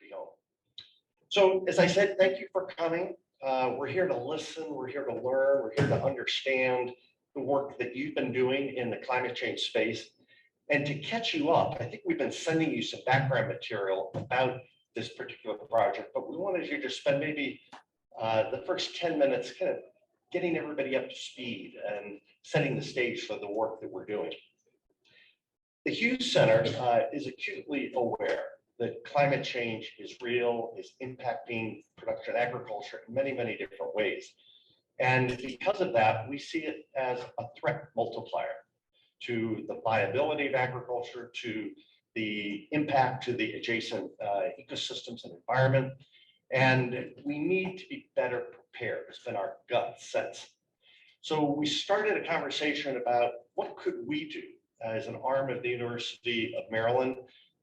be home. So as I said, thank you for coming. We're here to listen, we're here to learn, we're here to understand the work that you've been doing in the climate change space. And to catch you up, I think we've been sending you some background material about this particular project, but we wanted you to spend maybe the first 10 minutes kind of getting everybody up to speed and setting the stage for the work that we're doing. The Hughes Center is acutely aware that climate change is real, is impacting production agriculture in many, many different ways. And because of that, we see it as a threat multiplier to the viability of agriculture, to the impact to the adjacent ecosystems and environment. And we need to be better prepared. It's been our gut sense. So we started a conversation about what could we do as an arm of the University of Maryland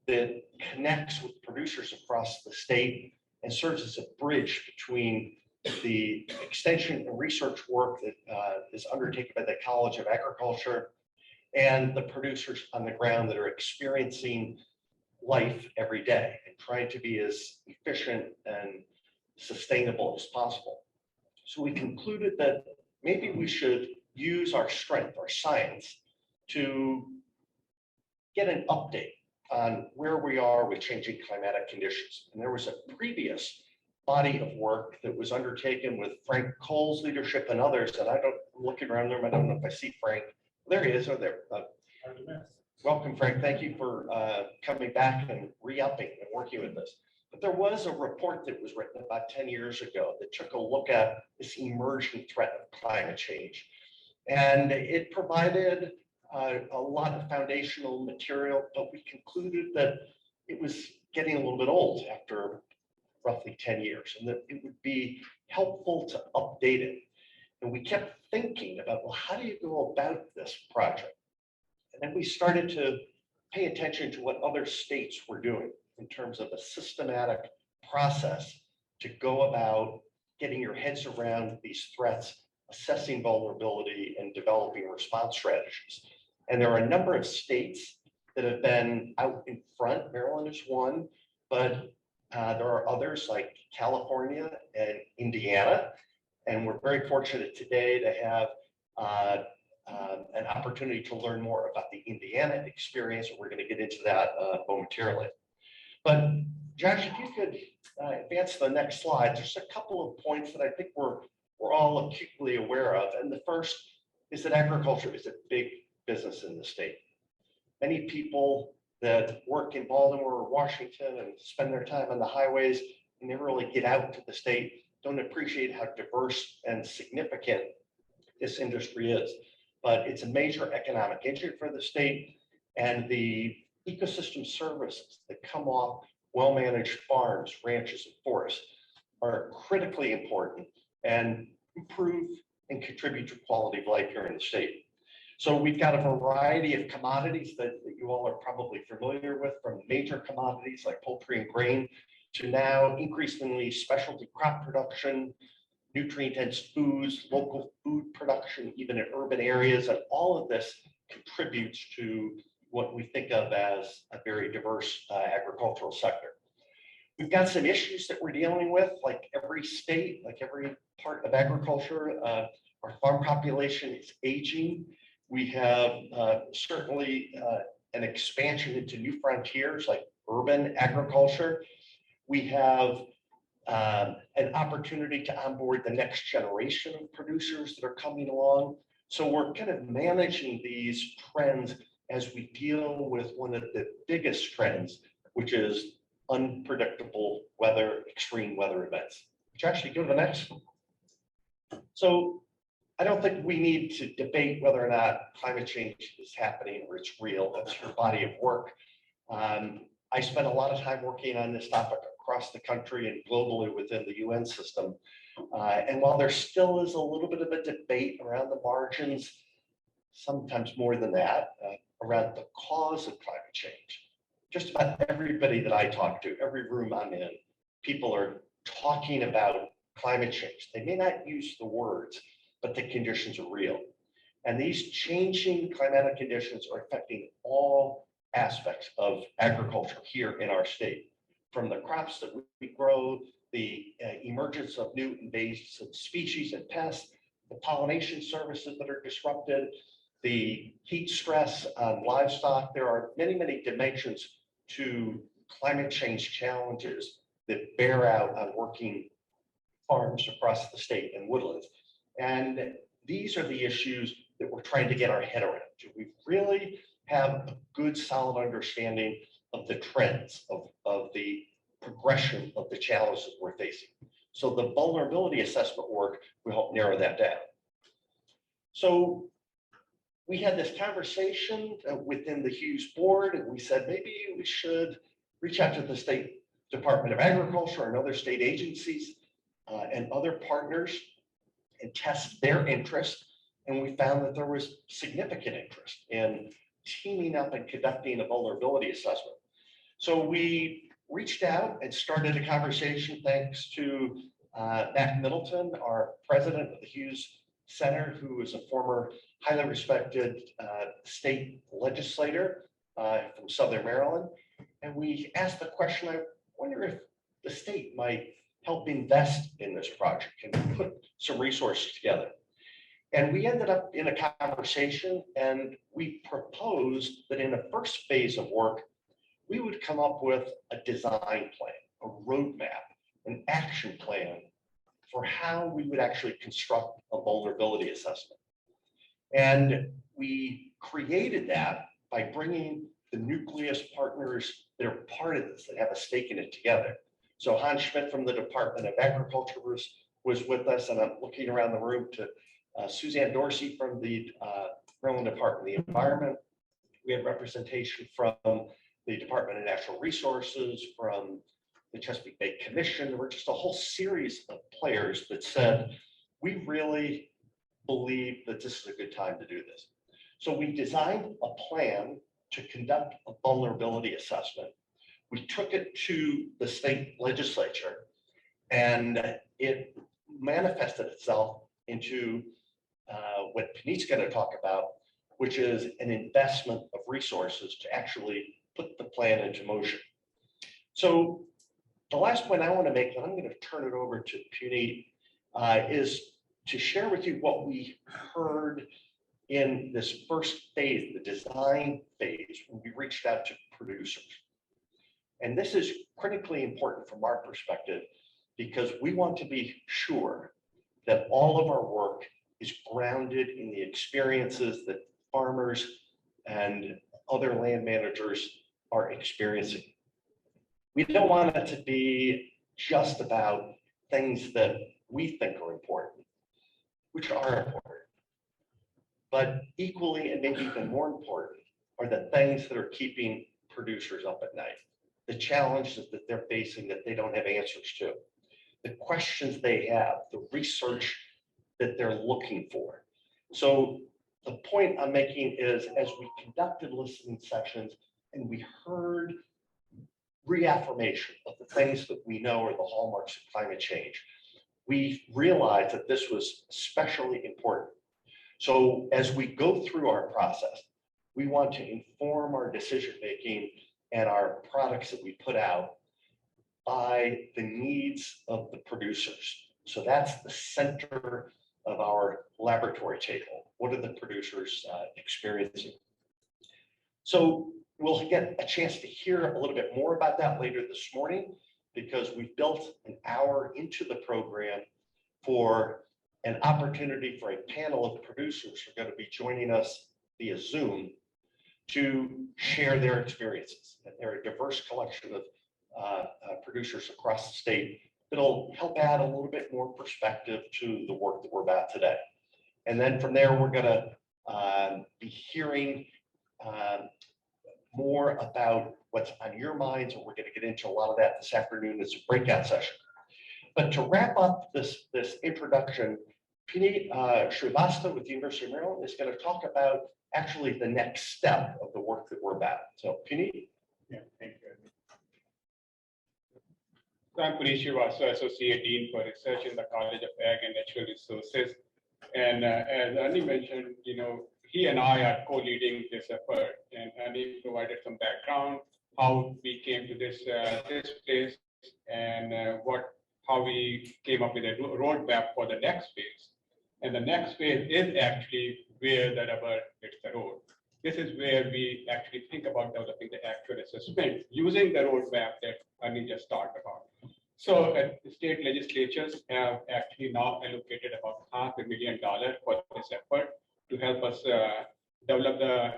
that connects with producers across the state and serves as a bridge between the extension and research work that is undertaken by the College of Agriculture and the producers on the ground that are experiencing life every day and trying to be as efficient and sustainable as possible. So we concluded that maybe we should use our strength, our science, to get an update on where we are with changing climatic conditions. And there was a previous body of work that was undertaken with Frank Cole's leadership and others, and I'm looking around there, I don't know if I see Frank. There he is, or there. Welcome, Frank. Thank you for coming back and re-upping and working with us. But there was a report that was written about 10 years ago that took a look at this emerging threat of climate change. And it provided a lot of foundational material, but we concluded that it was getting a little bit old after roughly 10 years, and that it would be helpful to update it. And we kept thinking about, well, how do you go about this project? And then we started to pay attention to what other states were doing in terms of a systematic process to go about getting your heads around these threats, assessing vulnerability, and developing response strategies. And there are a number of states that have been out in front. Maryland is one, but there are others like California and Indiana. And we're very fortunate today to have an opportunity to learn more about the Indiana experience. We're going to get into that momentarily. But Josh, if you could advance to the next slide, there's a couple of points that I think we're all acutely aware of. And the first is that agriculture is a big business in the state. Many people that work in Baltimore or Washington and spend their time on the highways and never really get out to the state don't appreciate how diverse and significant this industry is. But it's a major economic engine for the state, and the ecosystem services that come off well-managed farms, ranches, and forests are critically important and improve and contribute to quality of life here in the state. So we've got a variety of commodities that you all are probably familiar with, from major commodities like poultry and grain to now increasingly specialty crop production, nutrient-dense foods, local food production, even in urban areas. And all of this contributes to what we think of as a very diverse agricultural sector. We've got some issues that we're dealing with, like every state, like every part of agriculture. Our farm population is aging. We have certainly an expansion into new frontiers like urban agriculture. We have an opportunity to onboard the next generation of producers that are coming along. So we're kind of managing these trends as we deal with one of the biggest trends, which is unpredictable weather, extreme weather events. Josh, you go to the next one. So I don't think we need to debate whether or not climate change is happening or it's real. That's your body of work. I spent a lot of time working on this topic across the country and globally within the UN system. And while there still is a little bit of a debate around the margins, sometimes more than that, around the cause of climate change, just about everybody that I talk to, every room I'm in, people are talking about climate change. They may not use the words, but the conditions are real. And these changing climatic conditions are affecting all aspects of agriculture here in our state, from the crops that we grow, the emergence of new invasive species and pests, the pollination services that are disrupted, the heat stress on livestock. There are many, many dimensions to climate change challenges that bear out on working farms across the state and woodlands. And these are the issues that we're trying to get our head around. Do we really have a good, solid understanding of the trends, of the progression of the challenges that we're facing? So the vulnerability assessment work will help narrow that down. So we had this conversation within the Hughes board, and we said maybe we should reach out to the State Department of Agriculture and other state agencies and other partners and test their interest. And we found that there was significant interest in teaming up and conducting a vulnerability assessment. So we reached out and started a conversation thanks to Matt Middleton, our president of the Hughes Center, who is a former highly respected state legislator from Southern Maryland. And we asked the question, I wonder if the state might help invest in this project and put some resources together. And we ended up in a conversation, and we proposed that in the first phase of work, we would come up with a design plan, a roadmap, an action plan for how we would actually construct a vulnerability assessment. And we created that by bringing the nucleus partners that are part of this, that have a stake in it together. So Hans Schmidt from the Department of Agriculture was with us, and I'm looking around the room to Suzanne Dorsey from the Maryland Department of the Environment. We had representation from the Department of Natural Resources, from the Chesapeake Bay Commission. There were just a whole series of players that said, we really believe that this is a good time to do this. So we designed a plan to conduct a vulnerability assessment. We took it to the state legislature, and it manifested itself into what Puneet's going to talk about, which is an investment of resources to actually put the plan into motion. So the last point I want to make, and I'm going to turn it over to Puneet, is to share with you what we heard in this first phase, the design phase, when we reached out to producers. And this is critically important from our perspective, because we want to be sure that all of our work is grounded in the experiences that farmers and other land managers are experiencing. We don't want it to be just about things that we think are important, which are important, but equally and maybe even more important are the things that are keeping producers up at night, the challenges that they're facing that they don't have answers to, the questions they have, the research that they're looking for. So the point I'm making is, as we conducted listening sessions and we heard reaffirmation of the things that we know are the hallmarks of climate change, we realized that this was especially important. So as we go through our process, we want to inform our decision-making and our products that we put out by the needs of the producers. So that's the center of our laboratory table. What are the producers experiencing? So we'll get a chance to hear a little bit more about that later this morning, because we've built an hour into the program for an opportunity for a panel of producers who are going to be joining us via Zoom to share their experiences. And they're a diverse collection of producers across the state that'll help add a little bit more perspective to the work that we're about today. And then from there, we're going to be hearing more about what's on your minds, and we're going to get into a lot of that this afternoon as a breakout session. But to wrap up this introduction, Puneet Srivastava with the University of Maryland is going to talk about actually the next step of the work that we're about. So Puneet. Yeah, thank you. So I'm Puneet Srivastava, Associate Dean for Research in the College of Ag and Natural Resources. And as Ernie mentioned, he and I are co-leading this effort, and Ernie provided some background how we came to this place and how we came up with a roadmap for the next phase. And the next phase is actually where the rubber hits the road. This is where we actually think about developing the actual assessment using the roadmap that Ernie just talked about. So the state legislatures have actually now allocated about $500,000 for this effort to help us develop the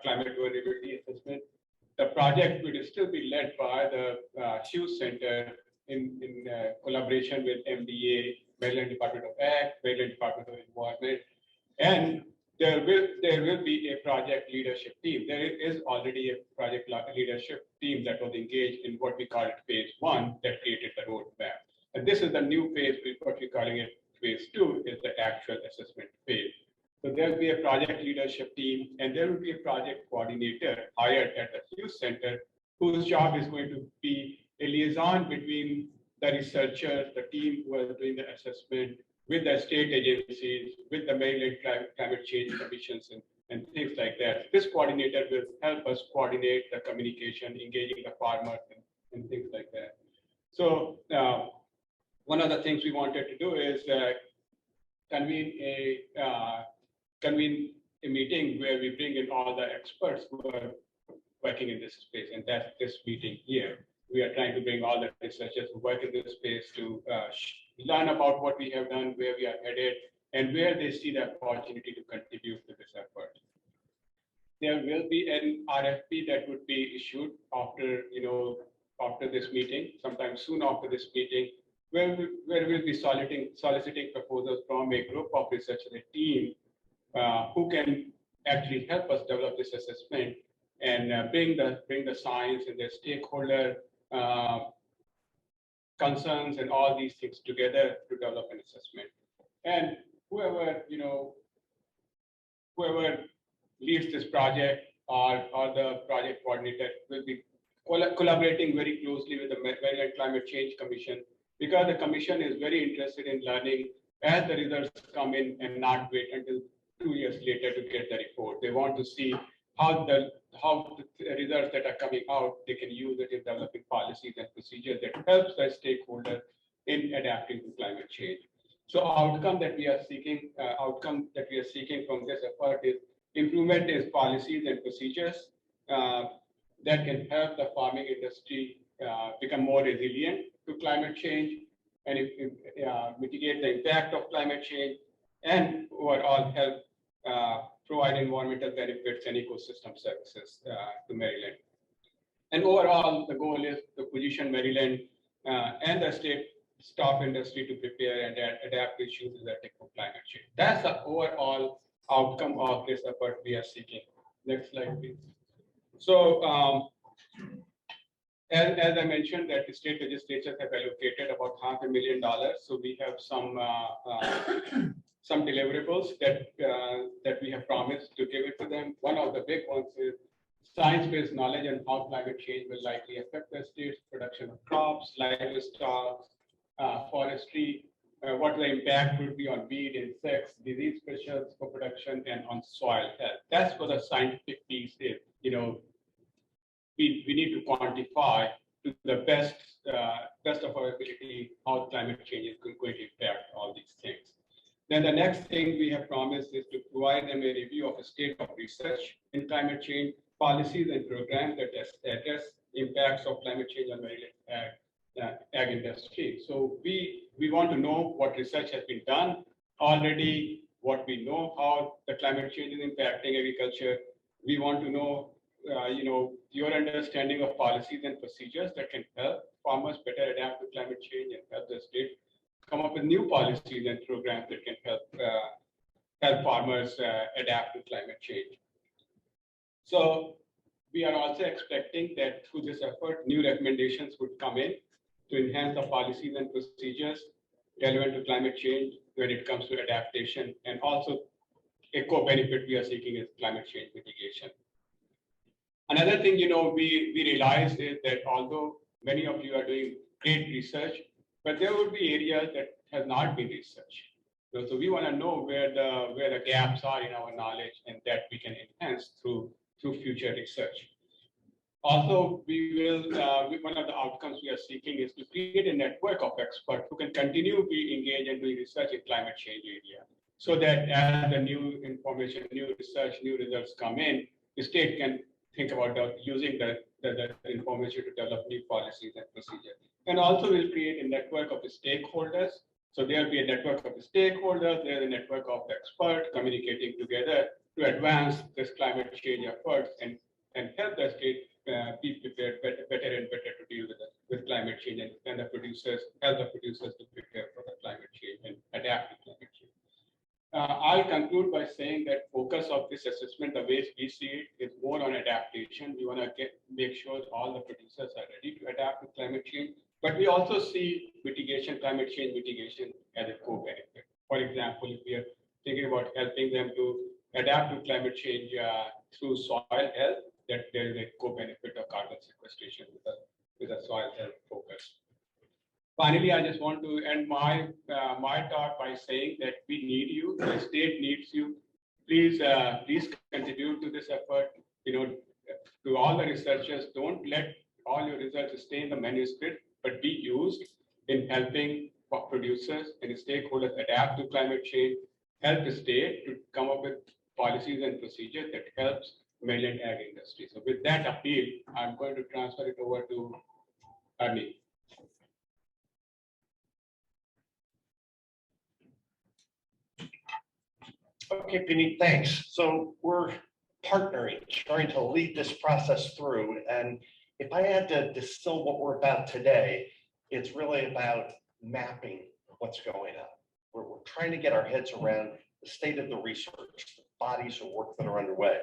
climate vulnerability assessment. The project will still be led by the Hughes Center in collaboration with MDA, Maryland Department of Ag, Maryland Department of Environment, and there will be a project leadership team. There is already a project leadership team that was engaged in what we call it phase 1 that created the roadmap. And this is the new phase, what we're calling it phase 2 is the actual assessment phase. So there'll be a project leadership team, and there will be a project coordinator hired at the Hughes Center, whose job is going to be a liaison between the researchers, the team who are doing the assessment, with the state agencies, with the Maryland climate change commissions and things like that. This coordinator will help us coordinate the communication, engaging the farmers and things like that. So one of the things we wanted to do is convene a meeting where we bring in all the experts who are working in this space, and that's this meeting here. We are trying to bring all the researchers who work in this space to learn about what we have done, where we are headed, and where they see the opportunity to contribute to this effort. There will be an RFP that would be issued after this meeting, sometime soon after this meeting, where we'll be soliciting proposals from a group of researchers, a team who can actually help us develop this assessment and bring the science and the stakeholder concerns and all these things together to develop an assessment. And whoever leads this project or the project coordinator will be collaborating very closely with the Maryland Climate Change Commission, because the commission is very interested in learning as the results come in and not wait until 2 years later to get the report. They want to see how the results that are coming out, they can use it in developing policies and procedures that helps the stakeholder in adapting to climate change. So outcome that we are seeking from this effort is improvement in policies and procedures that can help the farming industry become more resilient to climate change and mitigate the impact of climate change, and overall help provide environmental benefits and ecosystem services to Maryland. And overall, the goal is to position Maryland and the state staff industry to prepare and adapt to issues related to climate change. That's the overall outcome of this effort we are seeking. Next slide, please. So, as I mentioned, that the state legislatures have allocated about $500,000. So we have some deliverables that we have promised to give it to them. One of the big ones is science-based knowledge on how climate change will likely affect the state's production of crops, livestock, forestry, what the impact would be on weed, insects, disease pressures for production, and on soil health. That's what the scientific piece is. We need to quantify to the best of our ability how climate change is going to impact all these things. Then the next thing we have promised is to provide them a review of the state of research in climate change, policies and programs that address impacts of climate change on Maryland ag industry. So we want to know what research has been done already, what we know, how the climate change is impacting agriculture. We want to know, your understanding of policies and procedures that can help farmers better adapt to climate change and help the state come up with new policies and programs that can help farmers adapt to climate change. So we are also expecting that through this effort, new recommendations would come in to enhance the policies and procedures relevant to climate change when it comes to adaptation, and also a co-benefit we are seeking is climate change mitigation. Another thing, we realize is that although many of you are doing great research, but there would be areas that have not been researched. So we want to know where the gaps are in our knowledge, and that we can enhance through future research. Also, one of the outcomes we are seeking is to create a network of experts who can continue to be engaged in doing research in climate change area, so that as the new information, new research, new results come in, the state can think about using the information to develop new policies and procedures. And also we'll create a network of the stakeholders. So there'll be a network of the stakeholders, there's a network of the experts communicating together to advance this climate change efforts and help the state be prepared better and better to deal with climate change and help the producers to prepare for the climate change and adapt to climate change. I'll conclude by saying that focus of this assessment, the way we see it, is more on adaptation. We want to make sure all the producers are ready to adapt to climate change, but we also see mitigation, climate change mitigation as a co-benefit. For example, if we are thinking about helping them to adapt to climate change through soil health, that there is a co-benefit of carbon sequestration with a soil health focus. Finally, I just want to end my talk by saying that we need you. The state needs you. Please contribute to this effort. To all the researchers, don't let all your results stay in the manuscript, but be used in helping producers and stakeholders adapt to climate change. Help the state to come up with policies and procedures that helps mainland ag industry. So with that appeal, I'm going to transfer it over to Ernie. Okay, Puneet, thanks. So we're partnering, trying to lead this process through. And if I had to distill what we're about today, it's really about mapping what's going on. We're trying to get our heads around the state of the research, the bodies of work that are underway.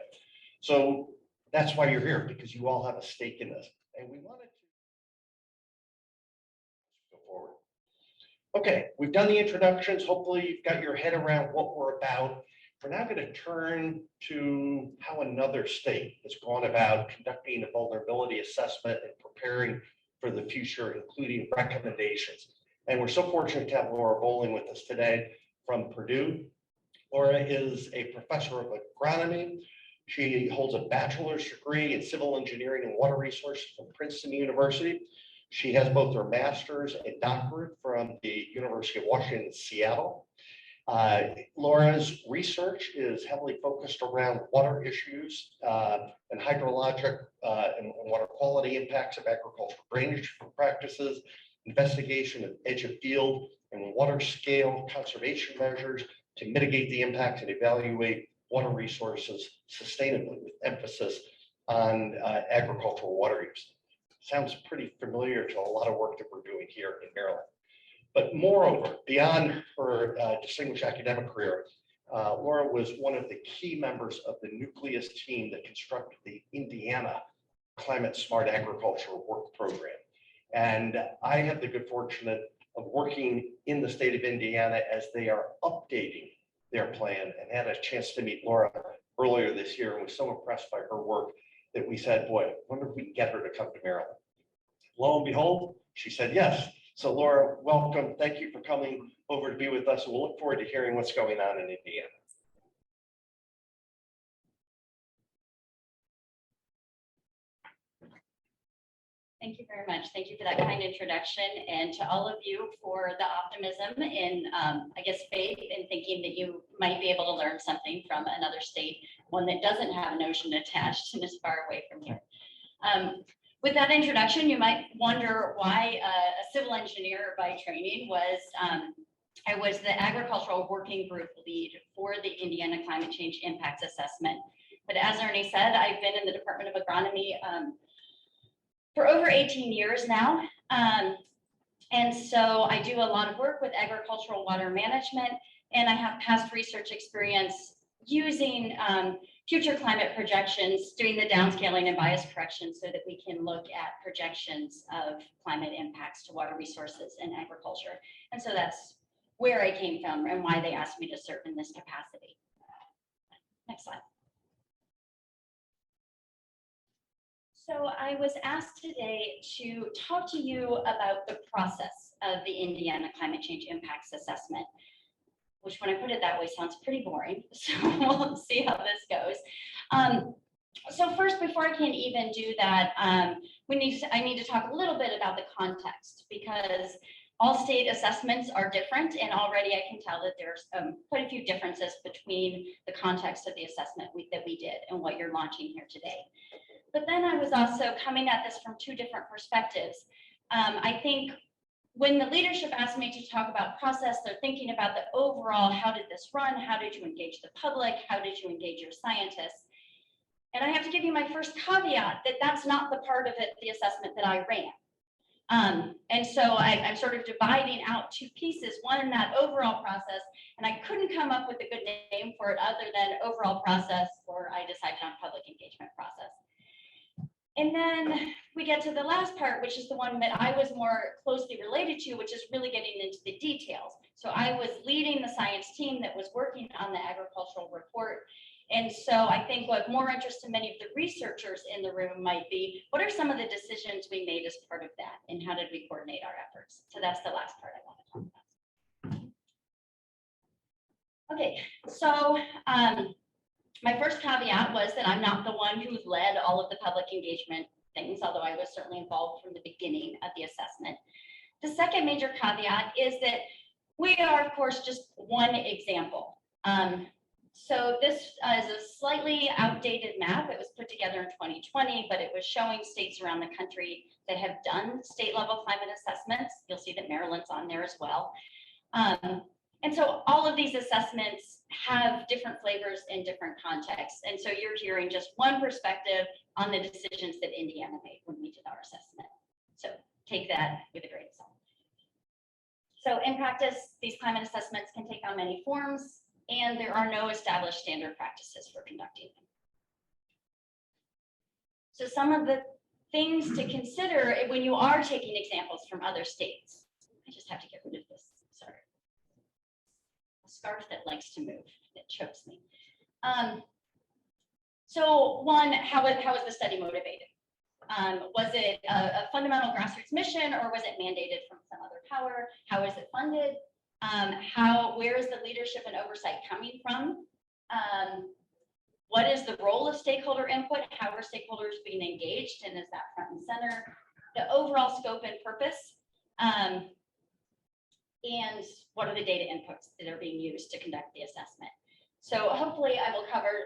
So that's why you're here, because you all have a stake in this. And we wanted to go forward. Okay, we've done the introductions. Hopefully you've got your head around what we're about. We're now going to turn to how another state has gone about conducting a vulnerability assessment and preparing for the future, including recommendations. And we're so fortunate to have Laura Bowling with us today from Purdue. Laura is a professor of agronomy. She holds a bachelor's degree in civil engineering and water resources from Princeton University. She has both her master's and doctorate from the University of Washington in Seattle. Laura's research is heavily focused around water issues and hydrologic and water quality impacts of agricultural drainage practices, investigation of edge of field and water scale conservation measures to mitigate the impact and evaluate water resources sustainably, with emphasis on agricultural water use. Sounds pretty familiar to a lot of work that we're doing here in Maryland. But moreover, beyond her distinguished academic career, Laura was one of the key members of the nucleus team that constructed the Indiana Climate Smart Agriculture Work Program. And I had the good fortune of working in the state of Indiana as they are updating their plan, and had a chance to meet Laura earlier this year and was so impressed by her work that we said, boy, I wonder if we can get her to come to Maryland. Lo and behold, she said yes. So Laura, welcome. Thank you for coming over to be with us. We'll look forward to hearing what's going on in Indiana. Thank you very much. Thank you for that kind introduction, and to all of you for the optimism and I guess faith in thinking that you might be able to learn something from another state, one that doesn't have an ocean attached and is far away from here. With that introduction, you might wonder why a civil engineer by training was, I was the agricultural working group lead for the Indiana Climate Change Impacts Assessment. But as Ernie said, I've been in the Department of Agronomy for over 18 years now. And so I do a lot of work with agricultural water management, and I have past research experience using future climate projections, doing the downscaling and bias correction so that we can look at projections of climate impacts to water resources and agriculture. And so that's where I came from and why they asked me to serve in this capacity. Next slide. So I was asked today to talk to you about the process of the Indiana Climate Change Impacts Assessment, which when I put it that way sounds pretty boring. So we'll see how this goes. So first, before I can even do that, I need to talk a little bit about the context, because all state assessments are different, and already I can tell that there's quite a few differences between the context of the assessment that we did and what you're launching here today. But then I was also coming at this from two different perspectives. I think when the leadership asked me to talk about process, they're thinking about the overall, how did this run? How did you engage the public? How did you engage your scientists? And I have to give you my first caveat that that's not the part of it, the assessment that I ran. And so I'm sort of dividing out two pieces, one in that overall process, and I couldn't come up with a good name for it other than overall process, or I decided on public engagement process. And then we get to the last part, which is the one that I was more closely related to, which is really getting into the details. So I was leading the science team that was working on the agricultural report. And so I think what more interest to many of the researchers in the room might be, what are some of the decisions we made as part of that, and how did we coordinate our efforts? So that's the last part I want to talk about. Okay, so my first caveat was that I'm not the one who led all of the public engagement things, although I was certainly involved from the beginning of the assessment. The second major caveat is that we are, of course, just one example. So this is a slightly outdated map. It was put together in 2020, but it was showing states around the country that have done state level climate assessments. You'll see that Maryland's on there as well. And so all of these assessments have different flavors in different contexts. And so you're hearing just one perspective on the decisions that Indiana made when we did our assessment. So take that with a grain of salt. So in practice, these climate assessments can take on many forms, and there are no established standard practices for conducting them. So some of the things to consider when you are taking examples from other states. I just have to get rid of this, sorry. A scarf that likes to move, that chokes me. So one, how was the study motivated? Was it a fundamental grassroots mission, or was it mandated from some other power? How is it funded? Where is the leadership and oversight coming from? What is the role of stakeholder input? How are stakeholders being engaged, and is that front and center? The overall scope and purpose, and what are the data inputs that are being used to conduct the assessment? So hopefully I will cover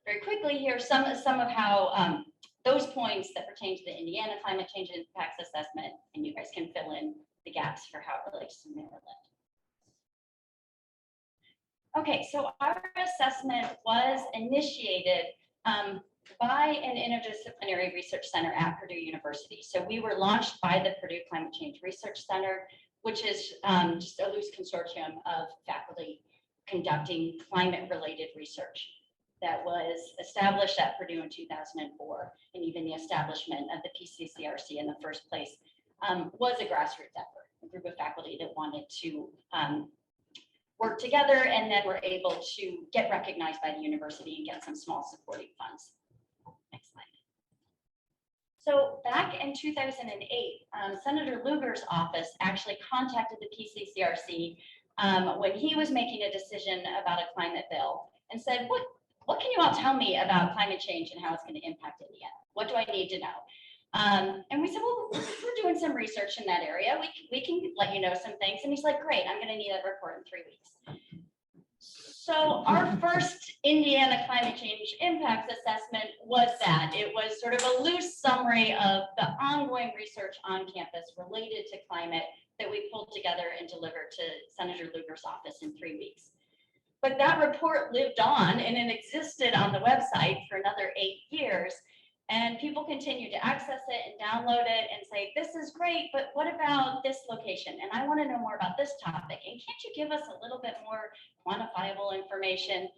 very quickly here some of how those points that pertain to the Indiana climate change impacts assessment, and you guys can fill in the gaps for how it relates to Maryland. Okay, so our assessment was initiated by an interdisciplinary research center at Purdue University. So we were launched by the Purdue Climate Change Research Center, which is just a loose consortium of faculty conducting climate-related research that was established at Purdue in 2004, and even the establishment of the PCCRC in the first place was a grassroots effort, a group of faculty that wanted to work together, and then were able to get recognized by the university and get some small supporting funds. Next slide. So back in 2008, Senator Lugar's office actually contacted the PCCRC when he was making a decision about a climate bill, and said, what can you all tell me about climate change and how it's going to impact Indiana? What do I need to know? And we said, well, we're doing some research in that area. We can let you know some things. And he's like, great, I'm going to need a report in 3 weeks. So our first Indiana climate change impacts assessment was that. It was sort of a loose summary of the ongoing research on campus related to climate that we pulled together and delivered to Senator Lugar's office in 3 weeks. But that report lived on, and it existed on the website for another 8 years. And people continue to access it and download it and say, this is great, but what about this location? And I want to know more about this topic. And can't you give us a little bit more quantifiable information?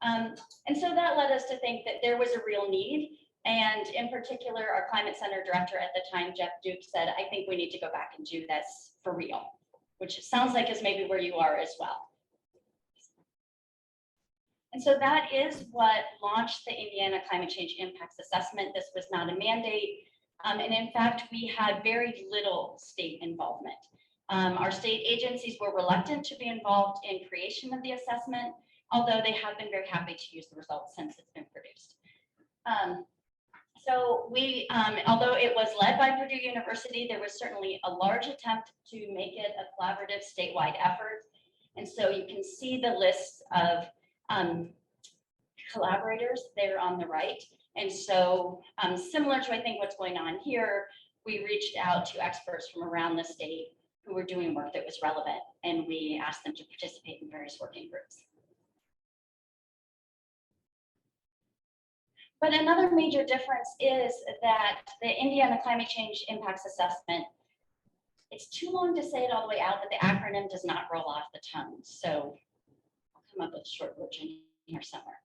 And so that led us to think that there was a real need. And in particular, our climate center director at the time, Jeff Duke, said, I think we need to go back and do this for real, which it sounds like is maybe where you are as well. And so that is what launched the Indiana Climate Change Impacts Assessment. This was not a mandate. And in fact, we had very little state involvement. Our state agencies were reluctant to be involved in creation of the assessment, although they have been very happy to use the results since it's been produced. So we, although it was led by Purdue University, there was certainly a large attempt to make it a collaborative statewide effort. And so you can see the list of collaborators there on the right. And so similar to, I think, what's going on here, we reached out to experts from around the state who were doing work that was relevant, and we asked them to participate in various working groups. But another major difference is that the Indiana Climate Change Impacts Assessment, it's too long to say it all the way out, but the acronym does not roll off the tongue. So I'll come up with a short version here somewhere.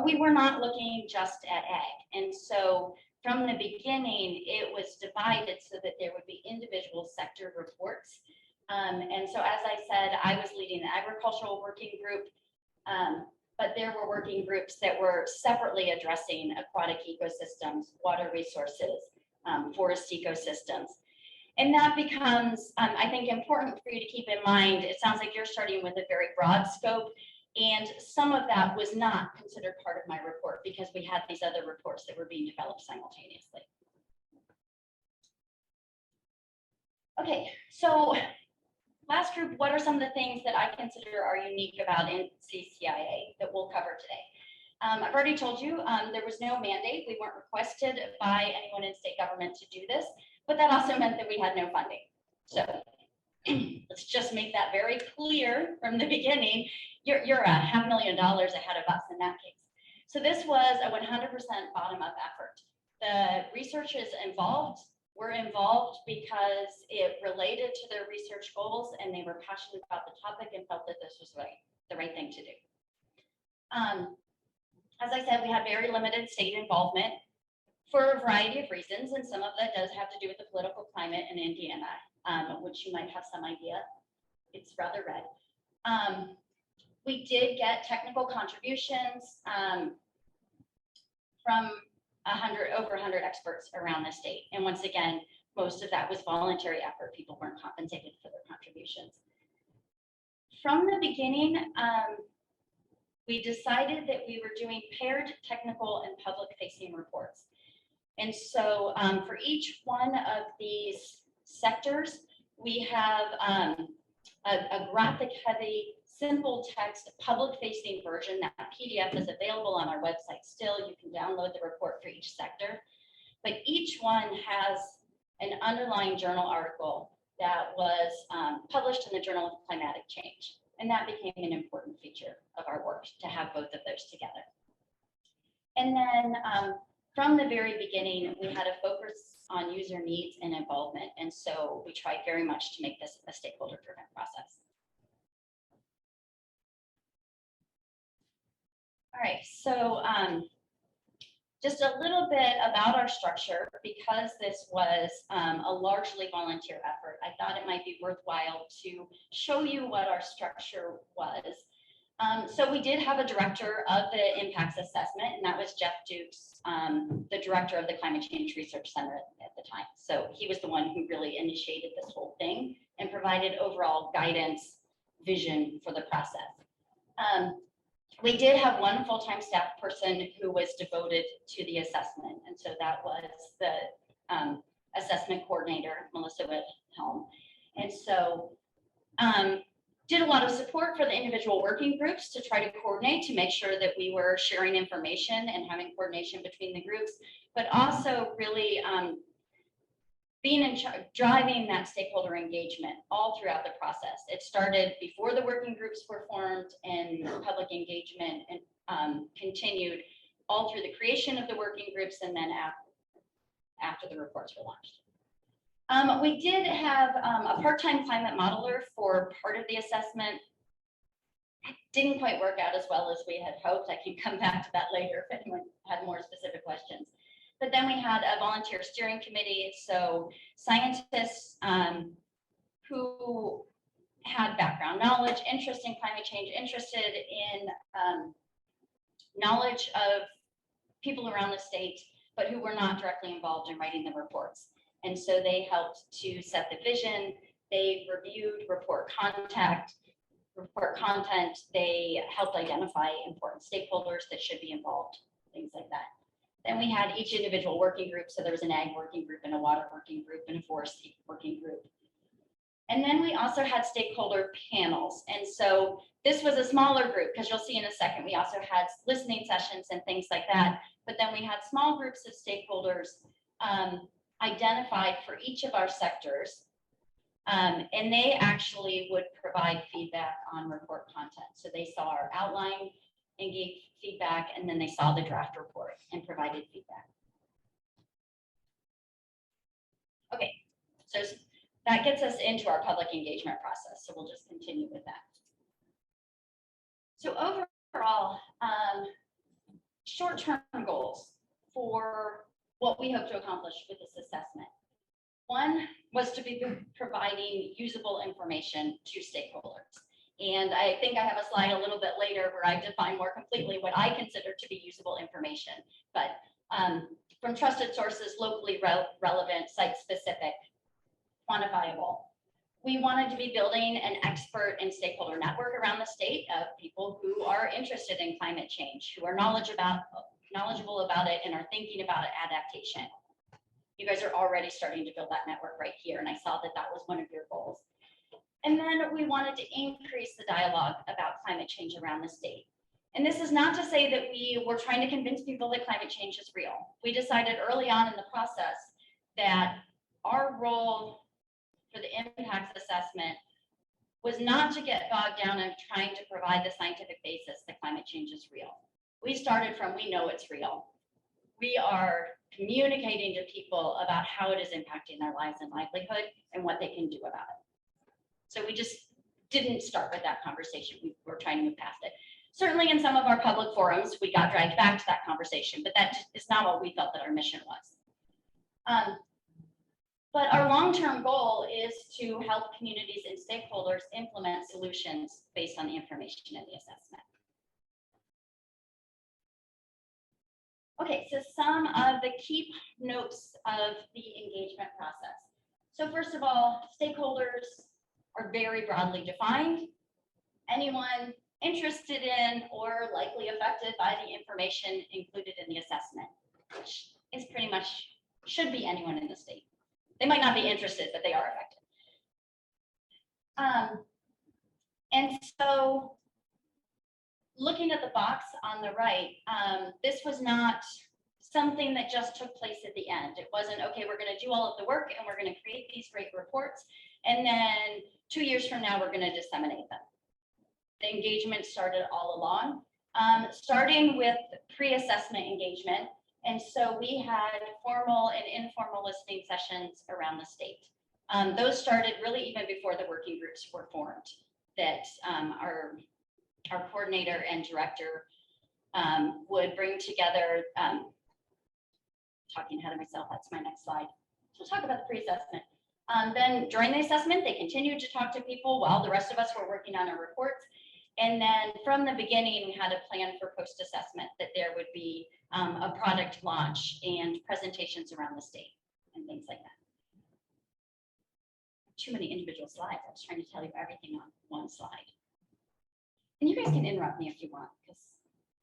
We were not looking just at ag. And so from the beginning, it was divided so that there would be individual sector reports. And so, as I said, I was leading the agricultural working group, but there were working groups that were separately addressing aquatic ecosystems, water resources, forest ecosystems. And that becomes, I think, important for you to keep in mind. It sounds like you're starting with a very broad scope, and some of that was not considered part of my report because we had these other reports that were being developed simultaneously. Okay, so last group, what are some of the things that I consider are unique about NCCIA that we'll cover today? I've already told you there was no mandate. We weren't requested by anyone in state government to do this, but that also meant that we had no funding. So let's just make that very clear from the beginning. You're $500,000 ahead of us in that case. So this was a 100% bottom-up effort. The researchers involved were involved because it related to their research goals, and they were passionate about the topic and felt that this was the right thing to do. As I said, we had very limited state involvement for a variety of reasons, and some of that does have to do with the political climate in Indiana, which you might have some idea. It's rather red. We did get technical contributions from over 100 experts around the state. And once again, most of that was voluntary effort. People weren't compensated for their contributions. From the beginning, we decided that we were doing paired technical and public-facing reports. And so for each one of these sectors, we have a graphic-heavy, simple text, public-facing version. That PDF is available on our website still. You can download the report for each sector. But each one has an underlying journal article that was published in the Journal of Climatic Change. And that became an important feature of our work, to have both of those together. And then from the very beginning, we had a focus on user needs and involvement. And so we tried very much to make this a stakeholder-driven process. All right, so just a little bit about our structure. Because this was a largely volunteer effort, I thought it might be worthwhile to show you what our structure was. So we did have a director of the impacts assessment, and that was Jeff Dukes, the director of the Climate Change Research Center at the time. So he was the one who really initiated this whole thing and provided overall guidance, vision for the process. We did have one full-time staff person who was devoted to the assessment. And so that was the assessment coordinator, Melissa Whithelm. And so did a lot of support for the individual working groups to try to coordinate, to make sure that we were sharing information and having coordination between the groups, but also really being in charge, driving that stakeholder engagement all throughout the process. It started before the working groups were formed, and public engagement and continued all through the creation of the working groups, and then after the reports were launched. We did have a part-time climate modeler for part of the assessment. It didn't quite work out as well as we had hoped. I can come back to that later if anyone had more specific questions. But then we had a volunteer steering committee, so scientists who had background knowledge, interest in climate change, interested in knowledge of people around the state, but who were not directly involved in writing the reports. And so they helped to set the vision. They reviewed report content. They helped identify important stakeholders that should be involved, things like that. Then we had each individual working group. So there was an ag working group and a water working group and a forest working group. And then we also had stakeholder panels. And so this was a smaller group because you'll see in a second, we also had listening sessions and things like that. But then we had small groups of stakeholders identified for each of our sectors. And they actually would provide feedback on report content. So they saw our outline and gave feedback, and then they saw the draft report and provided feedback. Okay, so that gets us into our public engagement process. So we'll just continue with that. So overall, short-term goals for what we hope to accomplish with this assessment. One was to be providing usable information to stakeholders. And I think I have a slide a little bit later where I define more completely what I consider to be usable information. But from trusted sources, locally relevant, site-specific, quantifiable. We wanted to be building an expert and stakeholder network around the state of people who are interested in climate change, who are knowledgeable about it and are thinking about adaptation. You guys are already starting to build that network right here, and I saw that that was one of your goals. And then we wanted to increase the dialogue about climate change around the state. And this is not to say that we were trying to convince people that climate change is real. We decided early on in the process that our role for the impacts assessment was not to get bogged down in trying to provide the scientific basis that climate change is real. We started from, we know it's real. We are communicating to people about how it is impacting their lives and livelihood and what they can do about it. So we just didn't start with that conversation. We were trying to move past it. Certainly in some of our public forums, we got dragged back to that conversation, but that is not what we felt that our mission was. But our long-term goal is to help communities and stakeholders implement solutions based on the information in the assessment. Okay, so some of the key notes of the engagement process. So first of all, stakeholders are very broadly defined. Anyone interested in or likely affected by the information included in the assessment, which is pretty much, should be anyone in the state. They might not be interested, but they are affected. And so looking at the box on the right, this was not something that just took place at the end. It wasn't, okay, we're going to do all of the work and we're going to create these great reports, and then 2 years from now, we're going to disseminate them. The engagement started all along, starting with pre-assessment engagement. And so we had formal and informal listening sessions around the state. Those started really even before the working groups were formed, that our coordinator and director would bring together, talking ahead of myself, that's my next slide. So we'll talk about the pre-assessment. Then during the assessment, they continued to talk to people while the rest of us were working on our reports. And then from the beginning, we had a plan for post-assessment, that there would be a product launch and presentations around the state and things like that. Too many individual slides. I was trying to tell you everything on one slide. And you guys can interrupt me if you want, because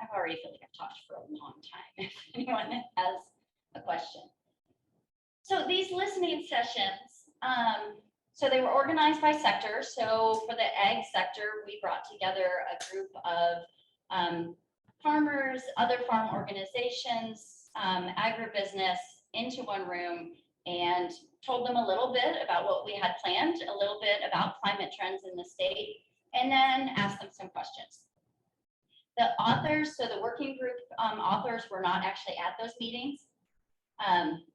I've already feel like I've talked for a long time. If anyone has a question. So these listening sessions, so they were organized by sector. So for the ag sector, we brought together a group of farmers, other farm organizations, agribusiness into one room and told them a little bit about what we had planned, a little bit about climate trends in the state, and then asked them some questions. The authors, so the working group authors were not actually at those meetings,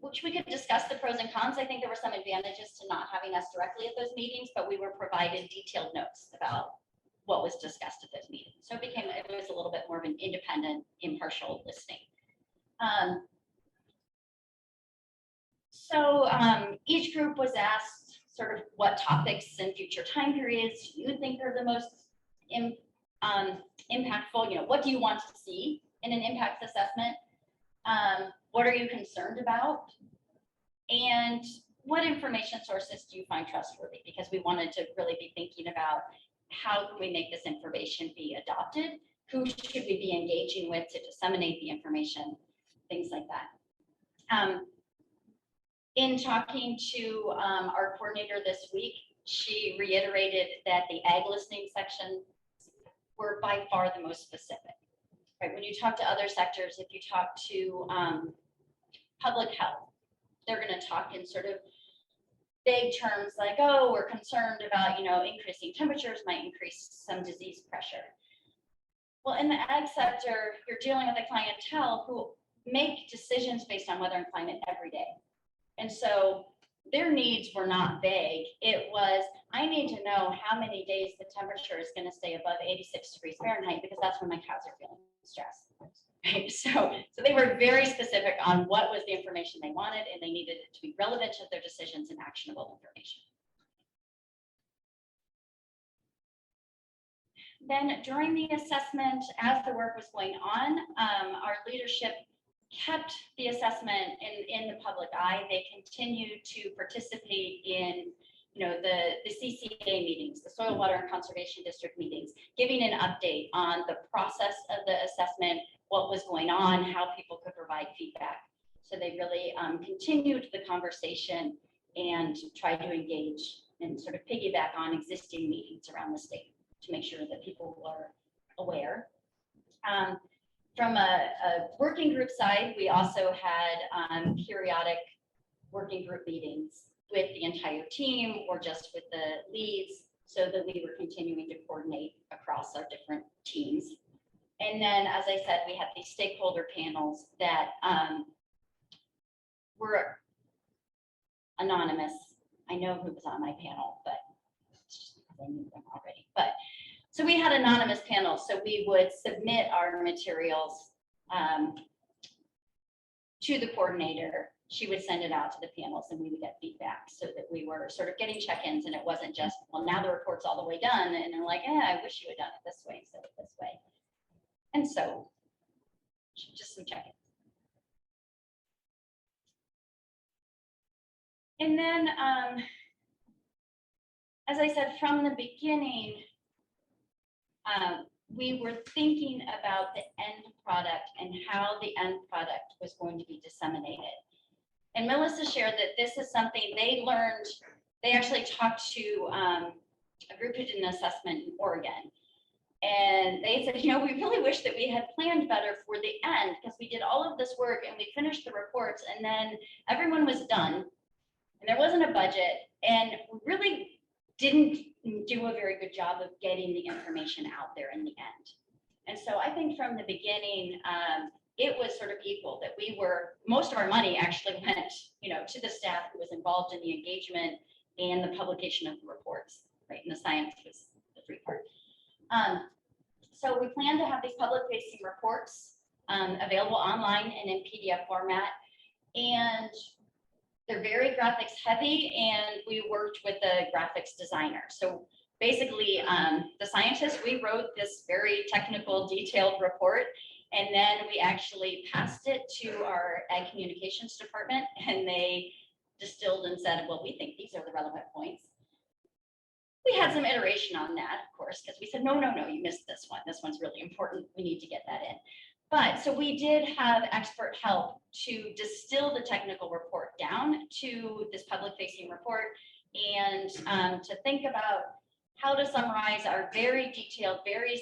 which we could discuss the pros and cons. I think there were some advantages to not having us directly at those meetings, but we were provided detailed notes about what was discussed at those meetings. So it was a little bit more of an independent, impartial listening. Each group was asked sort of what topics and future time periods you think are the most impactful. You know, what do you want to see in an impact assessment? What are you concerned about? And what information sources do you find trustworthy? Because we wanted to really be thinking about how can we make this information be adopted? Who should we be engaging with to disseminate the information things like that. In talking to our coordinator this week, she reiterated that the ag listening sections were by far the most specific. Right? When you talk to other sectors, if you talk to public health, they're going to talk in sort of vague terms like, oh, we're concerned about, increasing temperatures might increase some disease pressure. Well, in the ag sector, you're dealing with a clientele who make decisions based on weather and climate every day. And so their needs were not vague. It was, I need to know how many days the temperature is going to stay above 86 degrees Fahrenheit because that's when my cows are feeling stressed. Right? So they were very specific on what was the information they wanted, and they needed it to be relevant to their decisions and actionable information. Then during the assessment, as the work was going on, our leadership kept the assessment in the public eye. They continued to participate in the CCA meetings, the Soil, Water, and Conservation District meetings, giving an update on the process of the assessment, what was going on, how people could provide feedback. So they really continued the conversation and tried to engage and sort of piggyback on existing meetings around the state to make sure that people were aware. From a working group side, we also had periodic working group meetings with the entire team or just with the leads, so that we were continuing to coordinate across our different teams. And then, as I said, we had these stakeholder panels that were anonymous. I know who was on my panel, but it's just because I knew them already. But so we had anonymous panels, so we would submit our materials to the coordinator. She would send it out to the panels and we would get feedback, so that we were sort of getting check-ins, and it wasn't just, well, now the report's all the way done. And they're like, I wish you had done it this way instead of this way. And so just some check-ins. And then, as I said, from the beginning, we were thinking about the end product and how the end product was going to be disseminated. And Melissa shared that this is something they learned. They actually talked to a group who did an assessment in Oregon. And they said, we really wish that we had planned better for the end, because we did all of this work and we finished the reports, and then everyone was done and there wasn't a budget, and we really didn't do a very good job of getting the information out there in the end. And so I think from the beginning, it was sort of equal, that most of our money actually went, to the staff who was involved in the engagement and the publication of the reports, right? And the science was the free part. So we plan to have these public-facing reports available online and in PDF format, and they're very graphics heavy, and we worked with the graphics designer. So basically, the scientists, we wrote this very technical, detailed report, and then we actually passed it to our ag communications department, and they distilled and said, well, we think these are the relevant points. We had some iteration on that, of course, because we said, no, you missed this one. This one's really important. We need to get that in. But so we did have expert help to distill the technical report down to this public-facing report, and to think about how to summarize our very detailed, very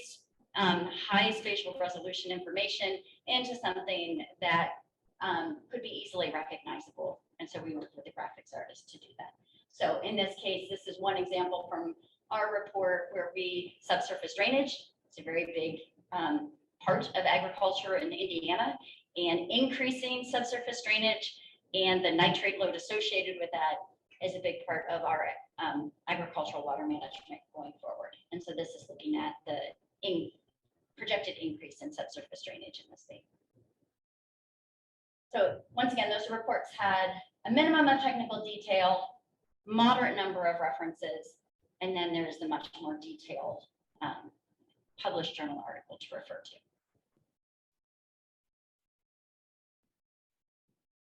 high spatial resolution information into something that could be easily recognizable. And so we worked with the graphics artist to do that. So in this case, this is one example from our report where subsurface drainage, it's a very big part of agriculture in Indiana, and increasing subsurface drainage and the nitrate load associated with that is a big part of our agricultural water management going forward. And so this is looking at the projected increase in subsurface drainage in the state. So once again, those reports had a minimum of technical detail, moderate number of references, and then there's the much more detailed published journal article to refer to.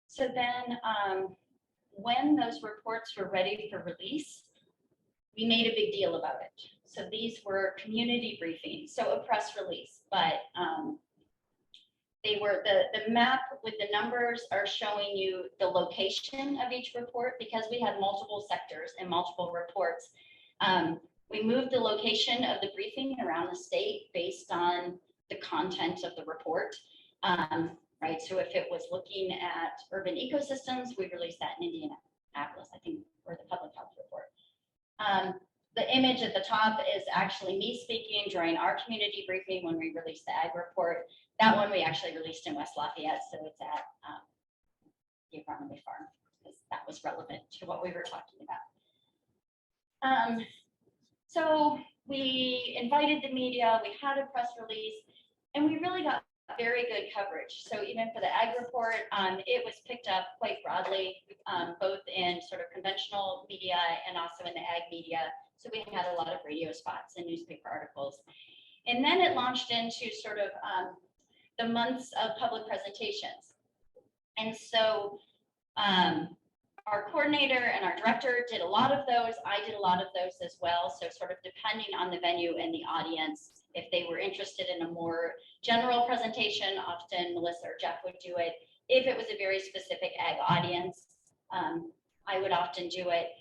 So then when those reports were ready for release, we made a big deal about it. So these were community briefings, so a press release, but They were, the map with the numbers are showing you the location of each report because we had multiple sectors and multiple reports. We moved the location of the briefing around the state based on the content of the report. Right, so if it was looking at urban ecosystems, we released that in Indianapolis, I think, or the public health report. The image at the top is actually me speaking during our community briefing when we released the ag report. That one we actually released in West Lafayette, so it's at the agronomy farm, because that was relevant to what we were talking about. So we invited the media, we had a press release, and we really got very good coverage. So even for the ag report, it was picked up quite broadly, both in sort of conventional media and also in the ag media. So we had a lot of radio spots and newspaper articles. And then it launched into sort of the months of public presentations. And so our coordinator and our director did a lot of those. I did a lot of those as well. So sort of depending on the venue and the audience, if they were interested in a more general presentation, often Melissa or Jeff would do it. If it was a very specific ag audience, I would often do it.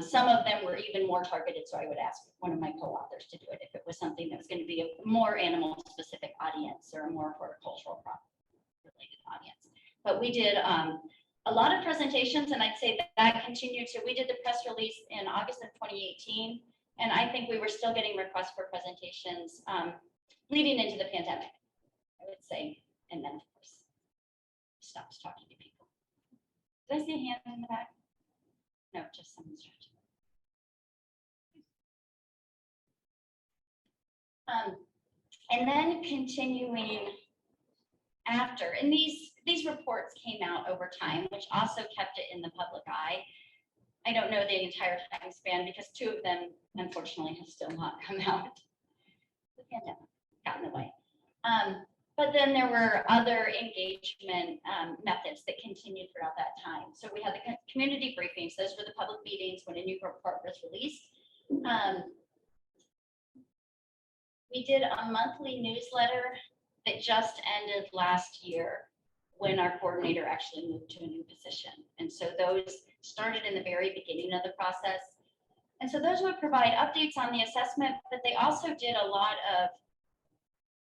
Some of them were even more targeted, so I would ask one of my co-authors to do it if it was something that was going to be a more animal-specific audience or a more horticultural related audience. But we did a lot of presentations, and I'd say that continued. So we did the press release in August of 2018, and I think we were still getting requests for presentations leading into the pandemic, I would say, and then of course stopped talking to people. Did I see a hand in the back? No, just someone stretching. And then continuing after, and these reports came out over time, which also kept it in the public eye. I don't know the entire time span because two of them, unfortunately, have still not come out. The pandemic got in the way. But then there were other engagement methods that continued throughout that time. So we had the community briefings. Those were the public meetings when a new report was released. We did a monthly newsletter that just ended last year when our coordinator actually moved to a new position. And so those started in the very beginning of the process. And so those would provide updates on the assessment, but they also did a lot of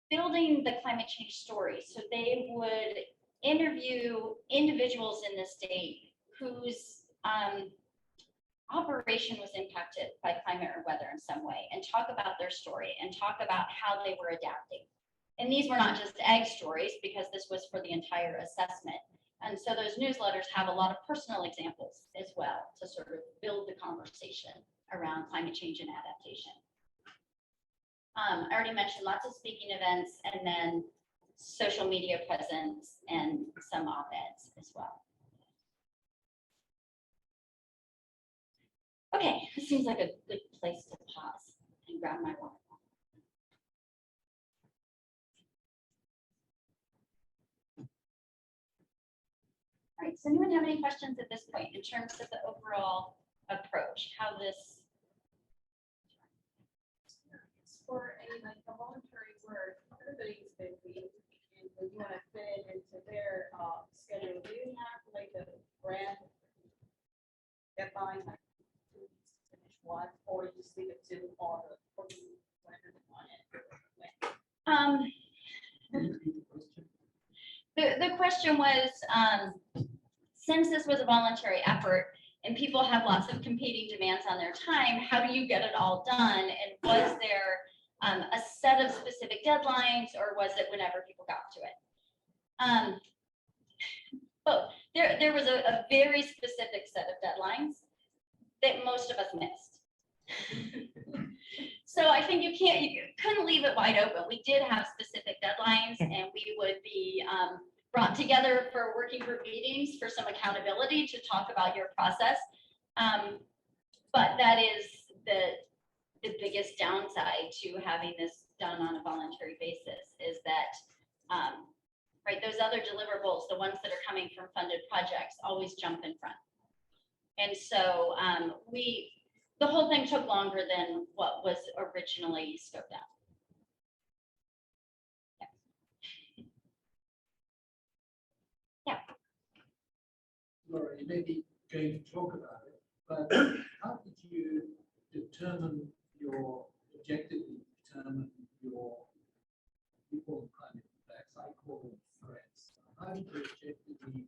building the climate change story. So they would interview individuals in the state whose operation was impacted by climate or weather in some way and talk about their story and talk about how they were adapting. And these were not just ag stories because this was for the entire assessment. And so those newsletters have a lot of personal examples as well to sort of build the conversation around climate change and adaptation. I already mentioned lots of speaking events and then social media presence and some op-eds as well. Okay, this seems like a good place to pause and grab my water. All right, does anyone have any questions at this point in terms of the overall approach, how this? For a like a voluntary work, everybody's busy, and when you want to fit it into their schedule, do you have like a grant deadline, like to finish one, or you just leave it to all the whenever they want it? The question was, since this was a voluntary effort and people have lots of competing demands on their time, how do you get it all done? And was there a set of specific deadlines, or was it whenever people got to it? But there was a very specific set of deadlines that most of us missed. So I think you couldn't leave it wide open. We did have specific deadlines, and we would be brought together for working group meetings for some accountability to talk about your process. But that is the biggest downside to having this done on a voluntary basis is that, right, those other deliverables, the ones that are coming from funded projects, always jump in front. And so the whole thing took longer than what was originally scoped out. Laura, you may be going to talk about it, but how did you determine objectively determine your, you call them climate impacts, I call them threats. How did you objectively determine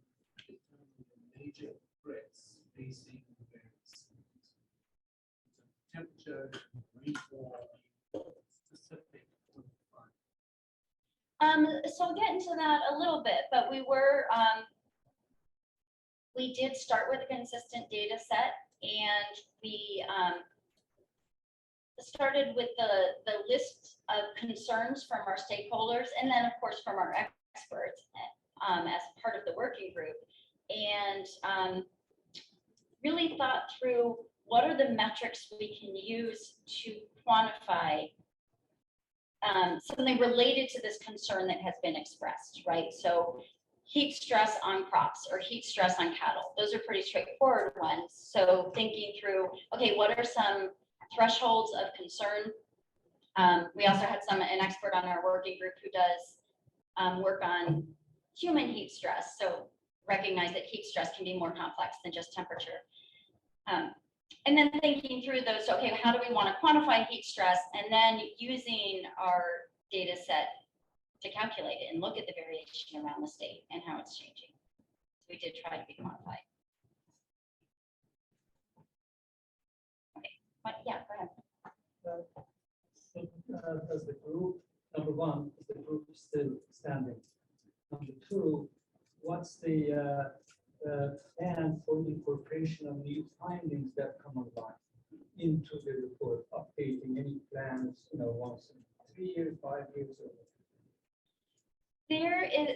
the major threats facing the various cities? Temperature, rainfall, specific. So I'll get into that a little bit, but we did start with a consistent data set, and we started with the list of concerns from our stakeholders, and then of course from our experts as part of the working group, and really thought through what are the metrics we can use to quantify something related to this concern that has been expressed, right? So heat stress on crops or heat stress on cattle, those are pretty straightforward ones. So thinking through, okay, what are some thresholds of concern? We also had an expert on our working group who does work on human heat stress. So recognize that heat stress can be more complex than just temperature. And then thinking through those, okay, how do we want to quantify heat stress? And then using our data set to calculate it and look at the variation around the state and how it's changing. So we did try to be quantified. Okay, but yeah, go ahead. As the group, number one, is the group still standing? Number two, what's the plan for incorporation of new findings that come online into the report, updating any plans, once in 3 years, 5 years, or there is,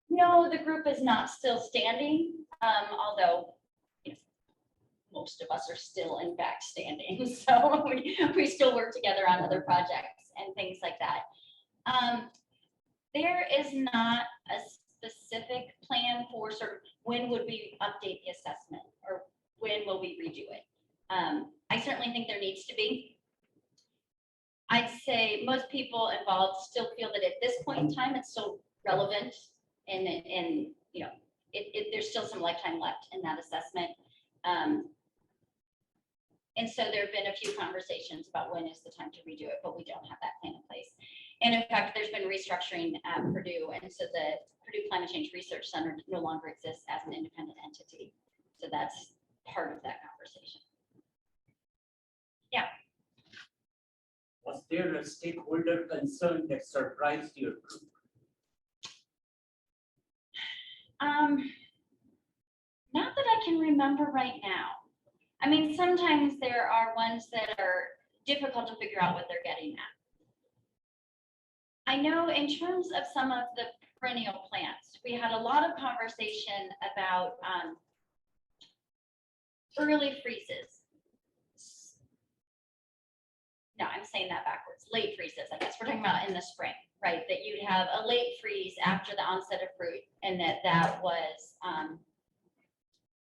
no, the group is not still standing, although most of us are still in fact standing. So we still work together on other projects and things like that. There is not a specific plan for sort of when would we update the assessment or when will we redo it. I certainly think there needs to be. I'd say most people involved still feel that at this point in time, it's still relevant and there's still some lifetime left in that assessment. And so there have been a few conversations about when is the time to redo it, but we don't have that plan in place. And in fact, there's been restructuring at Purdue. And so the Purdue Climate Change Research Center no longer exists as an independent entity. So that's part of that conversation. Yeah. Was there a stakeholder concern that surprised your group? Not that I can remember right now. I mean, sometimes there are ones that are difficult to figure out what they're getting at. I know in terms of some of the perennial plants, we had a lot of conversation about early freezes. No, I'm saying that backwards. Late freezes, I guess we're talking about in the spring, right? That you'd have a late freeze after the onset of fruit, and that was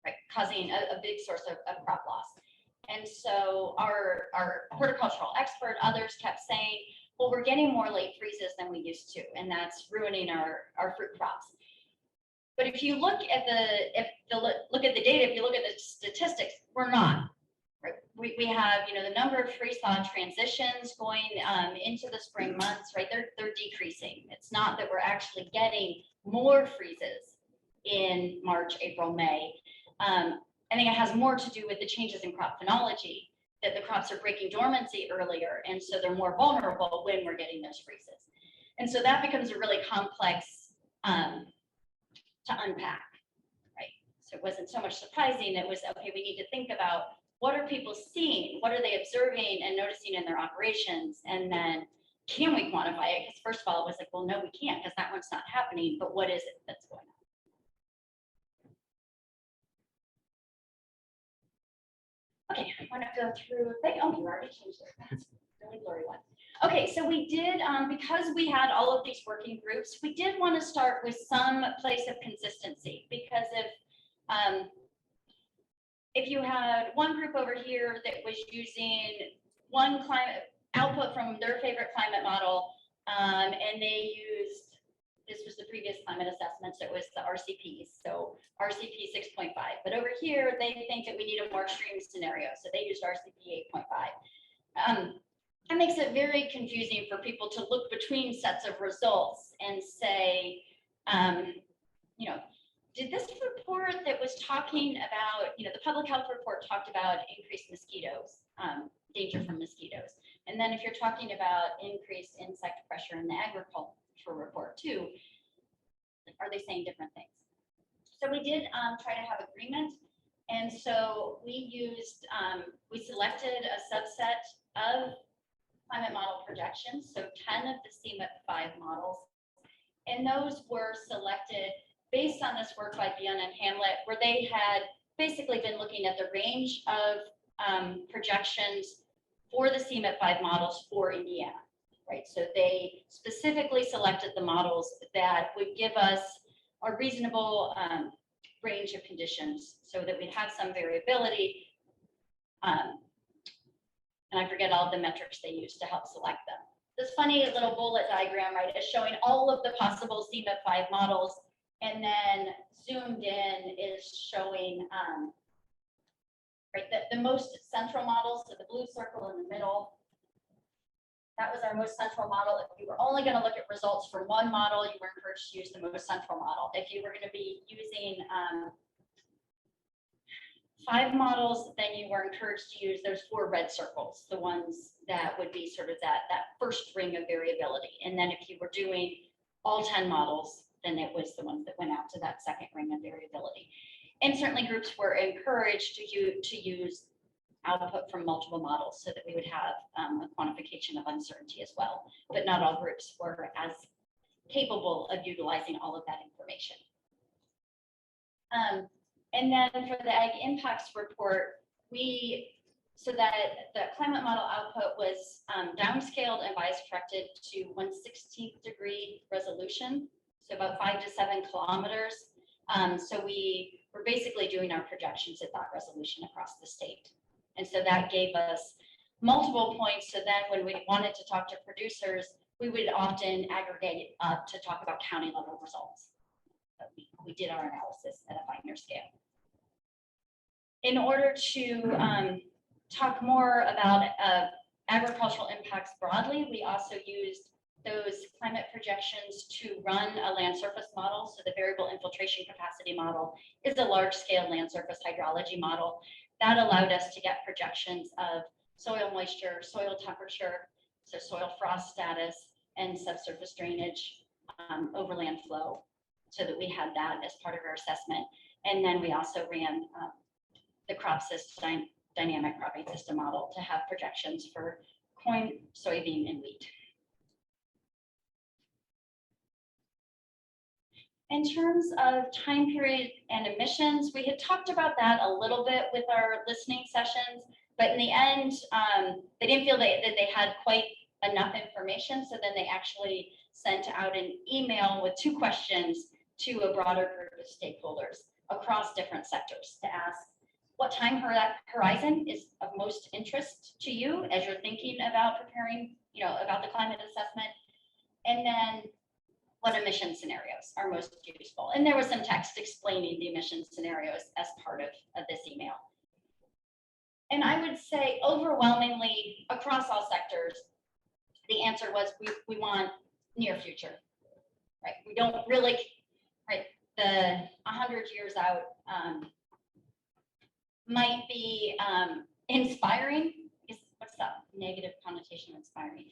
right, causing a big source of crop loss. And so our horticultural expert, others kept saying, well, we're getting more late freezes than we used to, and that's ruining our fruit crops. But if you look at look at the data, if you look at the statistics, we're not. Right? We have the number of freeze-thaw transitions going into the spring months, right? They're decreasing. It's not that we're actually getting more freezes in March, April, May. I think it has more to do with the changes in crop phenology, that the crops are breaking dormancy earlier, and so they're more vulnerable when we're getting those freezes. And so that becomes a really complex to unpack, right? So it wasn't so much surprising, it was, okay, we need to think about what are people seeing? What are they observing and noticing in their operations? And then can we quantify it? Because first of all, it was like, well, no, we can't, because that one's not happening, but what is it that's going on? Okay, I want to go through, oh, you already changed it. That's a really blurry one. Okay, so we did, because we had all of these working groups, we did want to start with some place of consistency, because if you had one group over here that was using one climate output from their favorite climate model, and they used, this was the previous climate assessments, it was the RCPs, so RCP 6.5. But over here, they think that we need a more extreme scenario, so they used RCP 8.5. That makes it very confusing for people to look between sets of results and say, you know, did this report that was talking about, you know, the public health report talked about increased mosquitoes, danger from mosquitoes. And then if you're talking about increased insect pressure in the agricultural report too, are they saying different things? So we did try to have agreement. And so we used, we selected a subset of climate model projections, so 10 of the CMIP5 models. And those were selected based on this work by Bjorn and Hamlet, where they had basically been looking at the range of projections for the CMIP5 models for Indiana, right? So they specifically selected the models that would give us a reasonable range of conditions so that we'd have some variability. And I forget all of the metrics they used to help select them. This funny little bullet diagram, right, is showing all of the possible CMIP5 models, and then zoomed in is showing right, the most central models, so the blue circle in the middle. That was our most central model. If you were only going to look at results for one model, you were encouraged to use the most central model. If you were going to be using 5 models, then you were encouraged to use those 4 red circles, the ones that would be sort of that first ring of variability. And then if you were doing all 10 models, then it was the ones that went out to that second ring of variability. And certainly groups were encouraged to use output from multiple models so that we would have a quantification of uncertainty as well. But not all groups were as capable of utilizing all of that information. And then for the Ag Impacts Report, so that the climate model output was downscaled and bias corrected to 1/16th degree resolution, so about 5 to 7 kilometers. So we were basically doing our projections at that resolution across the state. And so that gave us multiple points. So then when we wanted to talk to producers, we would often aggregate up to talk about county level results. But we did our analysis at a finer scale. In order to talk more about agricultural impacts broadly, we also used those climate projections to run a land surface model. So the variable infiltration capacity model is a large scale land surface hydrology model that allowed us to get projections of soil moisture, soil temperature, so soil frost status, and subsurface drainage, overland flow, so that we had that as part of our assessment. And then we also ran the crop system, dynamic cropping system model to have projections for corn, soybean, and wheat. In terms of time period and emissions, we had talked about that a little bit with our listening sessions, but in the end, they didn't feel that they had quite enough information. So then they actually sent out an email with 2 questions to a broader group of stakeholders across different sectors to ask what time horizon is of most interest to you as you're thinking about preparing, about the climate assessment, and then what emission scenarios are most useful. And there was some text explaining the emission scenarios as part of this email. And I would say overwhelmingly across all sectors, the answer was we want near future, right? We don't really, right? The 100 years out might be inspiring. What's that negative connotation of inspiring?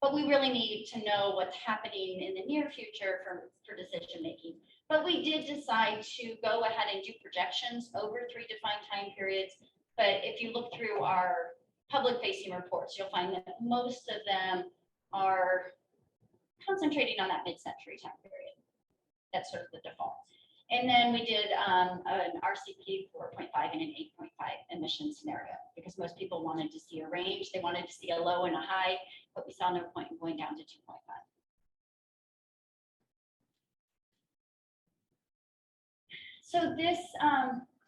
But we really need to know what's happening in the near future for decision making. But we did decide to go ahead and do projections over 3 defined time periods. But if you look through our public facing reports, you'll find that most of them are concentrating on that mid-century time period. That's sort of the default. And then we did an RCP 4.5 and an 8.5 emission scenario because most people wanted to see a range. They wanted to see a low and a high, but we saw no point in going down to 2.5. So this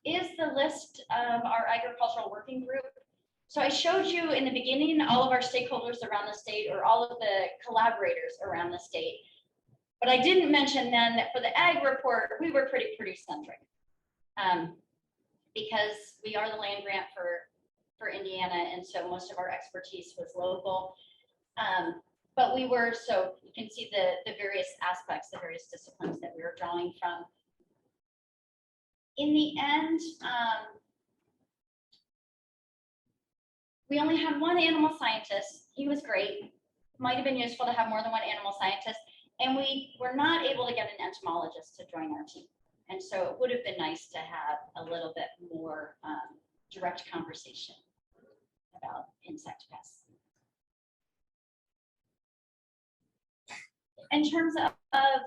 is the list of our agricultural working group. So I showed you in the beginning all of our stakeholders around the state, or all of the collaborators around the state. But I didn't mention then that for the ag report, we were pretty centric. Because we are the land grant for Indiana, and so most of our expertise was local. But we were, so you can see the various aspects, the various disciplines that we were drawing from. In the end, we only had one animal scientist. He was great. Might have been useful to have more than one animal scientist. And we were not able to get an entomologist to join our team. And so it would have been nice to have a little bit more direct conversation about insect pests. In terms of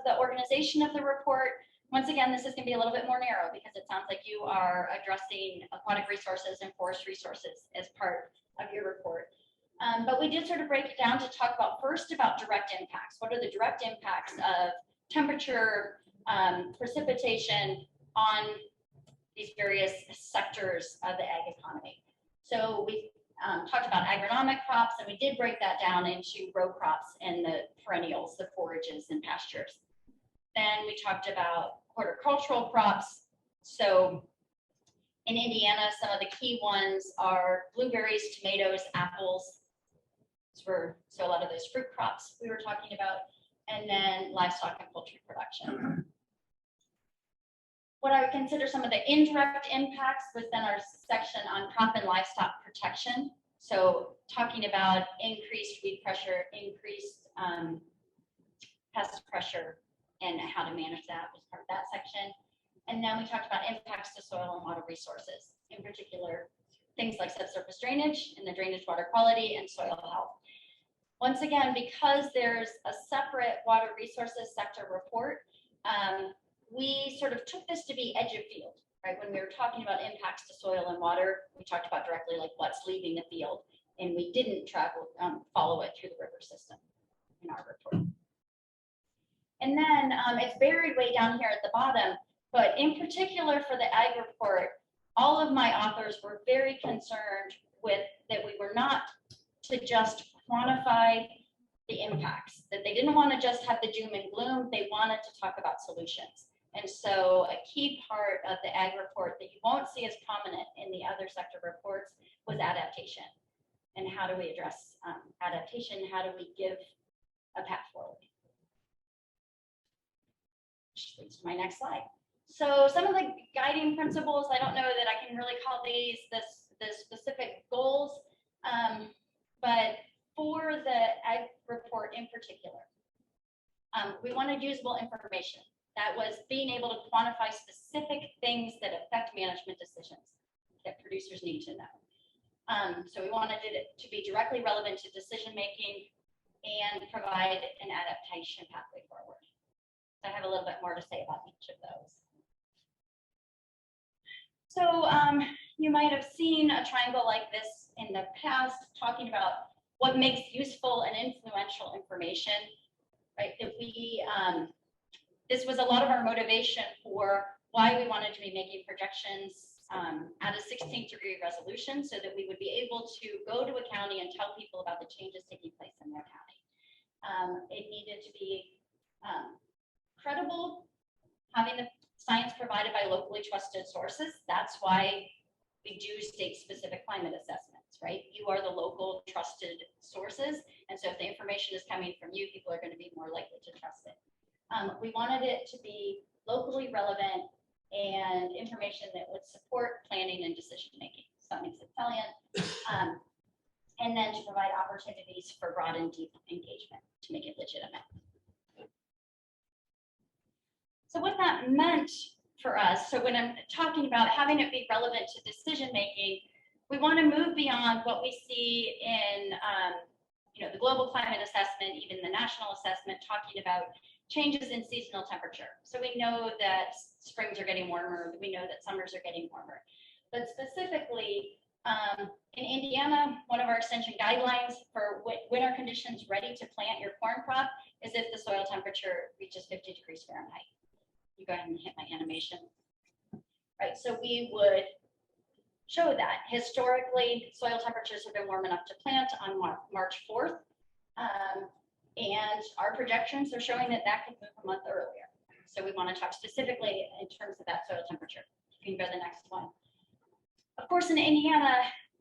the organization of the report, once again, this is going to be a little bit more narrow because it sounds like you are addressing aquatic resources and forest resources as part of your report. But we did sort of break it down to talk about first about direct impacts. What are the direct impacts of temperature, precipitation on these various sectors of the ag economy? So we talked about agronomic crops, and we did break that down into row crops and the perennials, the forages and pastures. Then we talked about horticultural crops. So in Indiana, some of the key ones are blueberries, tomatoes, apples. So a lot of those fruit crops we were talking about, and then livestock and poultry production. What I would consider some of the indirect impacts was then our section on crop and livestock protection. So talking about increased weed pressure, increased pest pressure, and how to manage that was part of that section. And then we talked about impacts to soil and water resources, in particular, things like subsurface drainage and the drainage water quality and soil health. Once again, because there's a separate water resources sector report, we sort of took this to be edge of field, right? When we were talking about impacts to soil and water, we talked about directly like what's leaving the field, and we didn't follow it through the river system in our report. And then it's buried way down here at the bottom, but in particular for the ag report, all of my authors were very concerned with that we were not to just quantify the impacts, that they didn't want to just have the doom and gloom, they wanted to talk about solutions. And so a key part of the ag report that you won't see as prominent in the other sector reports was adaptation. And how do we address adaptation? How do we give a path forward? Which leads to my next slide. So some of the guiding principles, I don't know that I can really call these the specific goals, but for the ag report in particular, we wanted usable information. That was being able to quantify specific things that affect management decisions that producers need to know. So we wanted it to be directly relevant to decision making and provide an adaptation pathway forward. I have a little bit more to say about each of those. So you might have seen a triangle like this in the past, talking about what makes useful and influential information, right? That we, this was a lot of our motivation for why we wanted to be making projections at a 16th degree resolution, so that we would be able to go to a county and tell people about the changes taking place in their county. It needed to be credible, having the science provided by locally trusted sources. That's why we do state-specific climate assessments, right? You are the local trusted sources. And so if the information is coming from you, people are going to be more likely to trust it. We wanted it to be locally relevant and information that would support planning and decision-making. So that makes it salient. And then to provide opportunities for broad and deep engagement to make it legitimate. So what that meant for us, so when I'm talking about having it be relevant to decision making, we want to move beyond what we see in the global climate assessment, even the national assessment, talking about changes in seasonal temperature. So we know that springs are getting warmer, we know that summers are getting warmer. But specifically, in Indiana, one of our extension guidelines for winter conditions ready to plant your corn crop is if the soil temperature reaches 50 degrees Fahrenheit. You go ahead and hit my animation. Right, so we would show that historically soil temperatures have been warm enough to plant on March 4th. And our projections are showing that that could move a month earlier. So we want to talk specifically in terms of that soil temperature. You can go to the next one. Of course, in Indiana,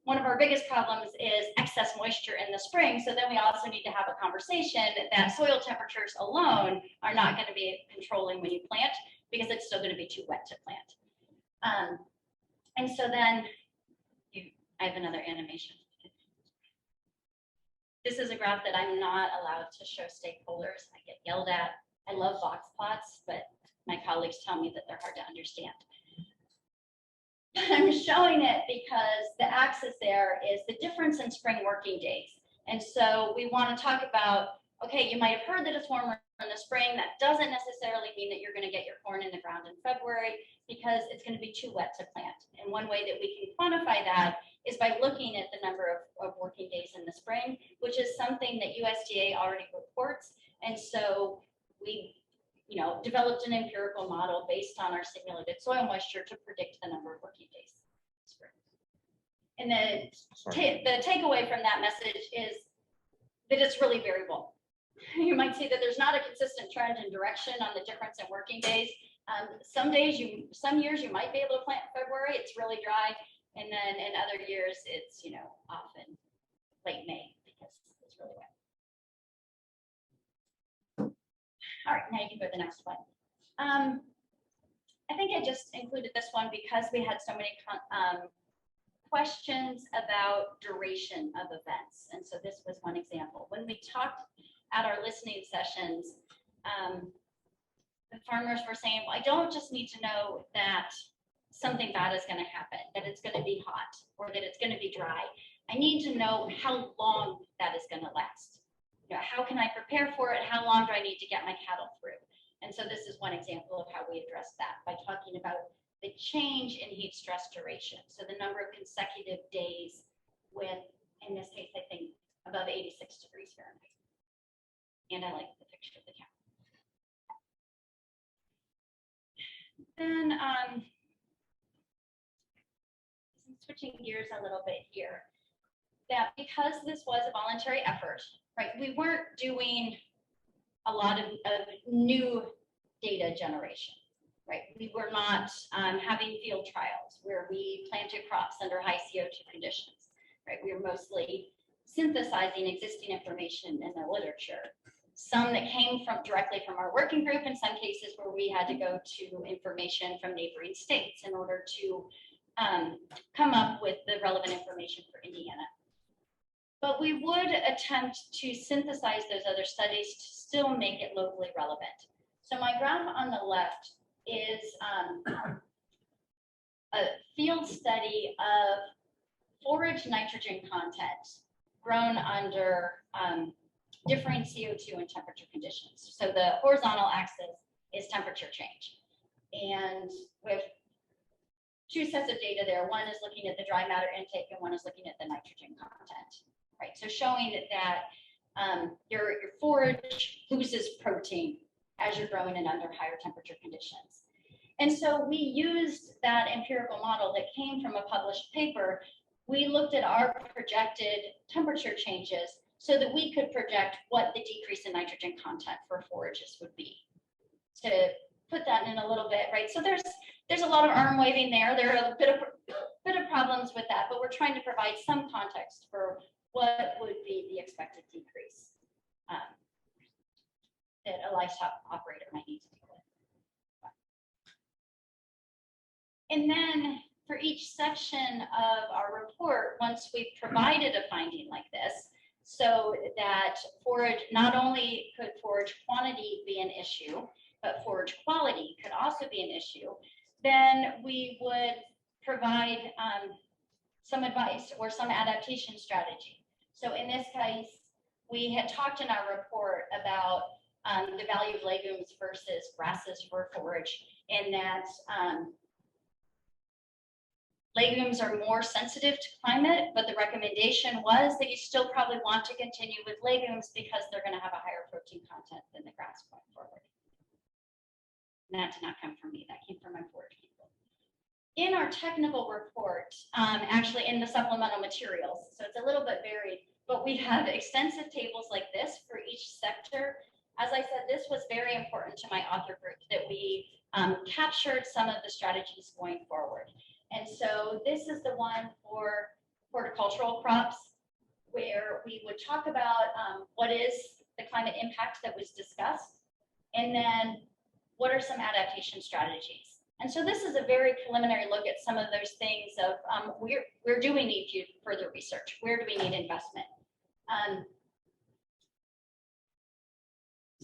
one of our biggest problems is excess moisture in the spring. So then we also need to have a conversation that soil temperatures alone are not going to be controlling when you plant, because it's still going to be too wet to plant. And so then I have another animation. This is a graph that I'm not allowed to show stakeholders. I get yelled at. I love box plots, but my colleagues tell me that they're hard to understand. I'm showing it because the axis there is the difference in spring working days. And so we want to talk about, okay, you might have heard that it's warmer in the spring. That doesn't necessarily mean that you're going to get your corn in the ground in February, because it's going to be too wet to plant. And one way that we can quantify that is by looking at the number of working days in the spring, which is something that USDA already reports. And so we developed an empirical model based on our simulated soil moisture to predict the number of working days in spring. And the takeaway from that message is that it's really variable. You might see that there's not a consistent trend and direction on the difference in working days. Some years you might be able to plant in February, it's really dry. And then in other years, it's, often late May because it's really wet. All right, now you can go to the next one. I think I just included this one because we had so many questions about duration of events. And so this was one example. When we talked at our listening sessions, the farmers were saying, well, I don't just need to know that something bad is going to happen, that it's going to be hot or that it's going to be dry. I need to know how long that is going to last. How can I prepare for it? How long do I need to get my cattle through? And so this is one example of how we address that by talking about the change in heat stress duration. So the number of consecutive days with, in this case, I think above 86 degrees Fahrenheit. And I like the picture of the cow. Then switching gears a little bit here, that because this was a voluntary effort, right, we weren't doing a lot of new data generation, right? We were not having field trials where we planted crops under high CO2 conditions, right? We were mostly synthesizing existing information in the literature. Some that came directly from our working group, in some cases where we had to go to information from neighboring states in order to come up with the relevant information for Indiana. But we would attempt to synthesize those other studies to still make it locally relevant. So my graph on the left is a field study of forage nitrogen content grown under differing CO2 and temperature conditions. So the horizontal axis is temperature change. And we have two sets of data there. One is looking at the dry matter intake and one is looking at the nitrogen content, right? So showing that your forage loses protein as you're growing it under higher temperature conditions. And so we used that empirical model that came from a published paper. We looked at our projected temperature changes so that we could project what the decrease in nitrogen content for forages would be. To put that in a little bit, right? So there's a lot of arm waving there. There are a bit of problems with that, but we're trying to provide some context for what would be the expected decrease that a livestock operator might need to deal with. And then for each section of our report, once we've provided a finding like this, so that forage, not only could forage quantity be an issue, but forage quality could also be an issue, then we would provide some advice or some adaptation strategy. So in this case, we had talked in our report about the value of legumes versus grasses for forage, and that legumes are more sensitive to climate, but the recommendation was that you still probably want to continue with legumes because they're going to have a higher protein content than the grass going forward. And that did not come from me, that came from my forage people. In our technical report, actually in the supplemental materials, so it's a little bit buried, but we have extensive tables like this for each sector. As I said, this was very important to my author group that we captured some of the strategies going forward. And so this is the one for horticultural crops, where we would talk about what is the climate impact that was discussed, and then what are some adaptation strategies. And so this is a very preliminary look at some of those things of where do we need further research? Where do we need investment?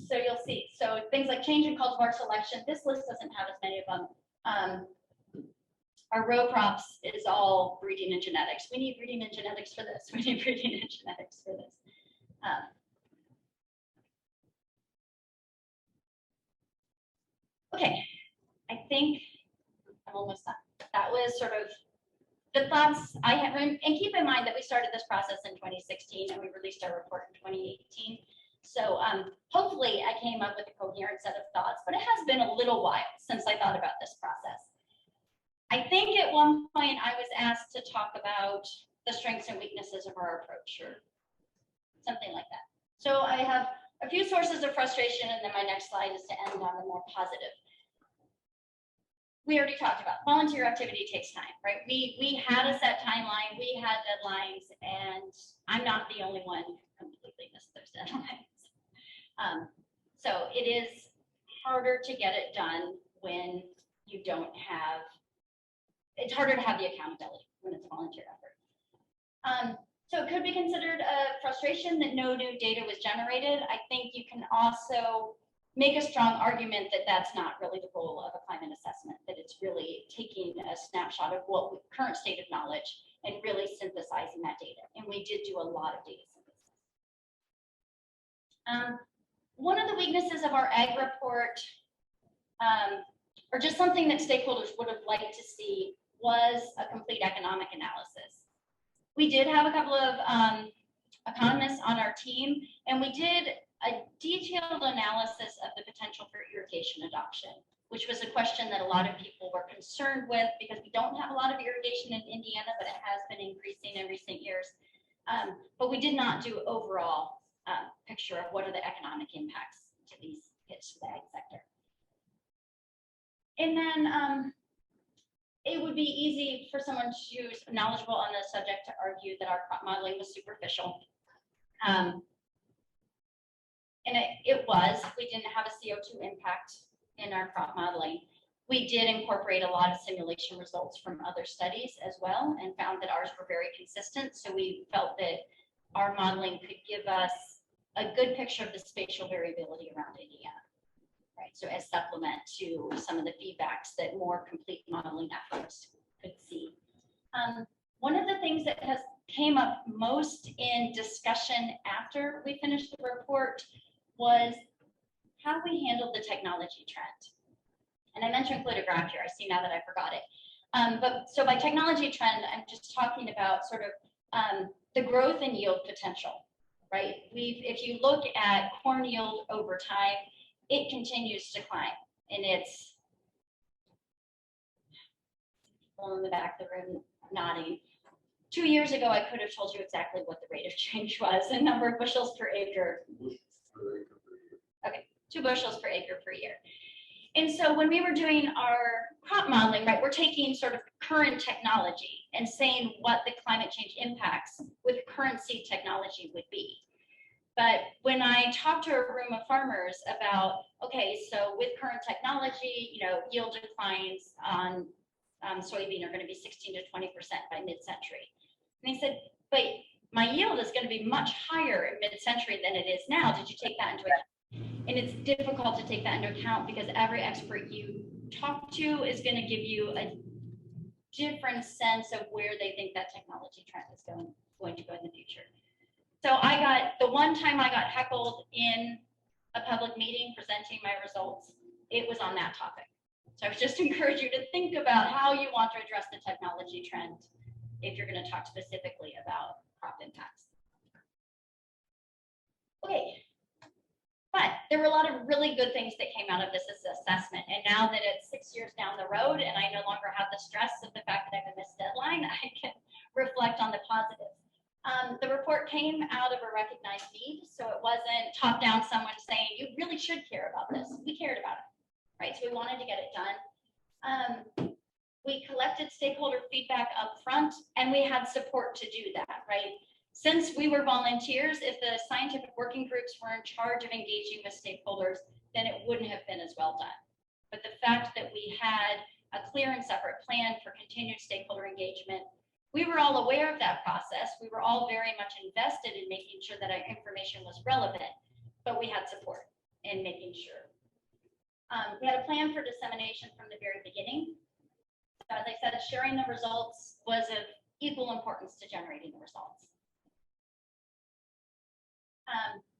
So you'll see, so things like change in cultivar selection, this list doesn't have as many of them. Our row crops is all breeding and genetics. We need breeding and genetics for this. We need breeding and genetics for this. Okay, I think I'm almost done. That was sort of the thoughts I had, and keep in mind that we started this process in 2016 and we released our report in 2018. So hopefully I came up with a coherent set of thoughts, but it has been a little while since I thought about this process. I think at one point I was asked to talk about the strengths and weaknesses of our approach or something like that. So I have a few sources of frustration, and then my next slide is to end on the more positive. We already talked about volunteer activity takes time, right? We had a set timeline, we had deadlines, and I'm not the only one who completely missed those deadlines. So it is harder to get it done when you don't have, it's harder to have the accountability when it's volunteer effort. So it could be considered a frustration that no new data was generated. I think you can also make a strong argument that that's not really the goal of a climate assessment, that it's really taking a snapshot of what current state of knowledge and really synthesizing that data. And we did do a lot of data synthesis. One of the weaknesses of our ag report, or just something that stakeholders would have liked to see, was a complete economic analysis. We did have a couple of economists on our team, and we did a detailed analysis of the potential for irrigation adoption, which was a question that a lot of people were concerned with because we don't have a lot of irrigation in Indiana, but it has been increasing in recent years. But we did not do overall picture of what are the economic impacts to these hits to the ag sector. And then it would be easy for someone who's knowledgeable on the subject to argue that our crop modeling was superficial. And it was. We didn't have a CO2 impact in our crop modeling. We did incorporate a lot of simulation results from other studies as well, and found that ours were very consistent. So we felt that our modeling could give us a good picture of the spatial variability around Indiana, right? So as supplement to some of the feedbacks that more complete modeling efforts could see. One of the things that has came up most in discussion after we finished the report was how we handled the technology trend. And I meant to include a graph here. I see now that I forgot it. But so by technology trend, I'm just talking about sort of the growth and yield potential, right? If you look at corn yield over time, it continues to climb, and it's people in the back of the room nodding. 2 years ago, I could have told you exactly what the rate of change was, the number of bushels per acre. Okay, 2 bushels per acre per year. And so when we were doing our crop modeling, right, we're taking sort of current technology and saying what the climate change impacts with current seed technology would be. But when I talked to a room of farmers about, okay, so with current technology, you know, yield declines on soybean are going to be 16 to 20% by mid-century. And they said, but my yield is going to be much higher in mid-century than it is now. Did you take that into account? And it's difficult to take that into account because every expert you talk to is going to give you a different sense of where they think that technology trend is going to go in the future. So the one time I got heckled in a public meeting presenting my results, it was on that topic. So I would just encourage you to think about how you want to address the technology trend if you're going to talk specifically about crop impacts. Okay. But there were a lot of really good things that came out of this assessment. And now that it's 6 years down the road and I no longer have the stress of the fact that I have a missed deadline, I can reflect on the positives. The report came out of a recognized need, so it wasn't top down someone saying, you really should care about this. We cared about it, right? So we wanted to get it done. We collected stakeholder feedback up front, and we had support to do that, right? Since we were volunteers, if the scientific working groups were in charge of engaging with stakeholders, then it wouldn't have been as well done. But the fact that we had a clear and separate plan for continued stakeholder engagement, we were all aware of that process. We were all very much invested in making sure that our information was relevant, but we had support in making sure. We had a plan for dissemination from the very beginning. So as I said, sharing the results was of equal importance to generating the results.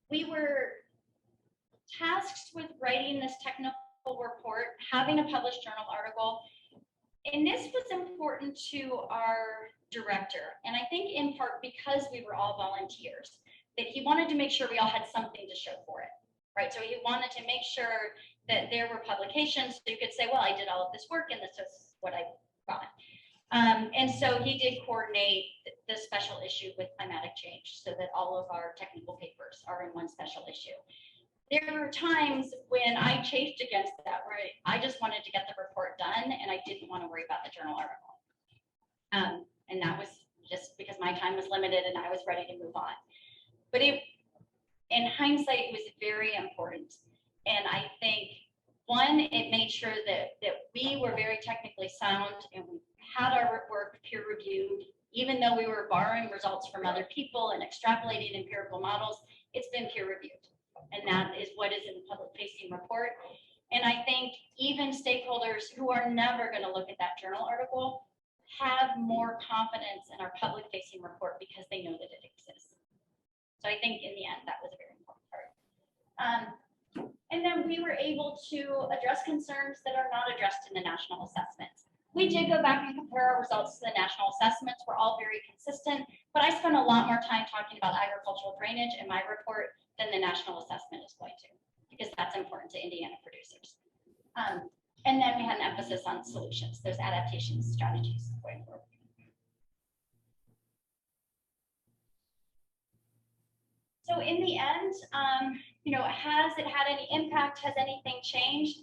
We were tasked with writing this technical report, having a published journal article, and this was important to our director. And I think in part because we were all volunteers, that he wanted to make sure we all had something to show for it, right? So he wanted to make sure that there were publications so you could say, well, I did all of this work and this is what I got. And so he did coordinate the special issue with climatic change so that all of our technical papers are in one special issue. There were times when I chafed against that, right? I just wanted to get the report done and I didn't want to worry about the journal article. And that was just because my time was limited and I was ready to move on. But in hindsight, it was very important. And I think, one, it made sure that we were very technically sound and we had our work peer reviewed, even though we were borrowing results from other people and extrapolating empirical models, it's been peer reviewed. And that is what is in the public facing report. And I think even stakeholders who are never going to look at that journal article have more confidence in our public facing report because they know that it exists. So I think in the end, that was a very important part. And then we were able to address concerns that are not addressed in the national assessments. We did go back and compare our results to the national assessments. We're all very consistent, but I spent a lot more time talking about agricultural drainage in my report than the national assessment is going to, because that's important to Indiana producers. And then we had an emphasis on solutions. There's adaptation strategies going forward. So in the end, has it had any impact? Has anything changed?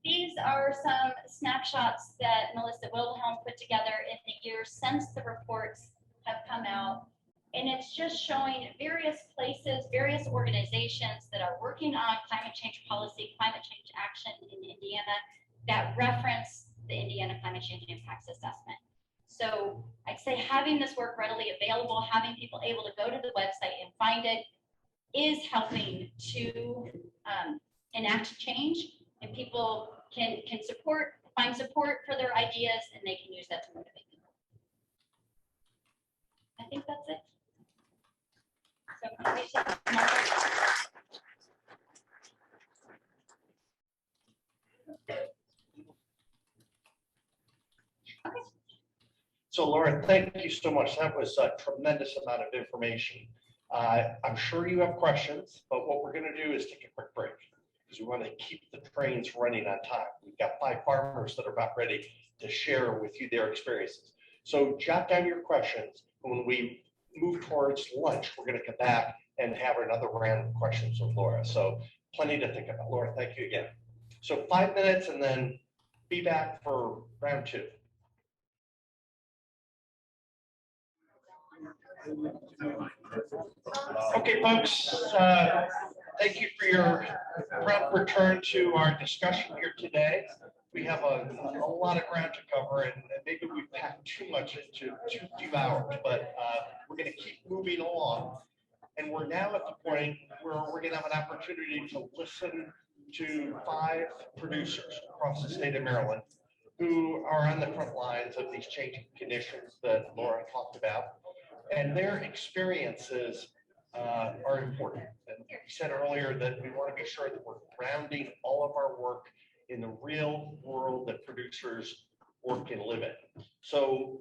These are some snapshots that Melissa Wilhelm put together in the years since the reports have come out. And it's just showing various places, various organizations that are working on climate change policy, climate change action in Indiana that reference the Indiana Climate Change Impacts Assessment. So I'd say having this work readily available, having people able to go to the website and find it is helping to enact change, and people can find support for their ideas, and they can use that to motivate people. I think that's it. So Laura, thank you so much. That was a tremendous amount of information. I'm sure you have questions, but what we're going to do is take a quick break because we want to keep the trains running on time. We've got 5 farmers that are about ready to share with you their experiences. So jot down your questions. When we move towards lunch, we're going to come back and have another round of questions with Laura. So plenty to think about. Laura, thank you again. So 5 minutes and then be back for round 2. Okay, folks, thank you for your prompt return to our discussion here today. We have a lot of ground to cover, and maybe we packed too much into too few hours, but we're going to keep moving along. And we're now at the point where we're going to have an opportunity to listen to 5 producers across the state of Maryland who are on the front lines of these changing conditions that Laura talked about. And their experiences are important. And we said earlier that we want to be sure that we're grounding all of our work in the real world that producers work and live in. So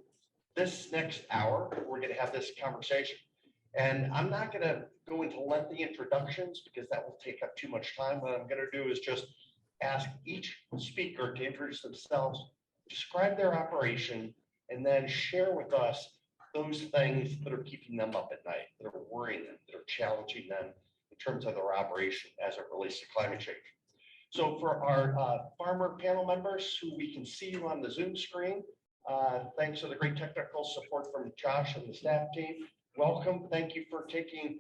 this next hour, we're going to have this conversation. And I'm not going to go into lengthy introductions because that will take up too much time. What I'm going to do is just ask each speaker to introduce themselves, describe their operation, and then share with us those things that are keeping them up at night, that are worrying them, that are challenging them in terms of their operation as it relates to climate change. So for our farmer panel members who we can see you on the Zoom screen, thanks for the great technical support from Josh and the staff team. Welcome. Thank you for taking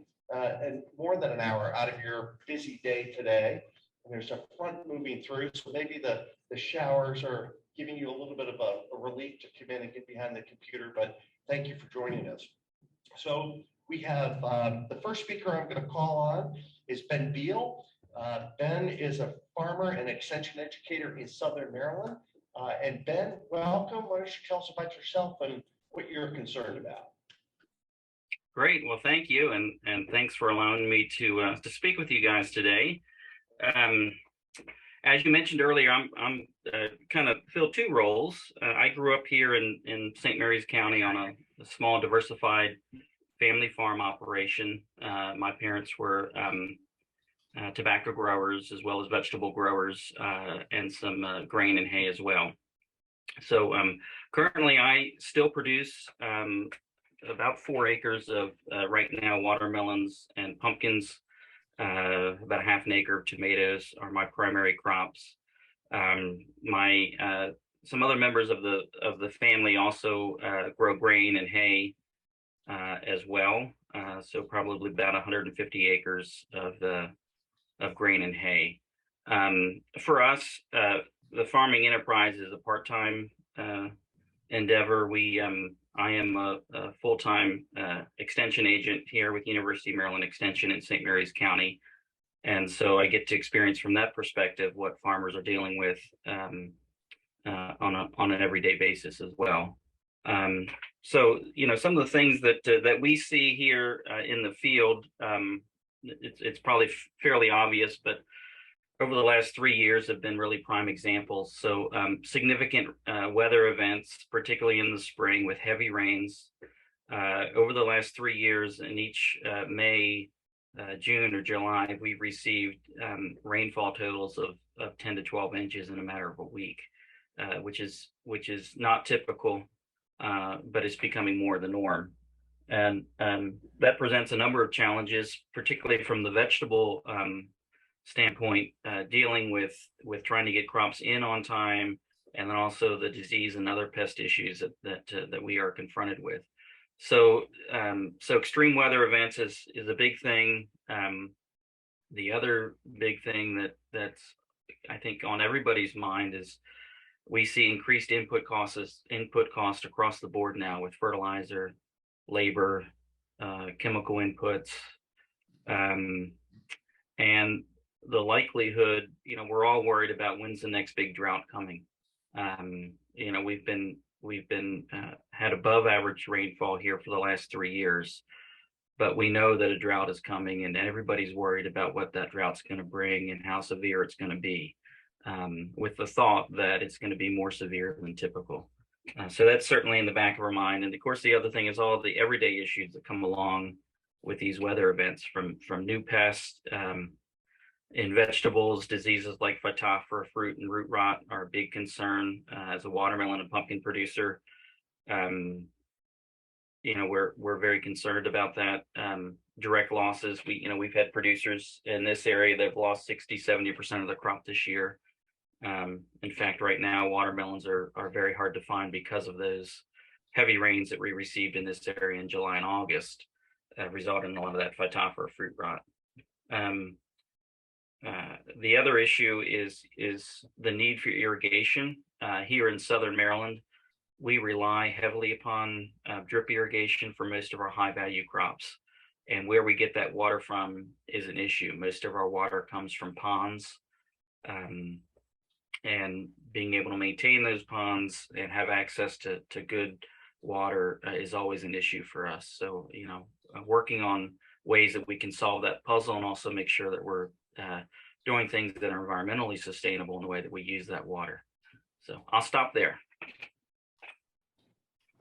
more than an hour out of your busy day today. And there's a front moving through, so maybe the showers are giving you a little bit of a relief to come in and get behind the computer, but thank you for joining us. So we have the first speaker I'm going to call on is Ben Beal. Ben is a farmer and extension educator in Southern Maryland. And Ben, welcome. Why don't you tell us about yourself and what you're concerned about? Great. Well, thank you. And thanks for allowing me to speak with you guys today. As you mentioned earlier, I'm kind of fill two roles. I grew up here in St. Mary's County on a small diversified family farm operation. My parents were tobacco growers as well as vegetable growers and some grain and hay as well. So currently I still produce about 4 acres of right now watermelons and pumpkins. About a half an acre of tomatoes are my primary crops. Some other members of the family also grow grain and hay as well. So probably about 150 acres of grain and hay. For us, the farming enterprise is a part-time endeavor. I am a full-time extension agent here with University of Maryland Extension in St. Mary's County. And so I get to experience from that perspective what farmers are dealing with on an everyday basis as well. So, some of the things that we see here in the field, it's probably fairly obvious, but over the last 3 years have been really prime examples. So significant weather events, particularly in the spring with heavy rains. Over the last 3 years, in each May, June, or July, we've received rainfall totals of 10 to 12 inches in a matter of a week, which is not typical, but it's becoming more the norm. And that presents a number of challenges, particularly from the vegetable standpoint, dealing with trying to get crops in on time, and then also the disease and other pest issues that we are confronted with. So extreme weather events is a big thing. The other big thing that's I think on everybody's mind is we see increased input costs across the board now with fertilizer, labor, chemical inputs, and the likelihood, we're all worried about when's the next big drought coming. We've been had above average rainfall here for the last 3 years, but we know that a drought is coming, and everybody's worried about what that drought's going to bring and how severe it's going to be, with the thought that it's going to be more severe than typical. So that's certainly in the back of our mind. And of course, the other thing is all the everyday issues that come along with these weather events, from new pests in vegetables. Diseases like phytophthora, fruit and root rot are a big concern. As a watermelon and pumpkin producer, we're very concerned about that. Direct losses. We've had producers in this area that have lost 60-70% of the crop this year. In fact, right now, watermelons are very hard to find because of those heavy rains that we received in this area in July and August, resulting in a lot of that phytophthora fruit rot. The other issue is the need for irrigation. Here in Southern Maryland, we rely heavily upon drip irrigation for most of our high value crops. And where we get that water from is an issue. Most of our water comes from ponds. And being able to maintain those ponds and have access to good water is always an issue for us. So, working on ways that we can solve that puzzle and also make sure that we're doing things that are environmentally sustainable in the way that we use that water. So I'll stop there.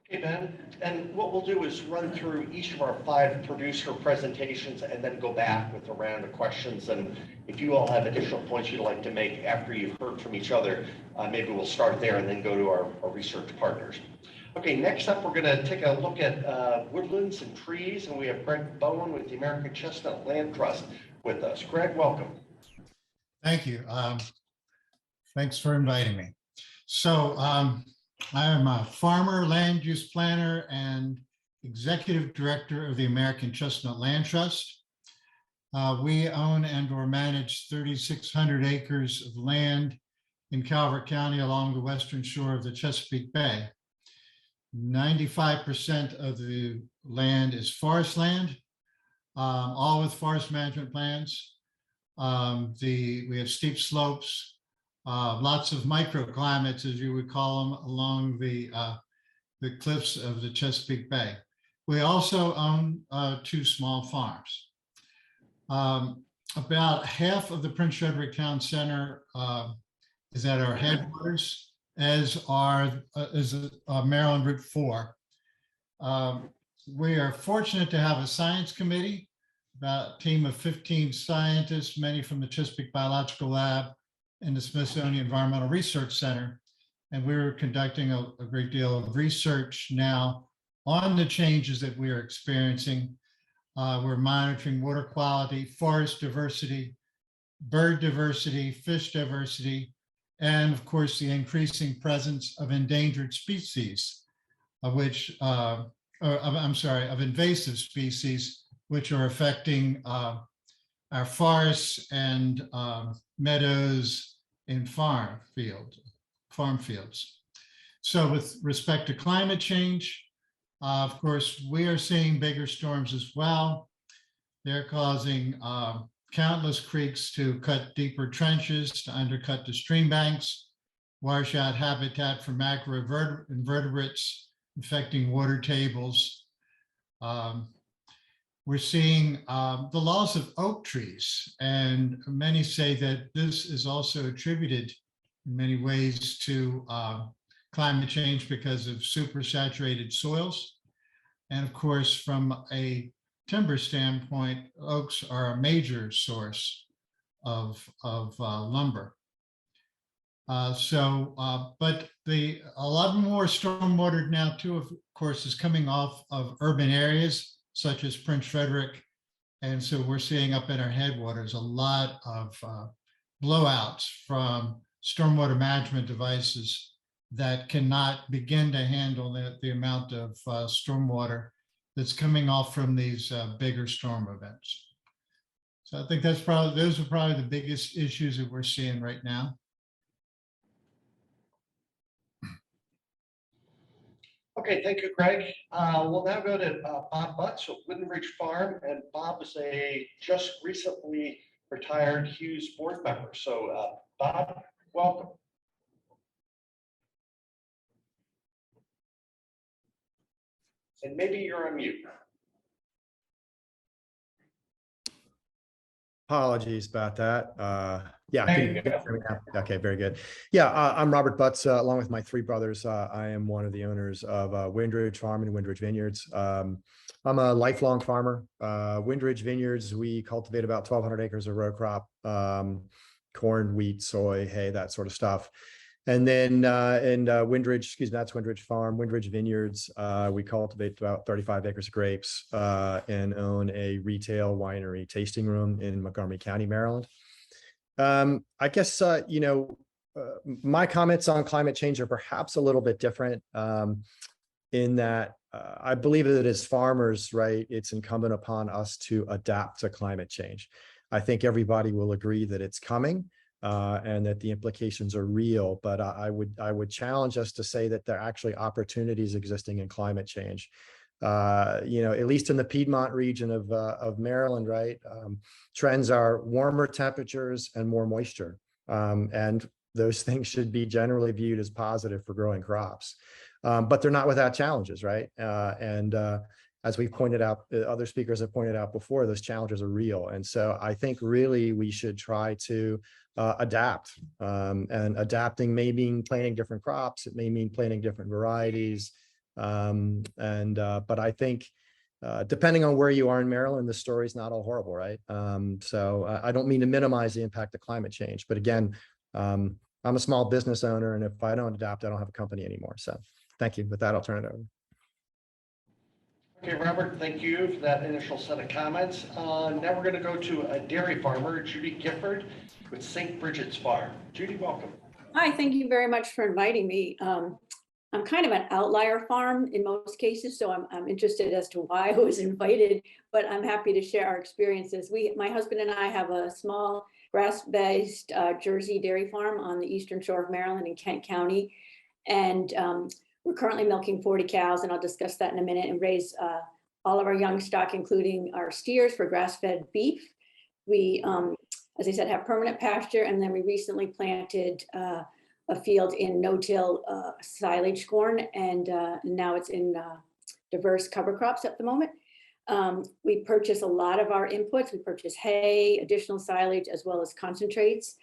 Okay, Ben. And what we'll do is run through each of our 5 producer presentations and then go back with a round of questions. And if you all have additional points you'd like to make after you've heard from each other, maybe we'll start there and then go to our research partners. Okay, next up, we're gonna take a look at woodlands and trees, and we have Greg Bowen with the American Chestnut Land Trust with us. Greg, welcome. Thank you. Thanks for inviting me. So I am a farmer, land use planner, and executive director of the American Chestnut Land Trust. We own and or manage 3,600 acres of land in Calvert County along the western shore of the Chesapeake Bay. 95% of the land is forest land, all with forest management plans. We have steep slopes, lots of microclimates, as you would call them, along the cliffs of the Chesapeake Bay. We also own 2 small farms. About half of the Prince Frederick Town Center is at our headquarters, as is Maryland Route 4. We are fortunate to have a science committee, about a team of 15 scientists, many from the Chesapeake Biological Lab and the Smithsonian Environmental Research Center. And we're conducting a great deal of research now on the changes that we are experiencing. We're monitoring water quality, forest diversity, bird diversity, fish diversity, and of course, the increasing presence of endangered species, of invasive species, which are affecting our forests and meadows in farm fields. So with respect to climate change, of course, we are seeing bigger storms as well. They're causing countless creeks to cut deeper trenches to undercut the stream banks, wash out habitat for macroinvertebrates, affecting water tables. We're seeing the loss of oak trees, and many say that this is also attributed in many ways to climate change because of supersaturated soils. And of course, from a timber standpoint, oaks are a major source of lumber. But a lot more stormwater now too, of course, is coming off of urban areas such as Prince Frederick. And so we're seeing up in our headwaters a lot of blowouts from stormwater management devices that cannot begin to handle the amount of stormwater that's coming off from these bigger storm events. So I think those are probably the biggest issues that we're seeing right now. Okay, thank you, Greg. We'll now go to Bob Butts of Wooden Ridge Farm, and Bob is a just recently retired Hughes board member. So Bob, welcome. And maybe you're on mute. Apologies about that. Yeah. Thank you. Okay, very good. Yeah, I'm Robert Butts, along with my 3 brothers. I am one of the owners of Windridge Farm and Windridge Vineyards. I'm a lifelong farmer. Windridge Vineyards, we cultivate about 1,200 acres of row crop, corn, wheat, soy, hay, that sort of stuff. And then in Windridge, that's Windridge Farm, Windridge Vineyards, we cultivate about 35 acres of grapes and own a retail winery tasting room in Montgomery County, Maryland. I guess, my comments on climate change are perhaps a little bit different in that I believe that as farmers, right, it's incumbent upon us to adapt to climate change. I think everybody will agree that it's coming. And that the implications are real, but I would challenge us to say that there are actually opportunities existing in climate change. At least in the Piedmont region of Maryland, right? Trends are warmer temperatures and more moisture, and those things should be generally viewed as positive for growing crops. But they're not without challenges, right? As we've pointed out, other speakers have pointed out before, those challenges are real. And so I think really we should try to adapt, and adapting may mean planting different crops. It may mean planting different varieties. But I think depending on where you are in Maryland, the story's not all horrible, right? So I don't mean to minimize the impact of climate change, but again, I'm a small business owner, and if I don't adapt, I don't have a company anymore. So Thank you. With that, I'll turn it over. Okay, Robert, thank you for that initial set of comments. Now we're going to go to a dairy farmer, Judy Gifford with St. Bridget's Farm. Judy, welcome. Hi, thank you very much for inviting me. I'm kind of an outlier farm in most cases, so I'm interested as to why I was invited, but I'm happy to share our experiences. My husband and I have a small grass-based Jersey dairy farm on the eastern shore of Maryland in Kent County. And we're currently milking 40 cows, and I'll discuss that in a minute, and raise all of our young stock, including our steers, for grass-fed beef. We, as I said, have permanent pasture, and then we recently planted a field in no-till silage corn, and now it's in diverse cover crops at the moment. We purchase a lot of our inputs. We purchase hay, additional silage, as well as concentrates.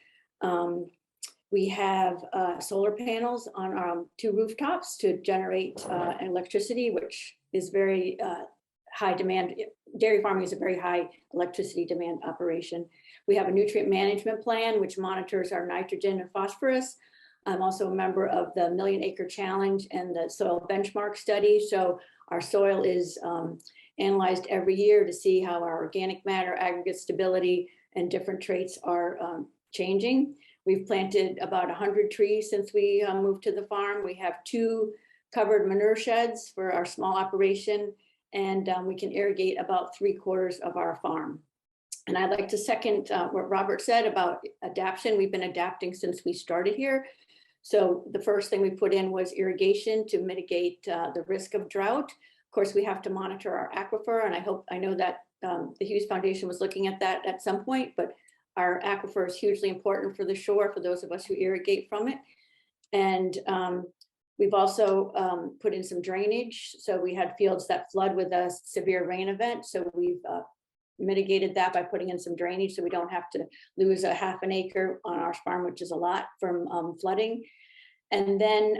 We have solar panels on our 2 rooftops to generate electricity, which is very high demand. Dairy farming is a very high electricity demand operation. We have a nutrient management plan, which monitors our nitrogen and phosphorus. I'm also a member of the Million Acre Challenge and the soil benchmark study. So our soil is analyzed every year to see how our organic matter, aggregate stability, and different traits are changing. We've planted about 100 trees since we moved to the farm. We have 2 covered manure sheds for our small operation, and we can irrigate about 3/4 of our farm. And I'd like to second what Robert said about adaptation. We've been adapting since we started here. So the first thing we put in was irrigation to mitigate the risk of drought. Of course, we have to monitor our aquifer, and I know that the Hughes Foundation was looking at that at some point, but our aquifer is hugely important for the shore, for those of us who irrigate from it. And we've also put in some drainage. So we had fields that flood with a severe rain event. So we've mitigated that by putting in some drainage, so we don't have to lose a half an acre on our farm, which is a lot, from flooding. And then,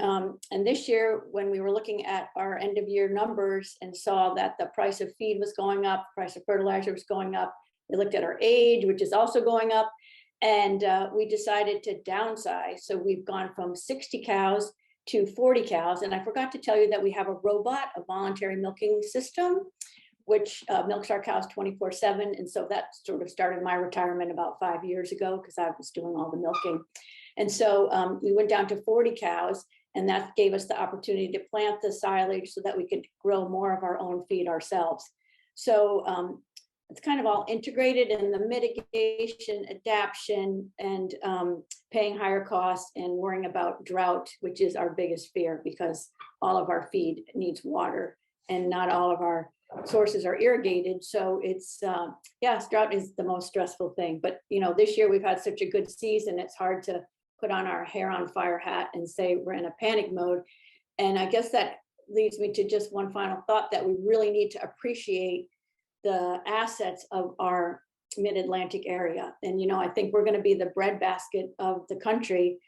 and this year, when we were looking at our end of year numbers and saw that the price of feed was going up, price of fertilizer was going up, we looked at our age, which is also going up, and we decided to downsize. So we've gone from 60 cows to 40 cows. And I forgot to tell you that we have a robot, a voluntary milking system, which milks our cows 24/7. And so that sort of started my retirement about 5 years ago, because I was doing all the milking. And so we went down to 40 cows, and that gave us the opportunity to plant the silage so that we could grow more of our own feed ourselves. So it's kind of all integrated in the mitigation, adaptation, and paying higher costs and worrying about drought, which is our biggest fear, because all of our feed needs water and not all of our sources are irrigated. So it's, yeah, drought is the most stressful thing. But, you know, this year we've had such a good season, it's hard to put on our hair on fire hat and say we're in a panic mode. And I guess that leads me to just one final thought, that we really need to appreciate the assets of our mid-Atlantic area. And, you know, I think we're going to be the breadbasket of the country,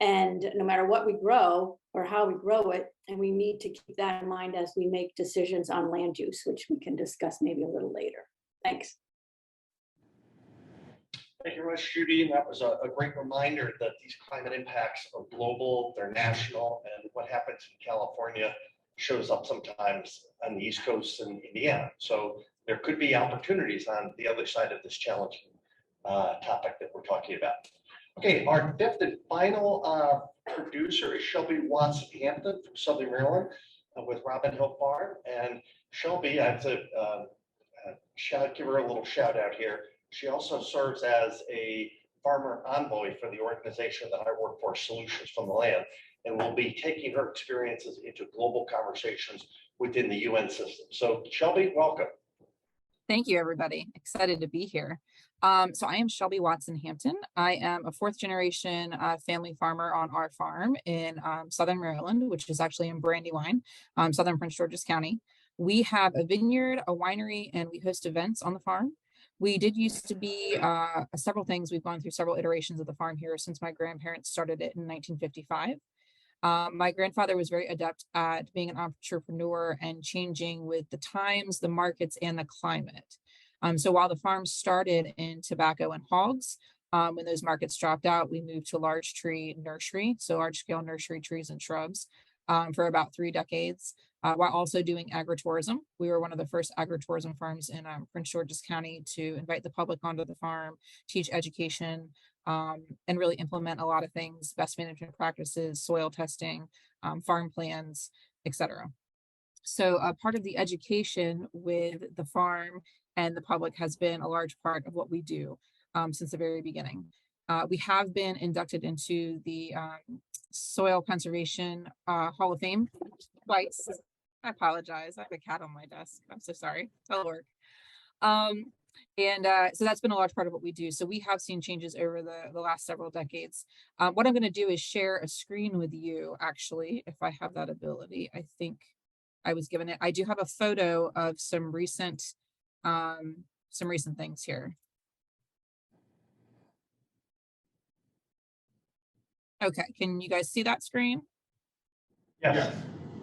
and no matter what we grow or how we grow it, and we need to keep that in mind as we make decisions on land use, which we can discuss maybe a little later. Thanks. Thank you very much, Judy. That was a great reminder that these climate impacts are global, they're national, and what happens in California shows up sometimes on the East Coast and Indiana. So there could be opportunities on the other side of this challenging topic that we're talking about. Okay, our 5th and final producer is Shelby Watson-Hampton from Southern Maryland with Robin Hill Farm. And Shelby, I have to give her a little shout out here. She also serves as a farmer envoy for the organization that I work for, Solutions from the Land, and will be taking her experiences into global conversations within the UN system. So Shelby, welcome. Thank you, everybody. Excited to be here. So I am Shelby Watson-Hampton. I am a 4th generation family farmer on our farm in Southern Maryland, which is actually in Brandywine, Southern Prince George's County. We have a vineyard, a winery, and we host events on the farm. We did used to be several things. We've gone through several iterations of the farm here since my grandparents started it in 1955. My grandfather was very adept at being an entrepreneur and changing with the times, the markets, and the climate. So while the farm started in tobacco and hogs, when those markets dropped out, we moved to large tree nursery, so large scale nursery trees and shrubs. for about 3 decades, while also doing agritourism. We were one of the first agritourism farms in Prince George's County to invite the public onto the farm, teach education, and really implement a lot of things, best management practices, soil testing, farm plans, etc. So part of the education with the farm and the public has been a large part of what we do since the very beginning. We have been inducted into the Soil Conservation Hall of Fame twice. I apologize. I have a cat on my desk. I'm so sorry. That'll work. So that's been a large part of what we do. So we have seen changes over the last several decades. What I'm going to do is share a screen with you, actually, if I have that ability. I think I was given it. I do have a photo of some recent things here. Okay, can you guys see that screen? Yes.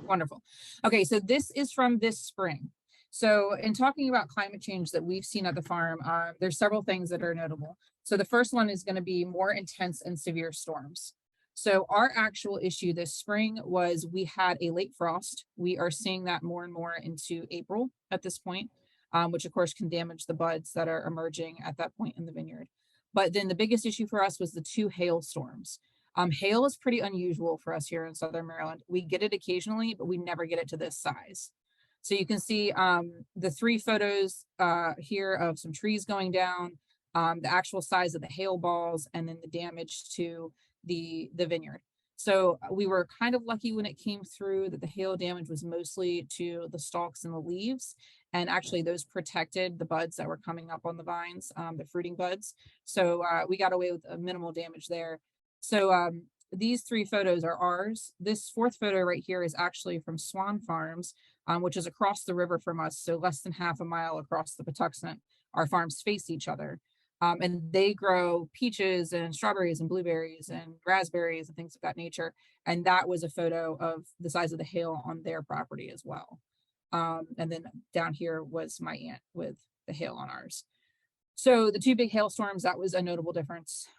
Wonderful. Okay, so this is from this spring. So in talking about climate change that we've seen at the farm, there's several things that are notable. So the first one is going to be more intense and severe storms. So our actual issue this spring was we had a late frost. We are seeing that more and more into April at this point, which of course can damage the buds that are emerging at that point in the vineyard. But then the biggest issue for us was the 2 hailstorms. Hail is pretty unusual for us here in Southern Maryland. We get it occasionally, but we never get it to this size. So you can see the 3 photos here of some trees going down, the actual size of the hail balls, and then the damage to the vineyard. So we were kind of lucky when it came through that the hail damage was mostly to the stalks and the leaves. And actually those protected the buds that were coming up on the vines, the fruiting buds. So we got away with a minimal damage there. So these 3 photos are ours. This 4th photo right here is actually from Swan Farms, which is across the river from us. So less than half a mile across the Patuxent. Our farms face each other. And they grow peaches and strawberries and blueberries and raspberries and things of that nature. And that was a photo of the size of the hail on their property as well. And then down here was my aunt with the hail on ours. So the 2 big hailstorms, that was a notable difference.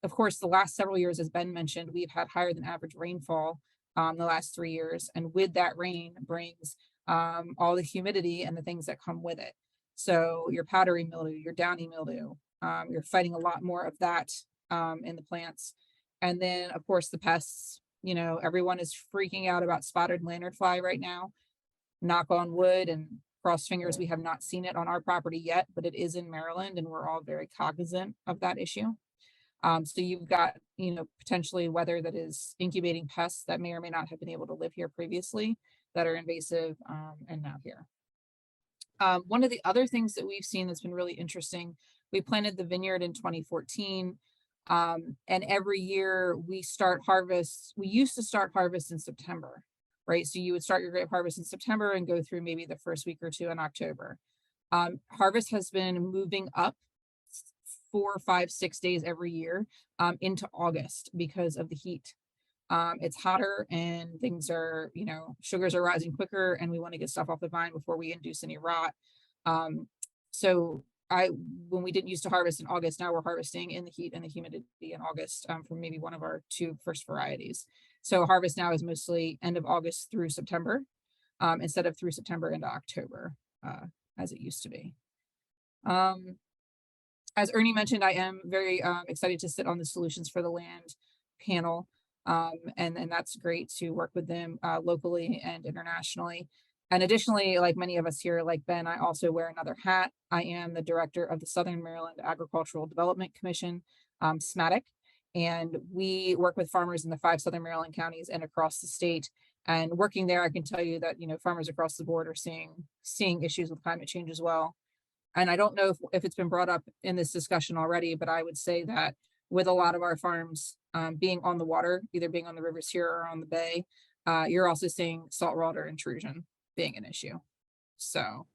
Of course, the last several years, as Ben mentioned, we've had higher than average rainfall the last 3 years. And with that rain brings all the humidity and the things that come with it. So your powdery mildew, your downy mildew, you're fighting a lot more of that in the plants. And then, of course, the pests, you know, everyone is freaking out about spotted lanternfly right now. Knock on wood and cross fingers, we have not seen it on our property yet, but it is in Maryland and we're all very cognizant of that issue. So you've got, you know, potentially weather that is incubating pests that may or may not have been able to live here previously that are invasive and now here. One of the other things that we've seen that's been really interesting, we planted the vineyard in 2014, and every year we start harvest. We used to start harvest in September, right? So you would start your grape harvest in September and go through maybe the first week or 2 in October. Harvest has been moving up 4, 5, 6 days every year into August because of the heat. It's hotter and things are, you know, sugars are rising quicker and we want to get stuff off the vine before we induce any rot. So when we didn't used to harvest in August, now we're harvesting in the heat and the humidity in August from maybe one of our 2 first varieties. So harvest now is mostly end of August through September instead of through September into October as it used to be. As Ernie mentioned, I am very excited to sit on the Solutions for the Land panel. And that's great to work with them locally and internationally. And additionally, like many of us here, like Ben, I also wear another hat. I am the director of the Southern Maryland Agricultural Development Commission, SMATIC, and we work with farmers in the 5 Southern Maryland counties and across the state. And working there, I can tell you that, you know, farmers across the board are seeing issues with climate change as well. And I don't know if it's been brought up in this discussion already, but I would say that with a lot of our farms being on the water, either being on the rivers here or on the bay, you're also seeing saltwater intrusion being an issue. So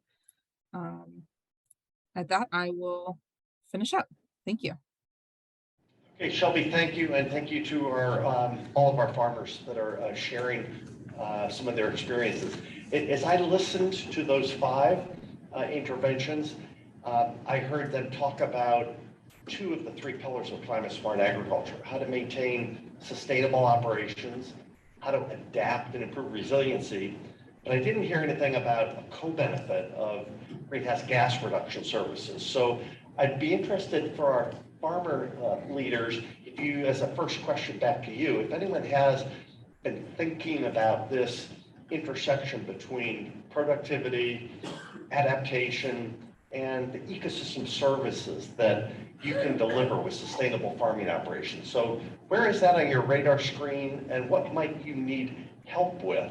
at that, I will finish up. Thank you. Okay, Shelby, thank you. And thank you to our all of our farmers that are sharing some of their experiences. As I listened to those 5 interventions, I heard them talk about 2 of the 3 pillars of climate smart agriculture: how to maintain sustainable operations how to adapt and improve resiliency. But I didn't hear anything about a co-benefit of greenhouse gas reduction services. So I'd be interested for our farmer leaders, if you, as a first question back to you, if anyone has been thinking about this intersection between productivity, adaptation, and the ecosystem services that you can deliver with sustainable farming operations. So where is that on your radar screen, and what might you need help with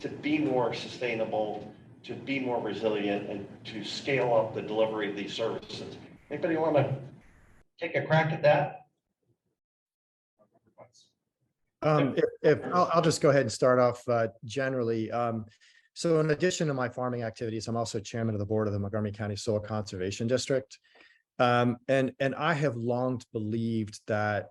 to be more sustainable, to be more resilient, and to scale up the delivery of these services? Anybody want to take a crack at that? If I'll just go ahead and start off generally. So in addition to my farming activities, I'm also chairman of the board of the Montgomery County Soil Conservation District. And I have long believed that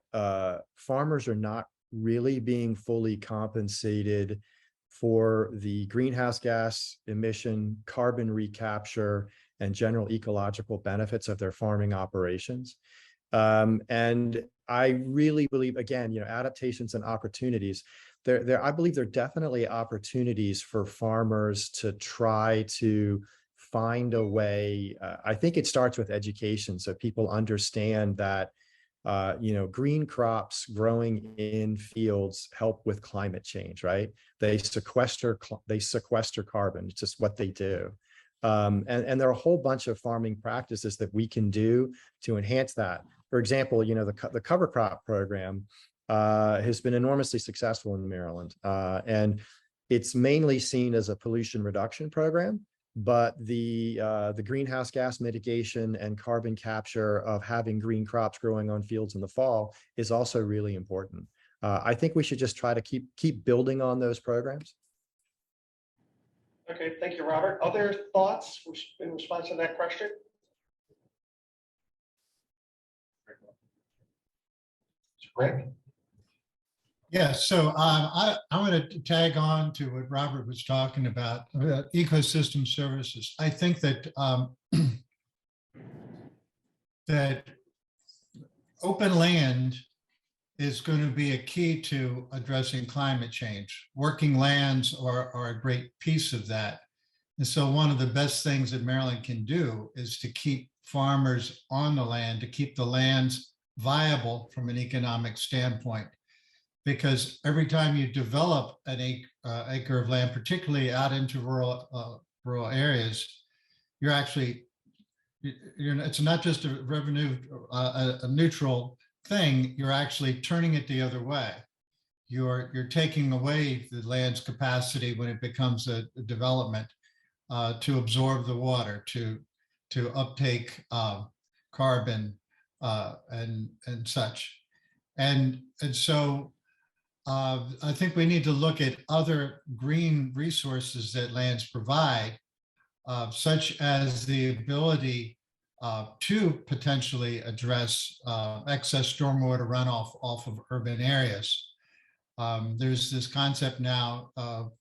farmers are not really being fully compensated for the greenhouse gas emission, carbon recapture, and general ecological benefits of their farming operations. And I really believe, again, adaptations and opportunities. I believe there are definitely opportunities for farmers to try to find a way. I think it starts with education, so people understand that green crops growing in fields help with climate change, right? They sequester carbon. It's just what they do. And there are a whole bunch of farming practices that we can do to enhance that. For example, the cover crop program has been enormously successful in Maryland, and it's mainly seen as a pollution reduction program. But the greenhouse gas mitigation and carbon capture of having green crops growing on fields in the fall is also really important. I think we should just try to keep building on those programs. Okay, thank you, Robert. Other thoughts in response to that question? Greg? Yeah, so I want to tag on to what Robert was talking about ecosystem services. I think that that open land is going to be a key to addressing climate change. Working lands are a great piece of that. And so one of the best things that Maryland can do is to keep farmers on the land, to keep the lands viable from an economic standpoint. Because every time you develop an acre of land, particularly out into rural areas, you're actually, it's not just a revenue, a neutral thing, you're actually turning it the other way. You're taking away the land's capacity when it becomes a development to absorb the water, to uptake carbon and such. And so I think we need to look at other green resources that lands provide, such as the ability to potentially address excess stormwater runoff off of urban areas. There's this concept now of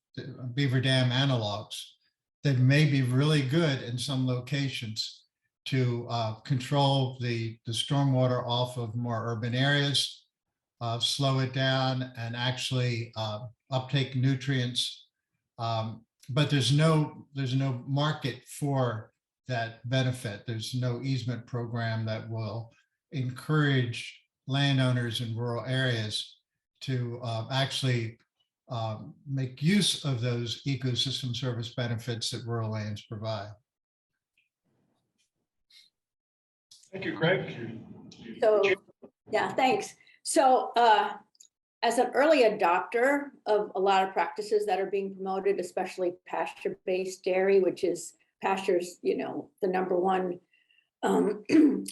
beaver dam analogs that may be really good in some locations to control the stormwater off of more urban areas, slow it down, and actually uptake nutrients. But there's no market for that benefit. There's no easement program that will encourage landowners in rural areas to actually make use of those ecosystem service benefits that rural lands provide. Thank you, Craig. So, yeah, thanks. So as an early adopter of a lot of practices that are being promoted, especially pasture-based dairy, which is pastures, the #1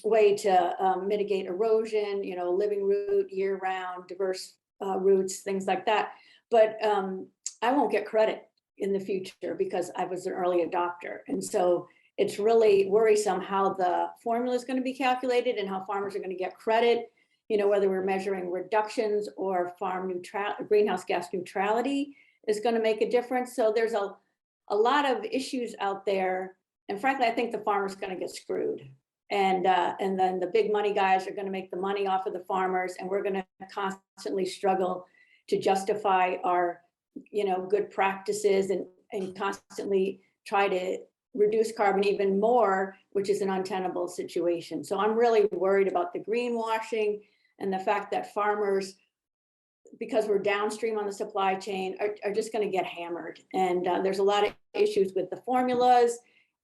way to mitigate erosion, living root, year-round, diverse roots, things like that. But I won't get credit in the future because I was an early adopter. And so it's really worrisome how the formula is going to be calculated and how farmers are going to get credit, whether we're measuring reductions or greenhouse gas neutrality is going to make a difference. So there's a lot of issues out there. And frankly, I think the farmer's going to get screwed. And then the big money guys are going to make the money off of the farmers, and we're going to constantly struggle to justify our, good practices and constantly try to reduce carbon even more, which is an untenable situation. So I'm really worried about the greenwashing and the fact that farmers, because we're downstream on the supply chain, are just going to get hammered. And there's a lot of issues with the formulas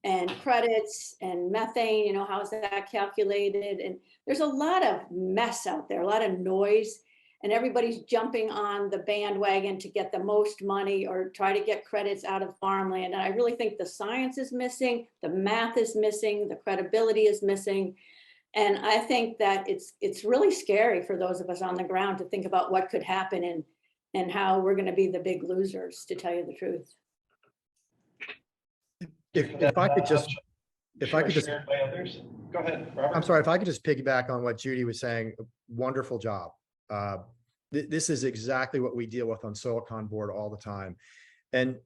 and credits and methane, how is that calculated? And there's a lot of mess out there, a lot of noise, and everybody's jumping on the bandwagon to get the most money or try to get credits out of farmland. And I really think the science is missing, the math is missing, the credibility is missing. And I think that it's really scary for those of us on the ground to think about what could happen and how we're going to be the big losers, to tell you the truth. If I could just, Shared by others. Go ahead, Robert. I'm sorry, if I could just piggyback on what Judy was saying, wonderful job. This is exactly what we deal with on Silicon Board all the time. And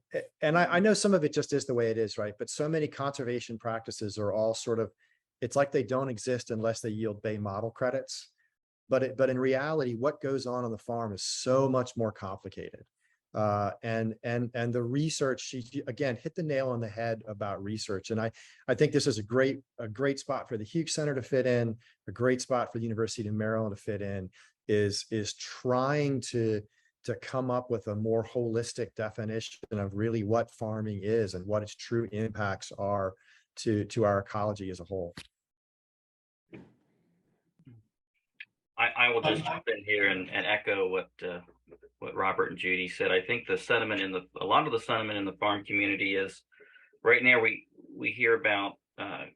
I know some of it just is the way it is, right? But so many conservation practices are all sort of, it's like they don't exist unless they yield Bay model credits. But in reality, what goes on the farm is so much more complicated. And the research, she again hit the nail on the head about research. And I think this is a great spot for the Hughes Center to fit in, a great spot for the University of Maryland to fit in, is trying to come up with a more holistic definition of really what farming is and what its true impacts are to our ecology as a whole. I will just jump in here and echo what Robert and Judy said. I think the sentiment a lot of the sentiment in the farm community is right now we hear about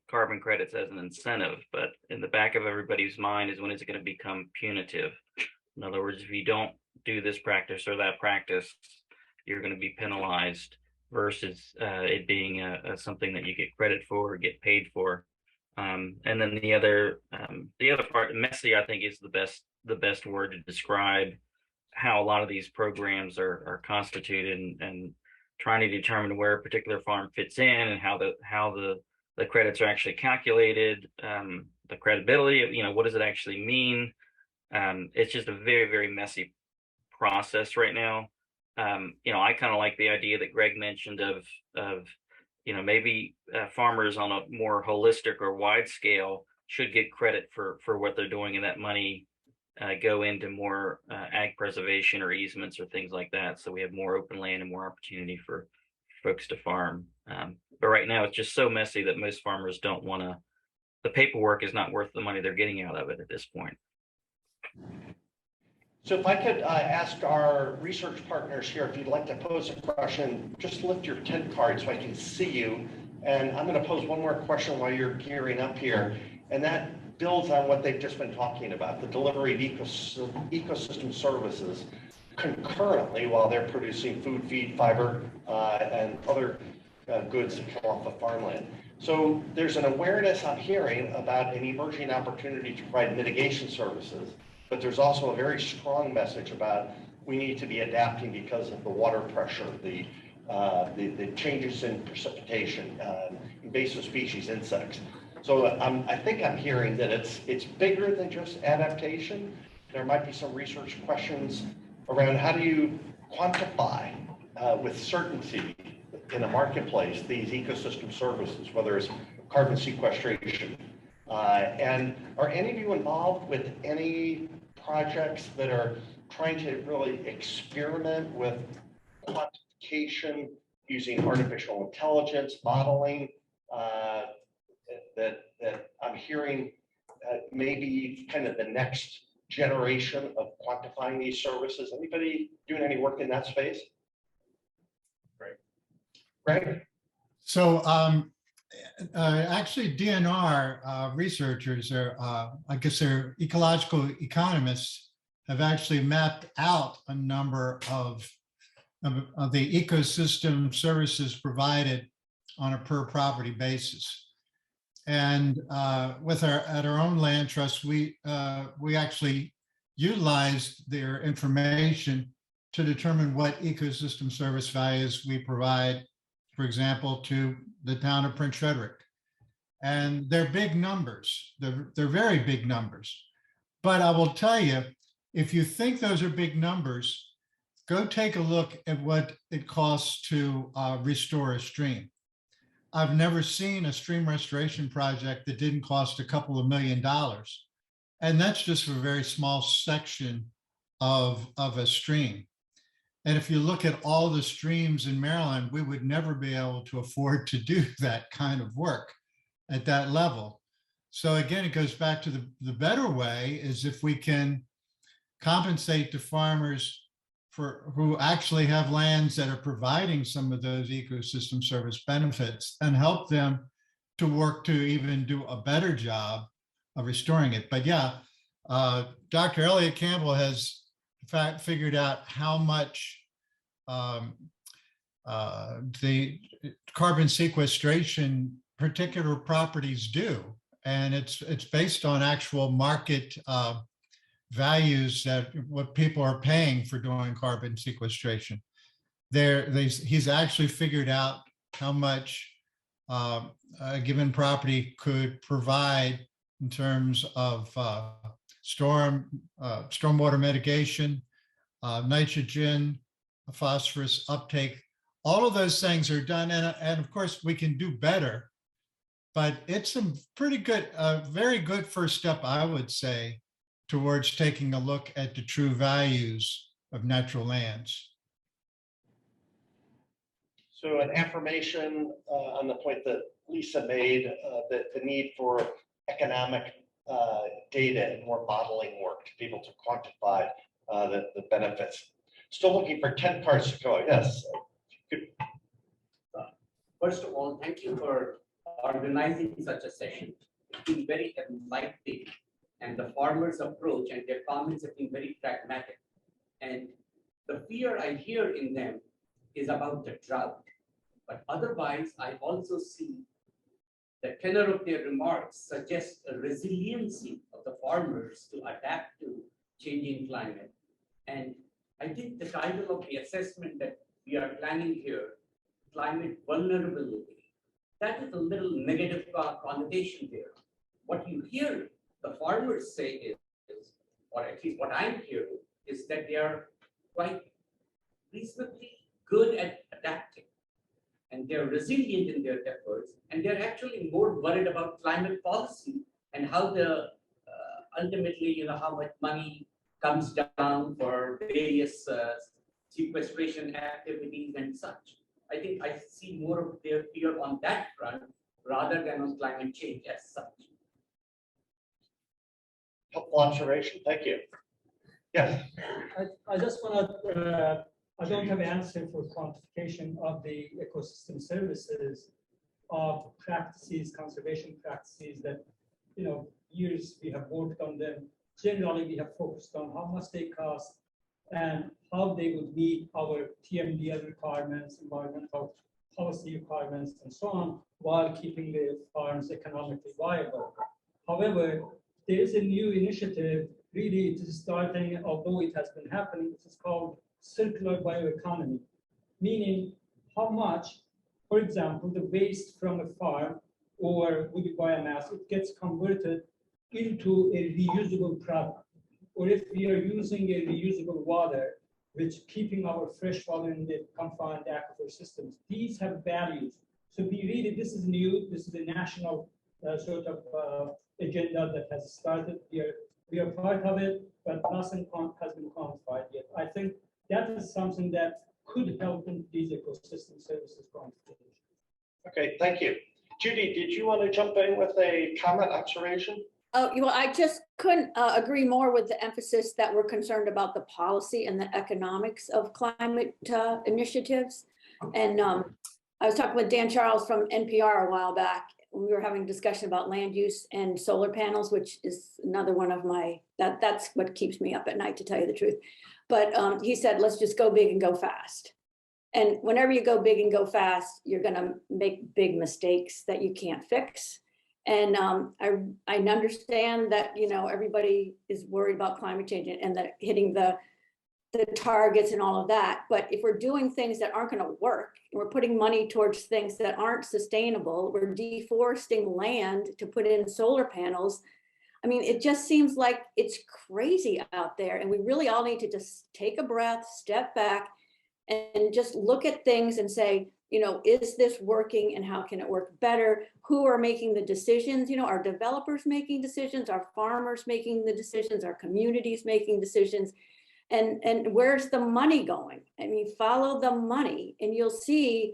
carbon credits as an incentive, but in the back of everybody's mind is when is it going to become punitive? In other words, if you don't do this practice or that practice, you're going to be penalized versus it being something that you get credit for or get paid for. And then the other part, messy, I think is the best word to describe how a lot of these programs are constituted and trying to determine where a particular farm fits in and how the credits are actually calculated, the credibility of, what does it actually mean? It's just a very, very messy process right now. I kind of like the idea that Greg mentioned of maybe farmers on a more holistic or wide scale should get credit for what they're doing, and that money go into more ag preservation or easements or things like that. So we have more open land and more opportunity for folks to farm. But right now it's just so messy that most farmers don't want to, the paperwork is not worth the money they're getting out of it at this point. So if I could ask our research partners here, if you'd like to pose a question, just lift your tent card so I can see you. And I'm going to pose one more question while you're gearing up here. And that builds on what they've just been talking about, the delivery of ecosystem services concurrently while they're producing food, feed, fiber, and other goods that come off of farmland. So there's an awareness I'm hearing about an emerging opportunity to provide mitigation services. But there's also a very strong message about we need to be adapting because of the water pressure, the changes in precipitation, invasive species, insects. So I think I'm hearing that it's bigger than just adaptation. There might be some research questions around how do you quantify with certainty in a marketplace these ecosystem services, whether it's carbon sequestration. And are any of you involved with any projects that are trying to really experiment with quantification using artificial intelligence modeling that I'm hearing maybe kind of the next generation of quantifying these services? Anybody doing any work in that space? Right. So actually DNR researchers are, I guess they're ecological economists, have actually mapped out a number of the ecosystem services provided on a per property basis. And at our own land trust, we actually utilized their information to determine what ecosystem service values we provide, for example, to the town of Prince Frederick. And they're big numbers. They're very big numbers. But I will tell you, if you think those are big numbers, go take a look at what it costs to restore a stream. I've never seen a stream restoration project that didn't cost a couple of $1 million. And that's just for a very small section of a stream. And if you look at all the streams in Maryland, we would never be able to afford to do that kind of work at that level. So again, it goes back to the better way is if we can compensate the farmers who actually have lands that are providing some of those ecosystem service benefits and help them to work to even do a better job of restoring it. But yeah, Dr. Elliott Campbell has in fact figured out how much the carbon sequestration particular properties do. And it's based on actual market values that what people are paying for doing carbon sequestration. He's actually figured out how much a given property could provide in terms of stormwater mitigation, nitrogen, phosphorus uptake. All of those things are done, and of course we can do better. But it's a pretty good, very good first step, I would say, towards taking a look at the true values of natural lands. So an affirmation on the point that Lisa made, that the need for economic data and more modeling work to be able to quantify the benefits. Still looking for 10 cards to go. Yes. Good. First of all, thank you for organizing such a session. It's been very enlightening, and the farmers' approach and their comments have been very pragmatic. And the fear I hear in them is about the drought. But otherwise, I also see the tenor of their remarks suggests a resiliency of the farmers to adapt to changing climate. And I think the title of the assessment that we are planning here, climate vulnerability, that is a little negative connotation there. What you hear the farmers say is, or at least what I'm hearing, is that they are quite reasonably good at adapting, and they're resilient in their efforts, and they're actually more worried about climate policy and how the ultimately, how much money comes down for various sequestration activities and such. I think I see more of their fear on that front rather than on climate change as such. Helpful observation. Thank you. Yes. I just want to, I don't have an answer for quantification of the ecosystem services of practices, conservation practices that, years we have worked on them. Generally, we have focused on how much they cost and how they would meet our TMDL requirements, environmental policy requirements, and so on, while keeping the farms economically viable. However, there is a new initiative, really it is starting, although it has been happening, it is called circular bioeconomy, meaning how much, for example, the waste from a farm or woody biomass, it gets converted into a reusable product. Or if we are using a reusable water, which keeping our fresh water in the confined aquifer systems, these have values. So this is new, this is a national sort of agenda that has started here. We are part of it, but nothing has been quantified yet. I think that is something that could help in these ecosystem services quantification. Okay, thank you. Judy, did you want to jump in with a comment, observation? Oh, I just couldn't agree more with the emphasis that we're concerned about the policy and the economics of climate initiatives. And I was talking with Dan Charles from NPR a while back. We were having a discussion about land use and solar panels, which is another one of my, that's what keeps me up at night, to tell you the truth. But he said, let's just go big and go fast. And whenever you go big and go fast, you're going to make big mistakes that you can't fix. And I understand that, everybody is worried about climate change and that hitting the targets and all of that. But if we're doing things that aren't going to work, and we're putting money towards things that aren't sustainable, we're deforesting land to put in solar panels. I mean, it just seems like it's crazy out there, and we really all need to just take a breath, step back, and just look at things and say, is this working and how can it work better? Who are making the decisions? Are developers making decisions? Are farmers making the decisions? Are communities making decisions? And where's the money going? I mean, follow the money and you'll see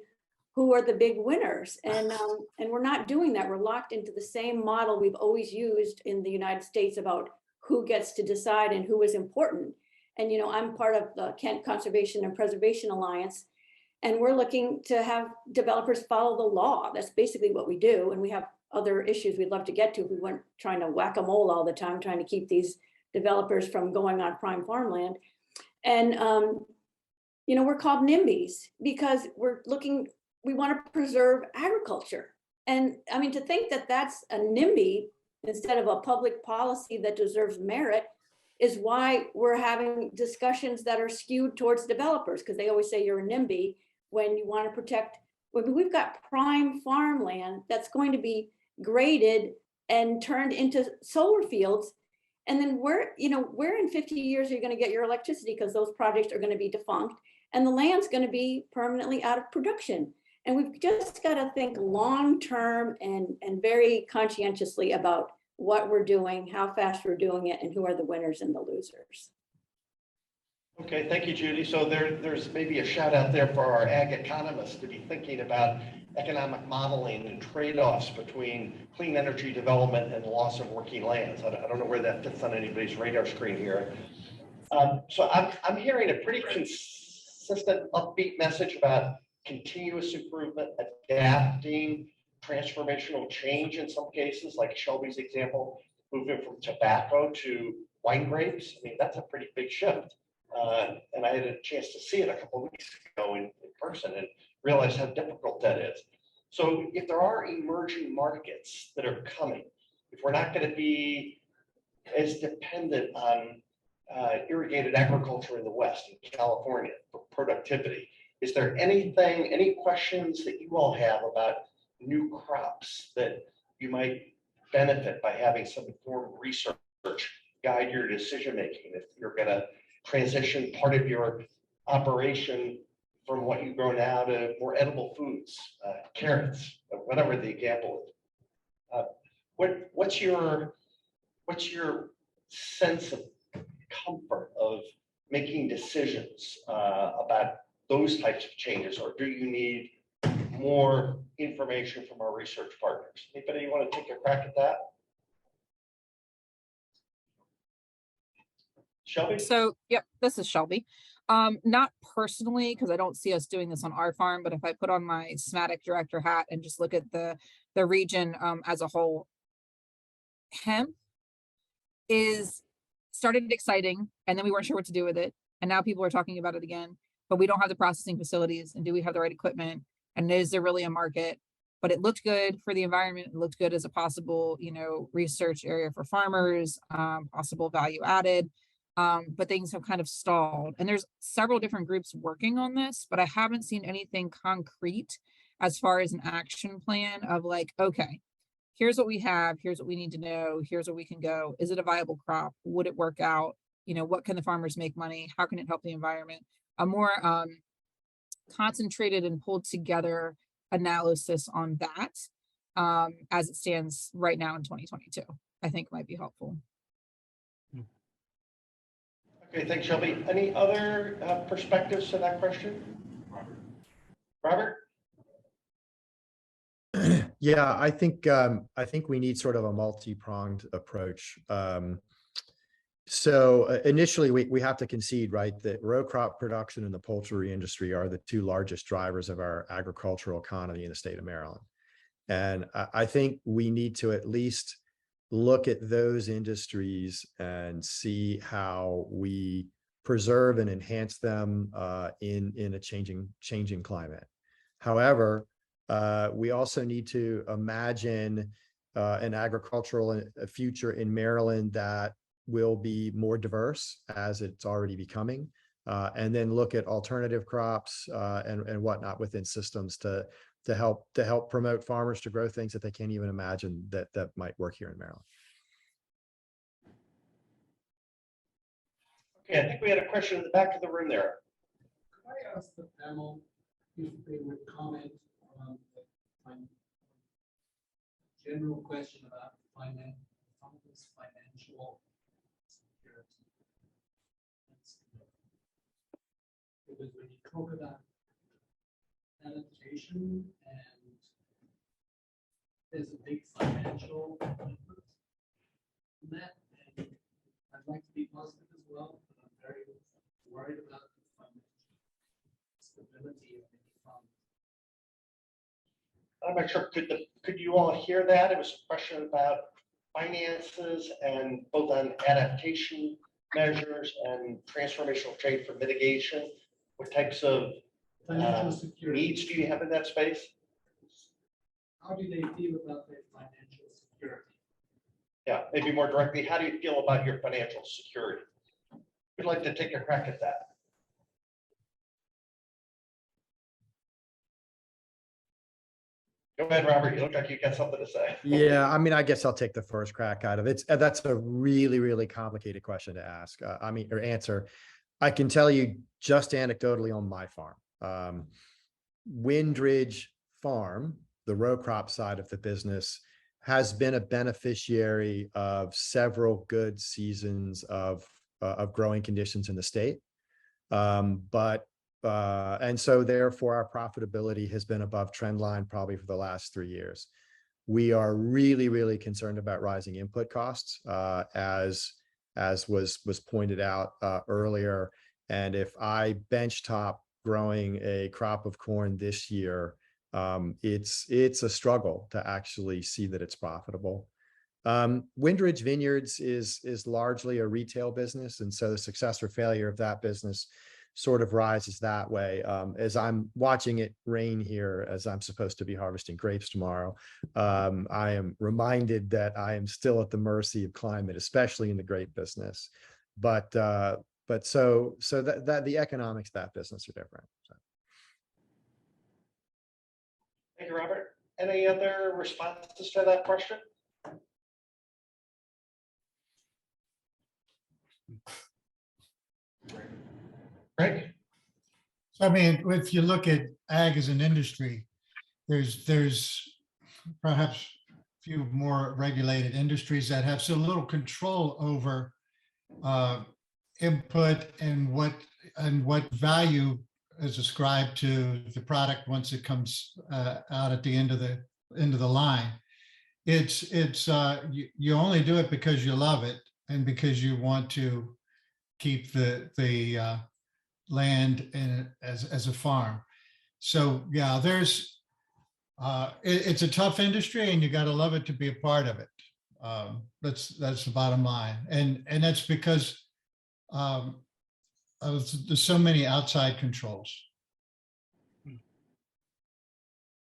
who are the big winners. And we're not doing that. We're locked into the same model we've always used in the United States about who gets to decide and who is important. And, I'm part of the Kent Conservation and Preservation Alliance, and we're looking to have developers follow the law. That's basically what we do. And we have other issues we'd love to get to if we weren't trying to whack-a-mole all the time, trying to keep these developers from going on prime farmland. And, we're called NIMBYs because we want to preserve agriculture. And I mean, to think that that's a NIMBY instead of a public policy that deserves merit is why we're having discussions that are skewed towards developers, because they always say you're a NIMBY when you want to protect. We've got prime farmland that's going to be graded and turned into solar fields. And then where in 50 years are you going to get your electricity, because those projects are going to be defunct and the land's going to be permanently out of production. And we've just got to think long-term and very conscientiously about what we're doing, how fast we're doing it, and who are the winners and the losers. Okay, thank you, Judy. So there's maybe a shout out there for our ag economists to be thinking about economic modeling and trade-offs between clean energy development and the loss of working lands. I don't know where that fits on anybody's radar screen here. So I'm hearing a pretty consistent upbeat message about continuous improvement, adapting, transformational change in some cases, like Shelby's example, moving from tobacco to wine grapes. I mean, that's a pretty big shift. And I had a chance to see it a couple of weeks ago in person and realized how difficult that is. So if there are emerging markets that are coming, if we're not going to be as dependent on irrigated agriculture in the West, in California, for productivity, is there any questions that you all have about new crops that you might benefit by having some informed research guide your decision making if you're going to transition part of your operation from what you grow now to more edible foods, carrots, whatever the example is? What's your sense of comfort of making decisions about those types of changes, or do you need more information from our research partners? Anybody want to take a crack at that? Shelby? So, yep, this is Shelby. Not personally, because I don't see us doing this on our farm, but if I put on my SMATIC director hat and just look at the region as a whole, hemp started exciting, and then we weren't sure what to do with it. And now people are talking about it again, but we don't have the processing facilities, and do we have the right equipment? And is there really a market? But it looked good for the environment. It looked good as a possible, research area for farmers, possible value added. But things have kind of stalled. And there's several different groups working on this, but I haven't seen anything concrete as far as an action plan of like, okay, here's what we have, here's what we need to know, here's where we can go. Is it a viable crop? Would it work out? What can the farmers make money? How can it help the environment? A more concentrated and pulled together analysis on that as it stands right now in 2022, I think might be helpful. Okay, thanks, Shelby. Any other perspectives to that question? Robert? Yeah, I think we need sort of a multi-pronged approach. So initially, we have to concede, right, that row crop production and the poultry industry are the two largest drivers of our agricultural economy in the state of Maryland. And I think we need to at least look at those industries and see how we preserve and enhance them in a changing climate. However, we also need to imagine an agricultural future in Maryland that will be more diverse, as it's already becoming, and then look at alternative crops and whatnot within systems to help promote farmers to grow things that they can't even imagine that might work here in Maryland. Okay, I think we had a question in the back of the room there. Could I ask the panel if they would comment on the general question about farmers' financial security? Because when you talk about adaptation and there's a big financial input in that, and I'd like to be positive as well, but I'm very worried about the financial stability of any fund. I'm not sure, could you all hear that? It was a question about finances and both on adaptation measures and transformational trade for mitigation. What types of Financial security. needs do you have in that space? How do they feel about their financial security? Yeah, maybe more directly, how do you feel about your financial security? We'd like to take a crack at that. Go ahead, Robert. You look like you got something to say. Yeah, I mean, I guess I'll take the first crack at it. That's a really, really complicated question to ask. Or answer. I can tell you just anecdotally on my farm. Windridge Farm, the row crop side of the business, has been a beneficiary of several good seasons of growing conditions in the state. And so therefore our profitability has been above trend line probably for the last 3 years. We are really, really concerned about rising input costs, as was pointed out earlier. And if I benchtop growing a crop of corn this year, it's a struggle to actually see that it's profitable. Windridge Vineyards is largely a retail business, and so the success or failure of that business sort of rises that way. As I'm watching it rain here, as I'm supposed to be harvesting grapes tomorrow, I am reminded that I am still at the mercy of climate, especially in the grape business. But so that the economics of that business are different. So. Thank you, Robert. Any other responses to that question? Greg? So, I mean, if you look at ag as an industry, there's perhaps a few more regulated industries that have so little control over input and what value is ascribed to the product once it comes out at the end of the line. You only do it because you love it and because you want to keep the land as a farm. So yeah, it's a tough industry and you got to love it to be a part of it. That's the bottom line. And that's because there's so many outside controls.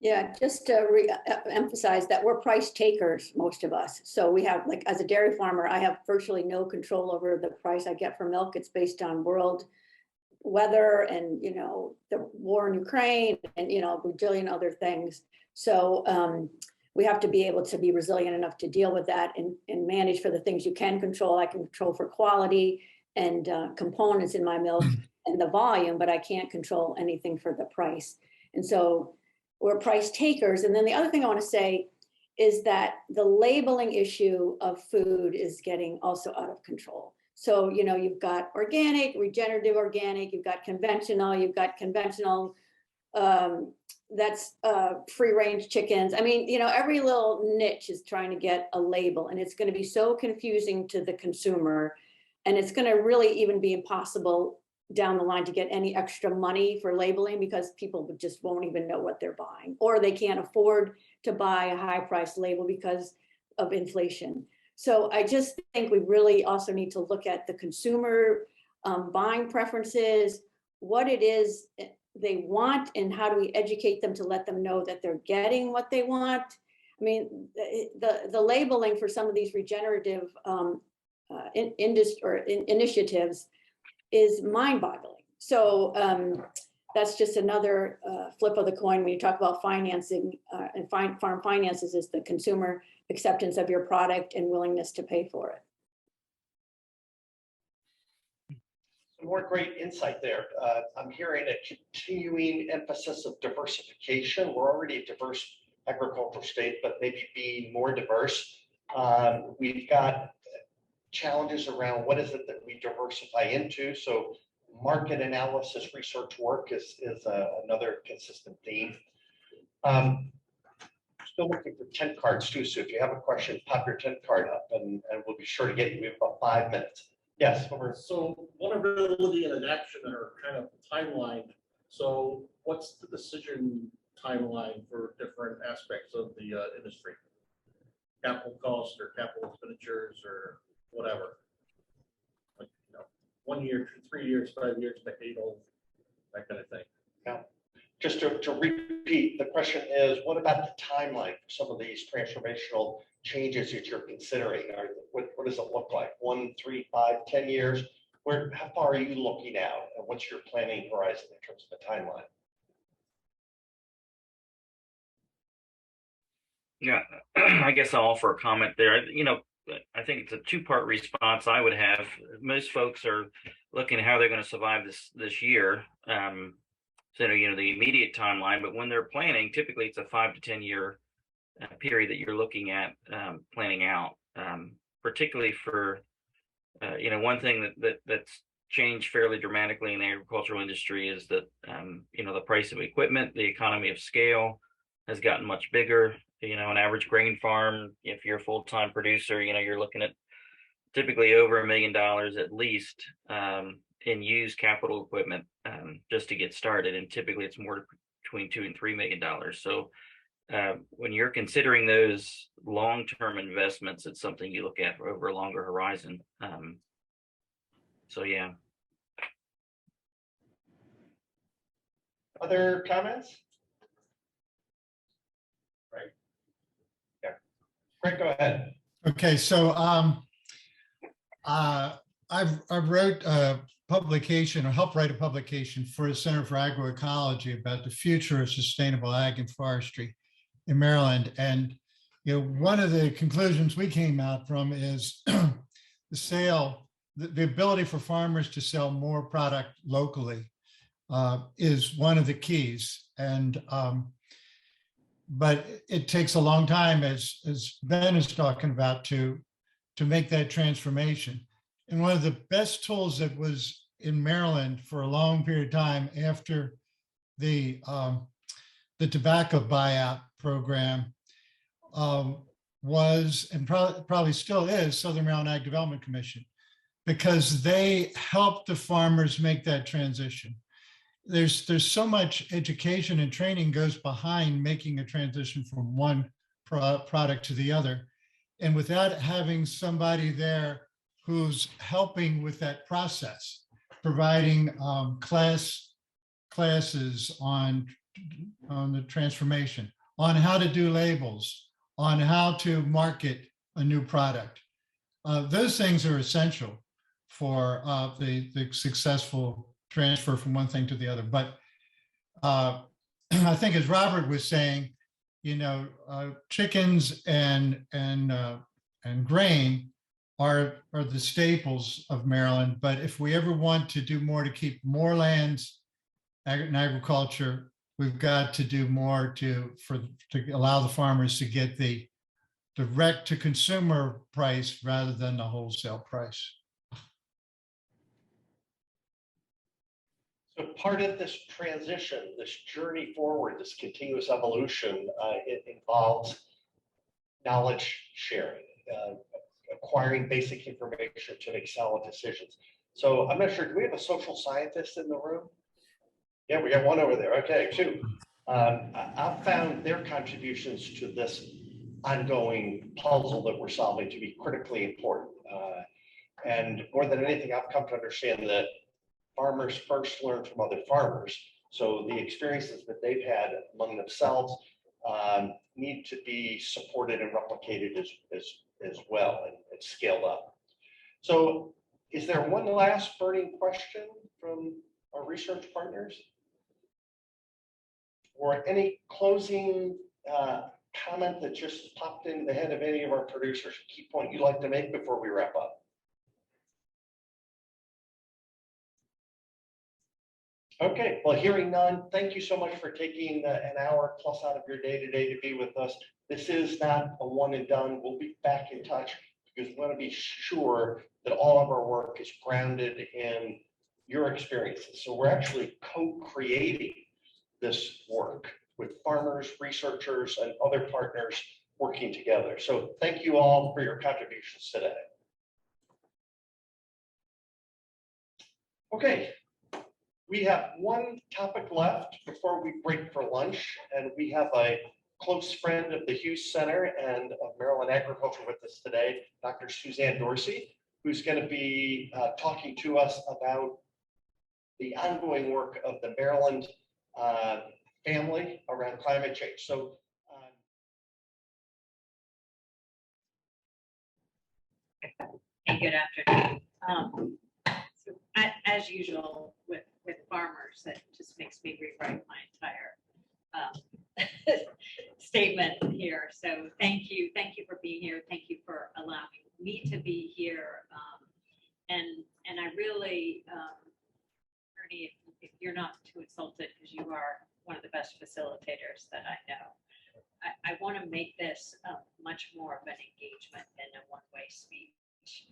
Yeah, just to emphasize that we're price takers, most of us. So we have, like, as a dairy farmer, I have virtually no control over the price I get for milk. It's based on world weather and, the war in Ukraine and, a bajillion other things. So we have to be able to be resilient enough to deal with that and manage for the things you can control. I can control for quality and components in my milk and the volume, but I can't control anything for the price. And so we're price takers. And then the other thing I want to say is that the labeling issue of food is getting also out of control. So, you've got organic, regenerative organic, you've got conventional, that's free range chickens. I mean, every little niche is trying to get a label, and it's going to be so confusing to the consumer. And it's going to really even be impossible down the line to get any extra money for labeling because people just won't even know what they're buying, or they can't afford to buy a high price label because of inflation. So I just think we really also need to look at the consumer buying preferences, what it is they want, and how do we educate them to let them know that they're getting what they want. I mean, the labeling for some of these regenerative initiatives is mind-boggling. So that's just another flip of the coin when you talk about financing and farm finances, is the consumer acceptance of your product and willingness to pay for it. More great insight there. I'm hearing a continuing emphasis of diversification. We're already a diverse agricultural state, but maybe being more diverse. We've got challenges around what is it that we diversify into. So market analysis, research work is another consistent theme. Still looking for tent cards too. So if you have a question, pop your tent card up and we'll be sure to get you. We have about 5 minutes. Yes. Over. So vulnerability and adaptation are kind of timeline. So what's the decision timeline for different aspects of the industry? Capital costs or capital expenditures or whatever. Like, 1 year, 3 years, 5 years, decadal, that kind of thing. Yeah. Just to repeat, the question is, what about the timeline for some of these transformational changes that you're considering? What does it look like? 1, 3, 5, 10 years? How far are you looking out? And what's your planning horizon in terms of the timeline? Yeah, I guess I'll offer a comment there. I think it's a two-part response I would have. Most folks are looking at how they're going to survive this year. So, the immediate timeline, but when they're planning, typically it's a 5 to 10 year period that you're looking at planning out, particularly for, one thing that's changed fairly dramatically in the agricultural industry is that, the price of equipment, the economy of scale has gotten much bigger. An average grain farm, if you're a full-time producer, you're looking at typically over $1 million at least in used capital equipment just to get started. And typically it's more between $2 and $3 million. So when you're considering those long-term investments, it's something you look at over a longer horizon. So, yeah. Other comments? Right. Yeah. Greg, go ahead. Okay, so I wrote a publication or helped write a publication for the Center for Agro-Ecology about the future of sustainable ag and forestry in Maryland. And one of the conclusions we came out from is the ability for farmers to sell more product locally is one of the keys. And but it takes a long time, as Ben is talking about, to make that transformation. And one of the best tools that was in Maryland for a long period of time after the tobacco buyout program was, and probably still is, Southern Maryland Ag Development Commission, because they helped the farmers make that transition. There's so much education and training goes behind making a transition from one product to the other. And without having somebody there who's helping with that process, providing classes on the transformation, on how to do labels, on how to market a new product. Those things are essential for the successful transfer from one thing to the other. But I think, as Robert was saying, chickens and grain are the staples of Maryland. But if we ever want to do more to keep more lands in agriculture, we've got to do more to allow the farmers to get the direct to consumer price rather than the wholesale price. So part of this transition, this journey forward, this continuous evolution, it involves knowledge sharing, acquiring basic information to make solid decisions. So I'm not sure, do we have a social scientist in the room? Yeah, we got one over there. Okay, 2. I've found their contributions to this ongoing puzzle that we're solving to be critically important. And more than anything, I've come to understand that farmers first learn from other farmers. So the experiences that they've had among themselves need to be supported and replicated as well and scaled up. So is there one last burning question from our research partners? Or any closing comment that just popped into the head of any of our producers, a key point you'd like to make before we wrap up? Okay, well, hearing none, thank you so much for taking an hour plus out of your day today to be with us. This is not a one and done. We'll be back in touch because we want to be sure that all of our work is grounded in your experiences. So we're actually co-creating this work with farmers, researchers, and other partners working together. So thank you all for your contributions today. Okay. We have one topic left before we break for lunch, and we have a close friend of the Hughes Center and of Maryland agriculture with us today, Dr. Suzanne Dorsey, who's going to be talking to us about the ongoing work of the Maryland family around climate change. So, hey, good afternoon. So as usual with farmers, that just makes me rewrite my entire statement here. So thank you for being here. Thank you for allowing me to be here. And I really, Ernie, if you're not too insulted, because you are one of the best facilitators that I know, I want to make this much more of an engagement than a one-way speech,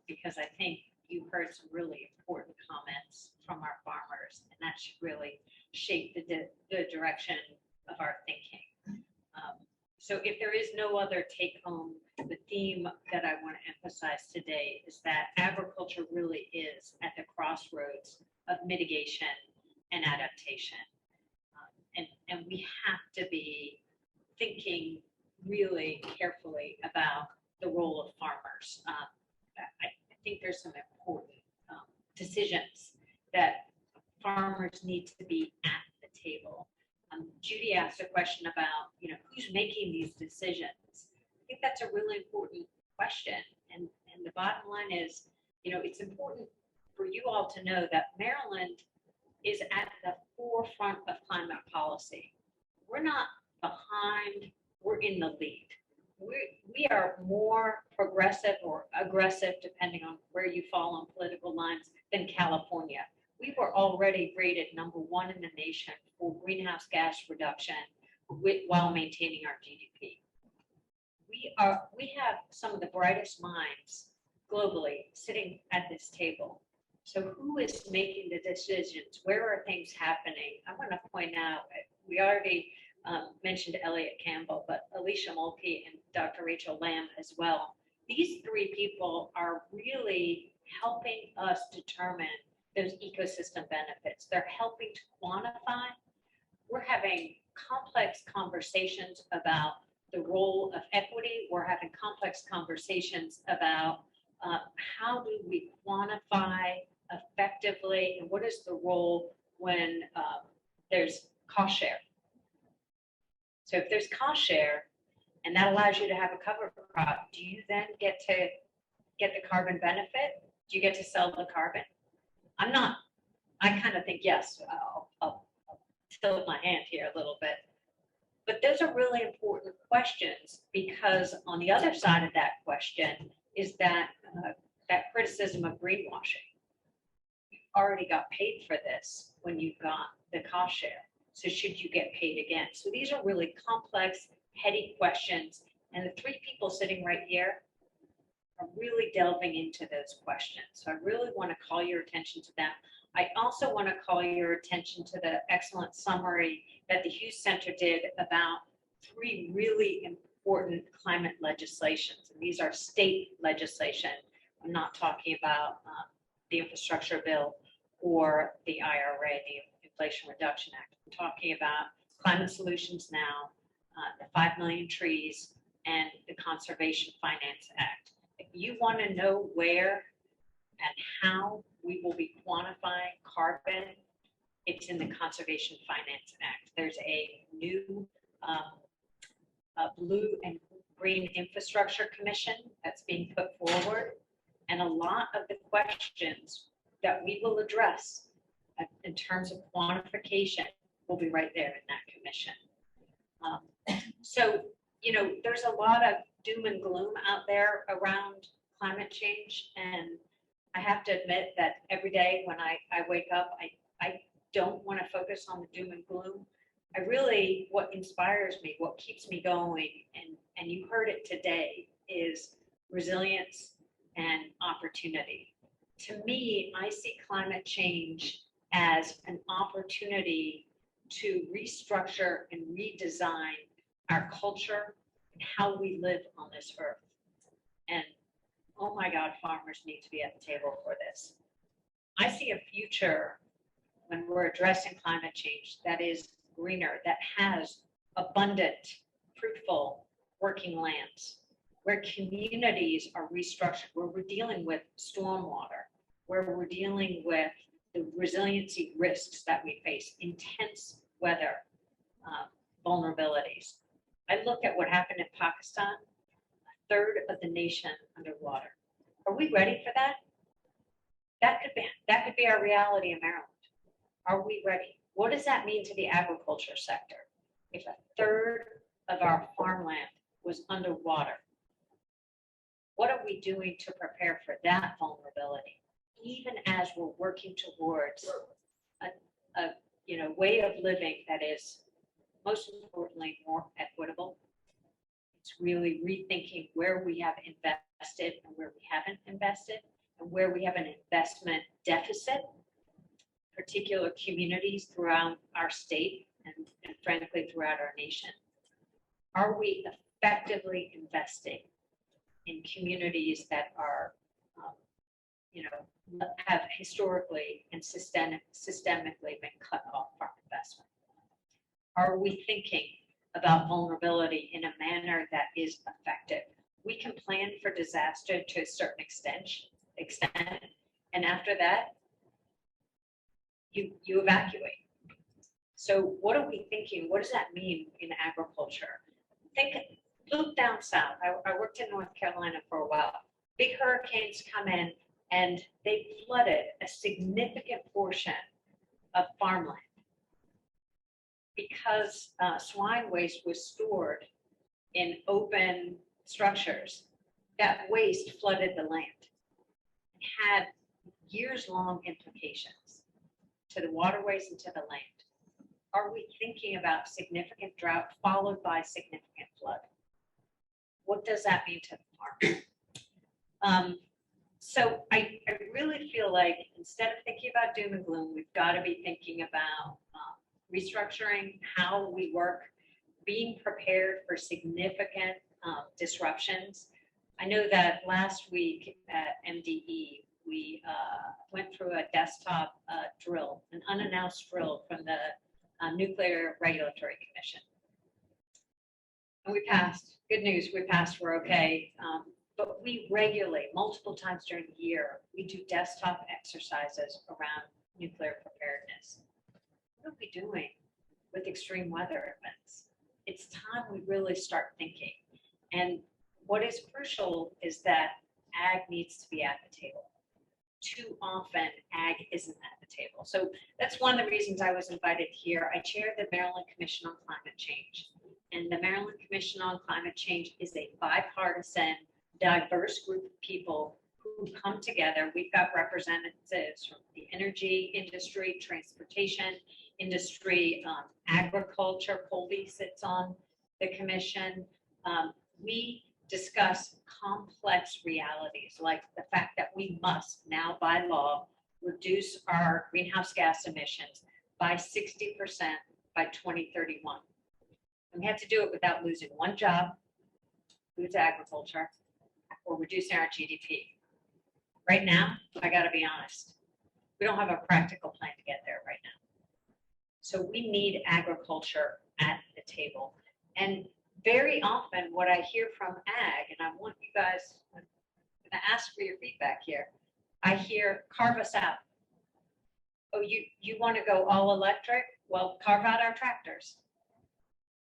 because I think you heard some really important comments from our farmers, and that should really shape the direction of our thinking. So if there is no other take home, the theme that I want to emphasize today is that agriculture really is at the crossroads of mitigation and adaptation. And we have to be thinking really carefully about the role of farmers. I think there's some important decisions that farmers need to be at the table. Judy asked a question about, who's making these decisions. I think that's a really important question. And the bottom line is, it's important for you all to know that Maryland is at the forefront of climate policy. We're not behind, we're in the lead. We are more progressive or aggressive, depending on where you fall on political lines, than California. We were already rated #1 in the nation for greenhouse gas reduction while maintaining our GDP. We have some of the brightest minds globally sitting at this table. So who is making the decisions? Where are things happening? I want to point out, we already mentioned Elliot Campbell, but Alicia Mulkey and Dr. Rachel Lamb as well. These three people are really helping us determine those ecosystem benefits. They're helping to quantify. We're having complex conversations about the role of equity. We're having complex conversations about how do we quantify effectively, and what is the role when there's cost share. So if there's cost share, and that allows you to have a cover crop, do you then get to get the carbon benefit? Do you get to sell the carbon? I kind of think yes. I'll tilt my hand here a little bit. But those are really important questions, because on the other side of that question is that criticism of greenwashing. You already got paid for this when you got the cost share. So should you get paid again? So these are really complex, heady questions. And the three people sitting right here are really delving into those questions. So I really want to call your attention to them. I also want to call your attention to the excellent summary that the Hughes Center did about 3 really important climate legislations. And these are state legislation. I'm not talking about the infrastructure bill or the IRA, the Inflation Reduction Act. I'm talking about Climate Solutions Now, the 5 million trees, and the Conservation Finance Act. If you want to know where and how we will be quantifying carbon, it's in the Conservation Finance Act. There's a new Blue and Green Infrastructure Commission that's being put forward. And a lot of the questions that we will address in terms of quantification will be right there in that commission. So, there's a lot of doom and gloom out there around climate change. And I have to admit that every day when I wake up, I don't want to focus on the doom and gloom. I really, what inspires me, what keeps me going, and you heard it today, is resilience and opportunity. To me, I see climate change as an opportunity to restructure and redesign our culture and how we live on this earth. And oh my God, farmers need to be at the table for this. I see a future when we're addressing climate change that is greener, that has abundant, fruitful working lands, where communities are restructured, where we're dealing with stormwater, where we're dealing with the resiliency risks that we face, intense weather vulnerabilities. I look at what happened in Pakistan, a third of the nation underwater. Are we ready for that? That could be our reality in Maryland. Are we ready? What does that mean to the agriculture sector if a third of our farmland was underwater? What are we doing to prepare for that vulnerability, even as we're working towards a way of living that is, most importantly, more equitable? It's really rethinking where we have invested and where we haven't invested, and where we have an investment deficit, particular communities throughout our state and frankly throughout our nation. Are we effectively investing in communities that are, have historically and systemically been cut off from investment? Are we thinking about vulnerability in a manner that is effective? We can plan for disaster to a certain extent, and after that, you evacuate. So what are we thinking? What does that mean in agriculture? Look down south. I worked in North Carolina for a while. Big hurricanes come in and they flooded a significant portion of farmland because swine waste was stored in open structures. That waste flooded the land and had years-long implications to the waterways and to the land. Are we thinking about significant drought followed by significant flood? What does that mean to the farmer? So I really feel like instead of thinking about doom and gloom, we've got to be thinking about restructuring how we work, being prepared for significant disruptions. I know that last week at MDE, we went through a desktop drill, an unannounced drill from the Nuclear Regulatory Commission. And we passed. Good news, we passed, we're okay. But we regulate multiple times during the year. We do desktop exercises around nuclear preparedness. What are we doing with extreme weather events? It's time we really start thinking. And what is crucial is that ag needs to be at the table. Too often, ag isn't at the table. So that's one of the reasons I was invited here. I chair the Maryland Commission on Climate Change. And the Maryland Commission on Climate Change is a bipartisan, diverse group of people who come together. We've got representatives from the energy industry, transportation industry, agriculture. Colby sits on the commission. We discuss complex realities like the fact that we must now by law reduce our greenhouse gas emissions by 60% by 2031. And we have to do it without losing one job, food to agriculture, or reducing our GDP. Right now, I got to be honest, we don't have a practical plan to get there right now. So we need agriculture at the table. And very often what I hear from ag, and I want you guys, I'm going to ask for your feedback here. I hear, carve us out. Oh, you want to go all electric? Well, carve out our tractors.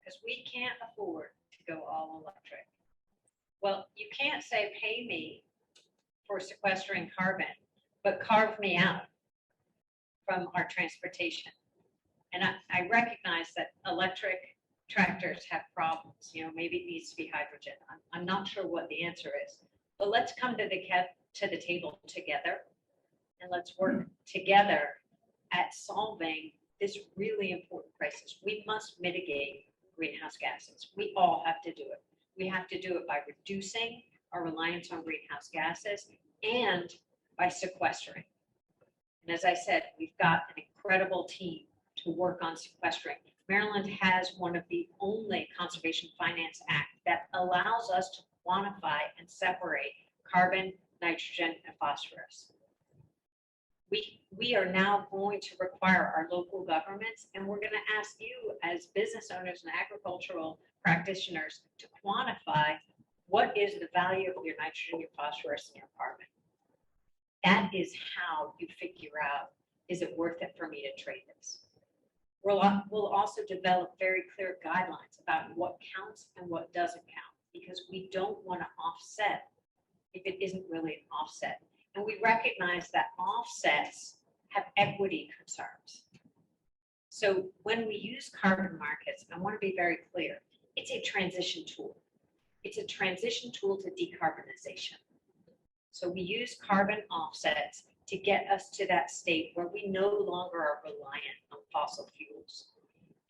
Because we can't afford to go all electric. Well, you can't say pay me for sequestering carbon, but carve me out from our transportation. And I recognize that electric tractors have problems. Maybe it needs to be hydrogen. I'm not sure what the answer is, but let's come to the table together, and let's work together at solving this really important crisis. We must mitigate greenhouse gases. We all have to do it. We have to do it by reducing our reliance on greenhouse gases and by sequestering. And as I said, we've got an incredible team to work on sequestering. Maryland has one of the only Conservation Finance Act that allows us to quantify and separate carbon, nitrogen, and phosphorus. We are now going to require our local governments, and we're going to ask you as business owners and agricultural practitioners to quantify what is the value of your nitrogen, your phosphorus, and your carbon. That is how you figure out, is it worth it for me to trade this? We'll also develop very clear guidelines about what counts and what doesn't count, because we don't want to offset if it isn't really an offset. And we recognize that offsets have equity concerns. So when we use carbon markets, I want to be very clear, it's a transition tool. It's a transition tool to decarbonization. So we use carbon offsets to get us to that state where we no longer are reliant on fossil fuels.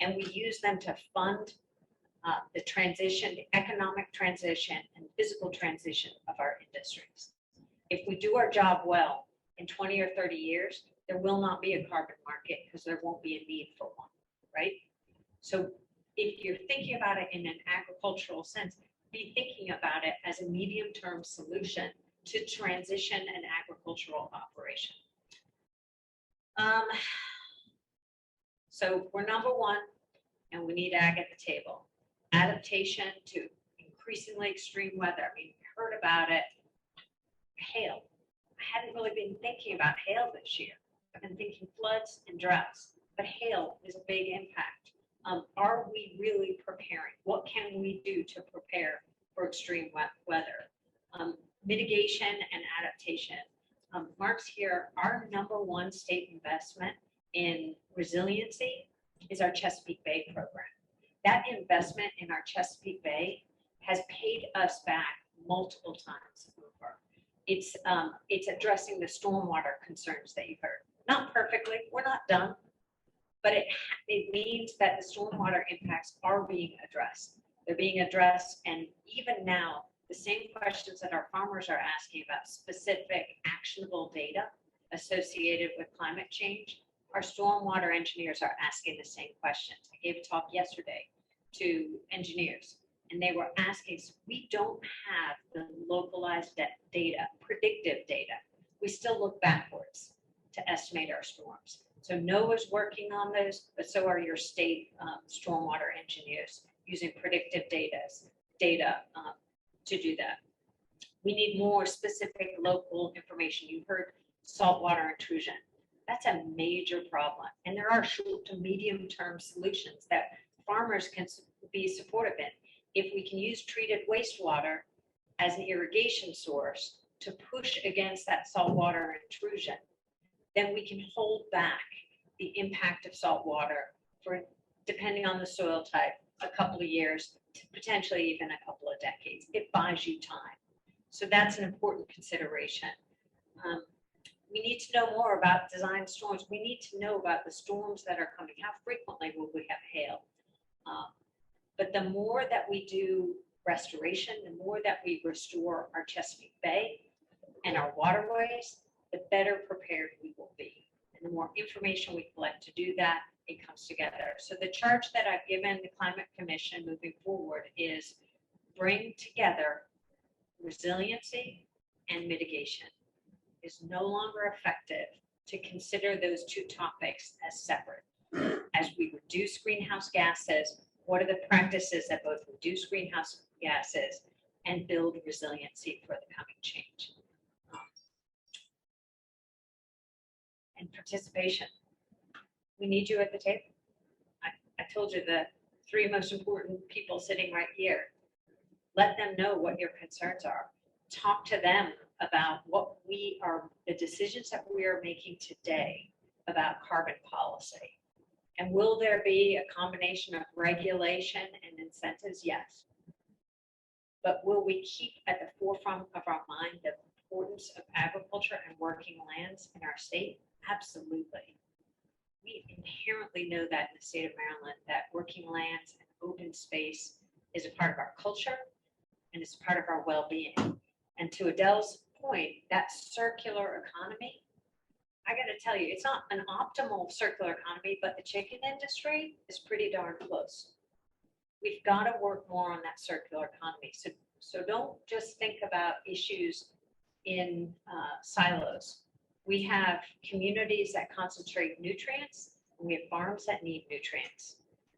And we use them to fund the transition, the economic transition and physical transition of our industries. If we do our job well, in 20 or 30 years, there will not be a carbon market because there won't be a need for one, right? So if you're thinking about it in an agricultural sense, be thinking about it as a medium-term solution to transition an agricultural operation. So we're number one, and we need ag at the table. Adaptation to increasingly extreme weather. I mean, we heard about it. Hail. I hadn't really been thinking about hail this year. I've been thinking floods and droughts, but hail is a big impact. Are we really preparing? What can we do to prepare for extreme weather? Mitigation and adaptation. Mark's here, our number one state investment in resiliency is our Chesapeake Bay program. That investment in our Chesapeake Bay has paid us back multiple times over. It's addressing the stormwater concerns that you've heard. Not perfectly, we're not done, but it means that the stormwater impacts are being addressed. They're being addressed, and even now, the same questions that our farmers are asking about specific actionable data associated with climate change, our stormwater engineers are asking the same questions. I gave a talk yesterday to engineers, and they were asking, so we don't have the localized data, predictive data. We still look backwards to estimate our storms. So NOAA's working on those, but so are your state stormwater engineers using predictive data to do that. We need more specific local information. You heard saltwater intrusion. That's a major problem. And there are short to medium term solutions that farmers can be supportive in. If we can use treated wastewater as an irrigation source to push against that saltwater intrusion, then we can hold back the impact of saltwater for, depending on the soil type, a couple of years to potentially even a couple of decades. It buys you time. So that's an important consideration. We need to know more about design storms. We need to know about the storms that are coming. How frequently will we have hail? But the more that we do restoration, the more that we restore our Chesapeake Bay and our waterways, the better prepared we will be. And the more information we collect to do that, it comes together. So the charge that I've given the Climate Commission moving forward is bring together resiliency and mitigation. It's no longer effective to consider those two topics as separate. As we reduce greenhouse gases, what are the practices that both reduce greenhouse gases and build resiliency for the coming change? And participation. We need you at the table. I told you the three most important people sitting right here. Let them know what your concerns are. Talk to them about what the decisions that we are making today about carbon policy. And will there be a combination of regulation and incentives? Yes. But will we keep at the forefront of our mind the importance of agriculture and working lands in our state? Absolutely. we inherently know that in the state of Maryland, that working lands and open space is a part of our culture and it's part of our well-being. And to Adele's point, that circular economy, I got to tell you, it's not an optimal circular economy, but the chicken industry is pretty darn close. We've got to work more on that circular economy. So don't just think about issues in silos. We have communities that concentrate nutrients, and we have farms that need nutrients.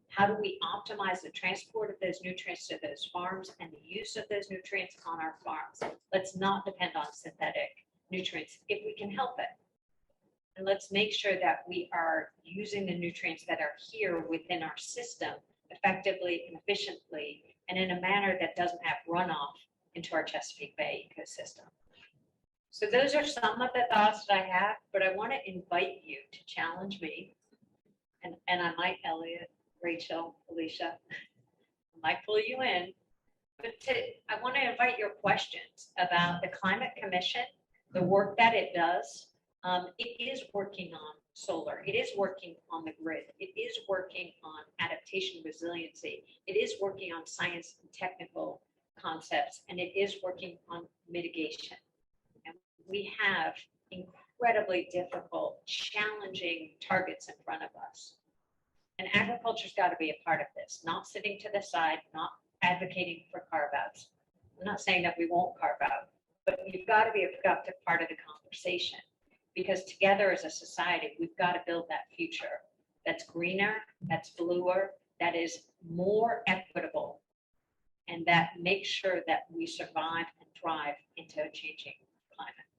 How do we optimize the transport of those nutrients to those farms and the use of those nutrients on our farms? Let's not depend on synthetic nutrients if we can help it. And let's make sure that we are using the nutrients that are here within our system effectively and efficiently, and in a manner that doesn't have runoff into our Chesapeake Bay ecosystem. So those are some of the thoughts that I have, but I want to invite you to challenge me, and I might, Elliot, Rachel, Alicia, I might pull you in, but I want to invite your questions about the Climate Commission, the work that it does. It is working on solar. It is working on the grid. It is working on adaptation resiliency. It is working on science and technical concepts, and it is working on mitigation. And we have incredibly difficult, challenging targets in front of us. And agriculture's got to be a part of this, not sitting to the side, not advocating for carve-outs. I'm not saying that we won't carve out, but you've got to be a productive part of the conversation. Because together as a society, we've got to build that future that's greener, that's bluer, that is more equitable, and that makes sure that we survive and thrive into a changing climate.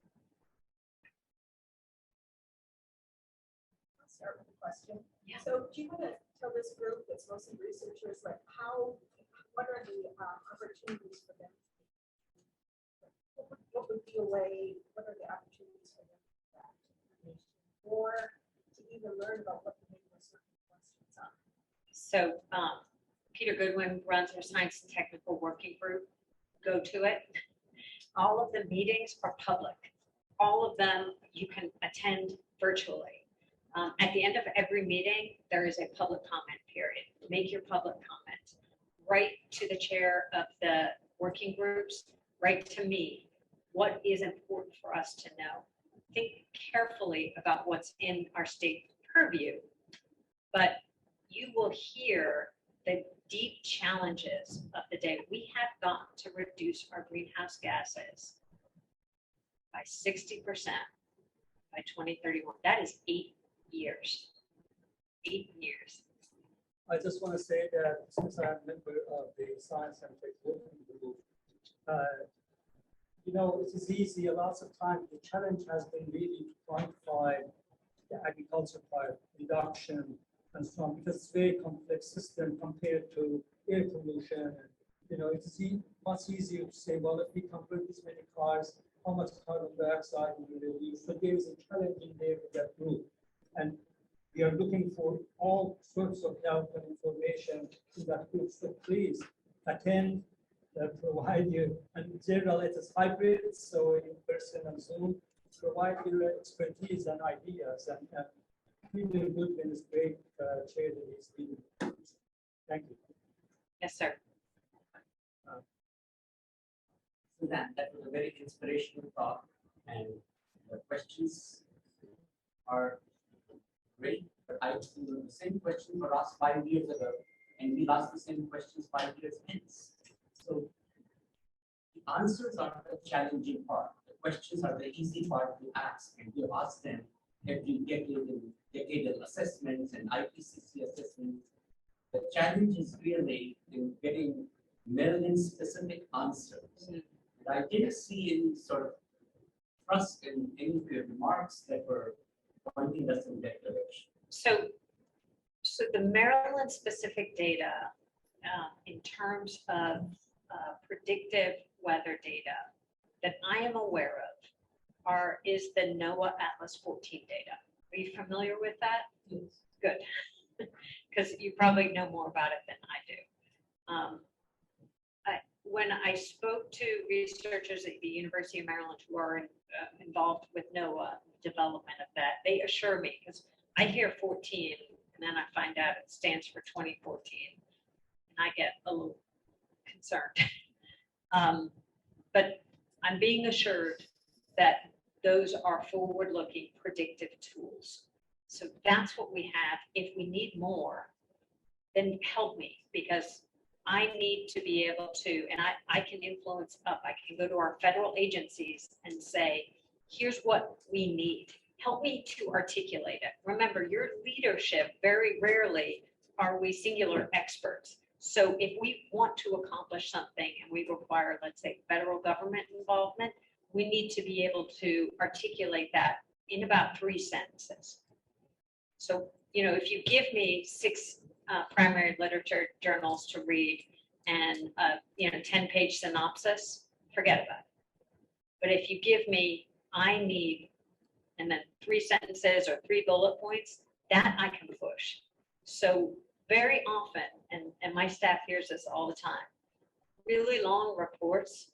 I'll start with a question. Yeah. So do you want to tell this group that's mostly researchers, like what are the opportunities for them? What would be a way, what are the opportunities for them? Or to even learn about what the certain questions are. So Peter Goodwin runs our science and technical working group. Go to it. All of the meetings are public. All of them you can attend virtually. At the end of every meeting, there is a public comment period. Make your public comment. Write to the chair of the working groups. Write to me. What is important for us to know? Think carefully about what's in our state purview, but you will hear the deep challenges of the day. We have got to reduce our greenhouse gases by 60% by 2031. That is 8 years. 8 years. I just want to say that since I'm a member of the Science and Tech Working Group, it is easy. Lots of times the challenge has been really to quantify the agriculture part reduction and so on, because it's a very complex system compared to air pollution. It's much easier to say, well, if we convert this many cars, how much carbon dioxide will we reduce? So there is a challenge in there with that group. And we are looking for all sorts of help and information in that group. So please attend. Provide you, and in general it is hybrid, so in person and Zoom, provide your expertise and ideas, and Peter Goodwin is great chair that he's been. Thank you. Yes, sir. Suzanne, that was a very inspirational talk, and the questions are great, but the same questions were asked 5 years ago, and we'll ask the same questions 5 years hence. So the answers are the challenging part. The questions are the easy part to ask, and you ask them every decadal assessments and IPCC assessments. The challenge is really in getting Maryland-specific answers. And I didn't see any sort of trust in any of your remarks that were pointing us in that direction. So the Maryland-specific data in terms of predictive weather data that I am aware of is the NOAA Atlas 14 data. Are you familiar with that? Yes. Good, because you probably know more about it than I do. When I spoke to researchers at the University of Maryland who are involved with NOAA development of that, they assure me, because I hear 14, and then I find out it stands for 2014, and I get a little concerned. But I'm being assured that those are forward-looking predictive tools. So that's what we have. If we need more, then help me, because I need to be able to, and I can influence up. I can go to our federal agencies and say, here's what we need. Help me to articulate it. Remember, your leadership, very rarely are we singular experts. So if we want to accomplish something and we require, let's say, federal government involvement, we need to be able to articulate that in about 3 sentences. So, you know, if you give me 6 primary literature journals to read and, 10-page synopsis, forget about it. But if you give me, I need, and then 3 sentences or 3 bullet points, that I can push. So very often, and my staff hears this all the time, really long reports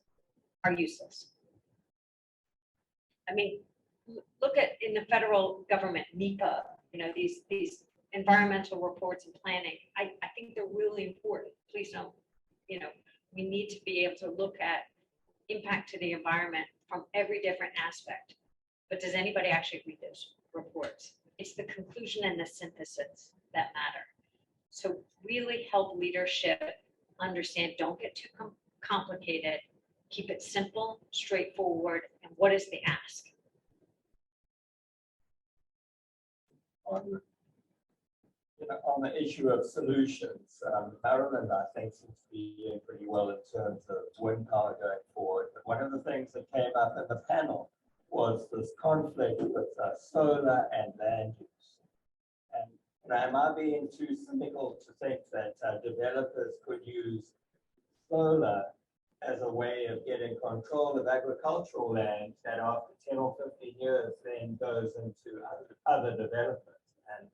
are useless. I mean, look at in the federal government, NEPA, these environmental reports and planning. I think they're really important. Please don't, we need to be able to look at impact to the environment from every different aspect. But does anybody actually read those reports? It's the conclusion and the synthesis that matter. So really help leadership understand, don't get too complicated, keep it simple, straightforward, and what is the ask? On the issue of solutions, Maryland, I think, seems to be doing pretty well in terms of wind power going forward. But one of the things that came up in the panel was this conflict with solar and land use. And am I being too cynical to think that developers could use solar as a way of getting control of agricultural land that after 10 or 15 years then goes into other developments? And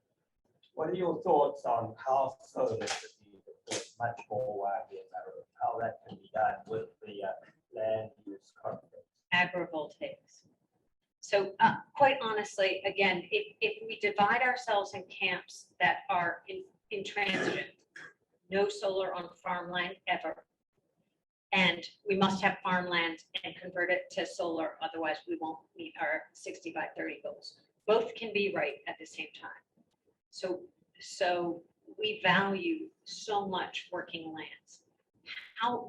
what are your thoughts on how solar should be deployed much more widely in Maryland, how that can be done with the land use conflict? Agrivoltaics. So quite honestly, again, if we divide ourselves in camps that are intransigent, no solar on farmland ever, and we must have farmland and convert it to solar, otherwise we won't meet our 60/30 goals. Both can be right at the same time. So we value so much working lands.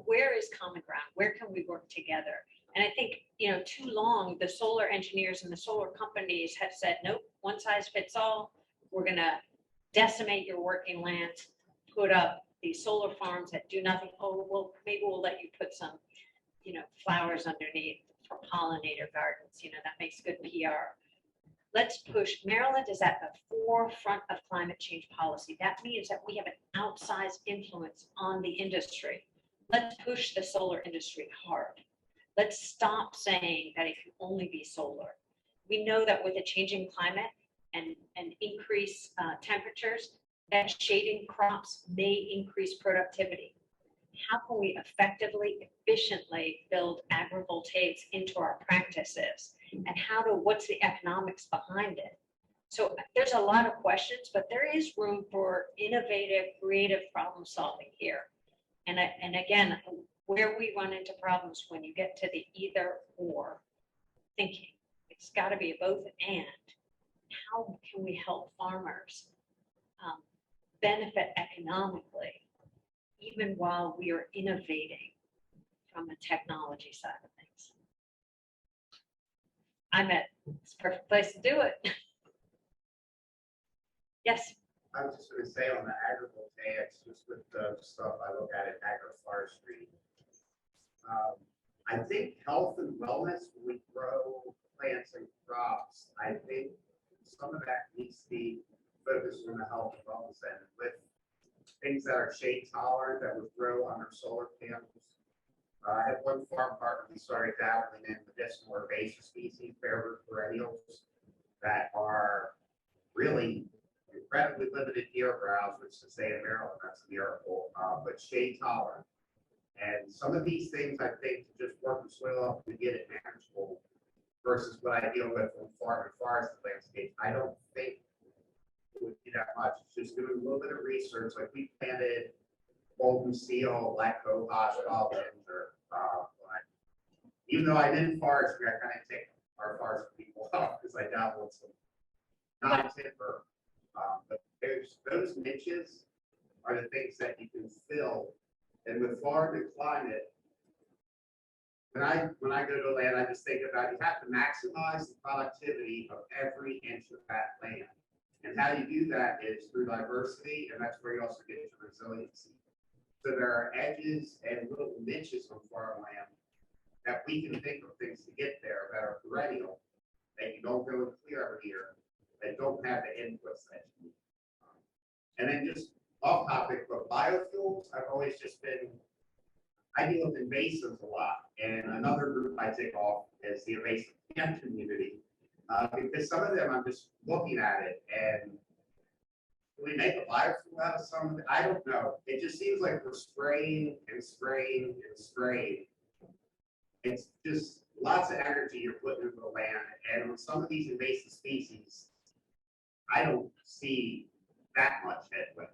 Where is common ground? Where can we work together? And I think, too long, the solar engineers and the solar companies have said, nope, one size fits all. We're going to decimate your working lands, put up these solar farms that do nothing. Oh, well, maybe we'll let you put some, flowers underneath for pollinator gardens. That makes good PR. Let's push. Maryland is at the forefront of climate change policy. That means that we have an outsized influence on the industry. Let's push the solar industry hard. Let's stop saying that it can only be solar. We know that with a changing climate and increased temperatures, that shading crops may increase productivity. How can we effectively, efficiently build agrivoltaics into our practices? And what's the economics behind it? So there's a lot of questions, but there is room for innovative, creative problem solving here. And again, where we run into problems when you get to the either or thinking, it's got to be a both and. How can we help farmers benefit economically, even while we are innovating from a technology side of things? It's a perfect place to do it. Yes. I was just going to say on the agrivoltaics, just with the stuff I look at in agroforestry, I think health and wellness, when we grow plants and crops, I think some of that needs to be focused on the health and wellness end with things that are shade tolerant that would grow under solar panels. I have one farm partner, we started dabbling in medicinal herbaceous species, bare perennials that are really incredibly limited year browse, which to say in Maryland, that's a miracle, but shade tolerant. And some of these things, I think, to just work the soil up to get it manageable versus what I deal with on farm and forest landscapes, I don't think doing a little bit of research, like we planted golden seal, Lacko, Oshkosh, or, even though I didn't forestry, I kind of take our forest people off because I dabble in some non-timber. But those niches are the things that you can fill. And with Florida climate, when I go to land, I just think about you have to maximize the productivity of every inch of that land. And how you do that is through diversity, and that's where you also get your resiliency. So there are edges and little niches on farmland that we can think of things to get there that are perennial, that you don't go and clear every year, that don't have the inputs that you need. And then just off topic, but biofuels, I've always just been, I deal with invasives a lot. And another group I take off is the invasive plant community. Because some of them, I'm just looking at it and can we make a biofuel out of some of it? I don't know. It just seems like we're spraying and spraying and spraying. It's just lots of energy you're putting into the land. And with some of these invasive species, I don't see that much headway.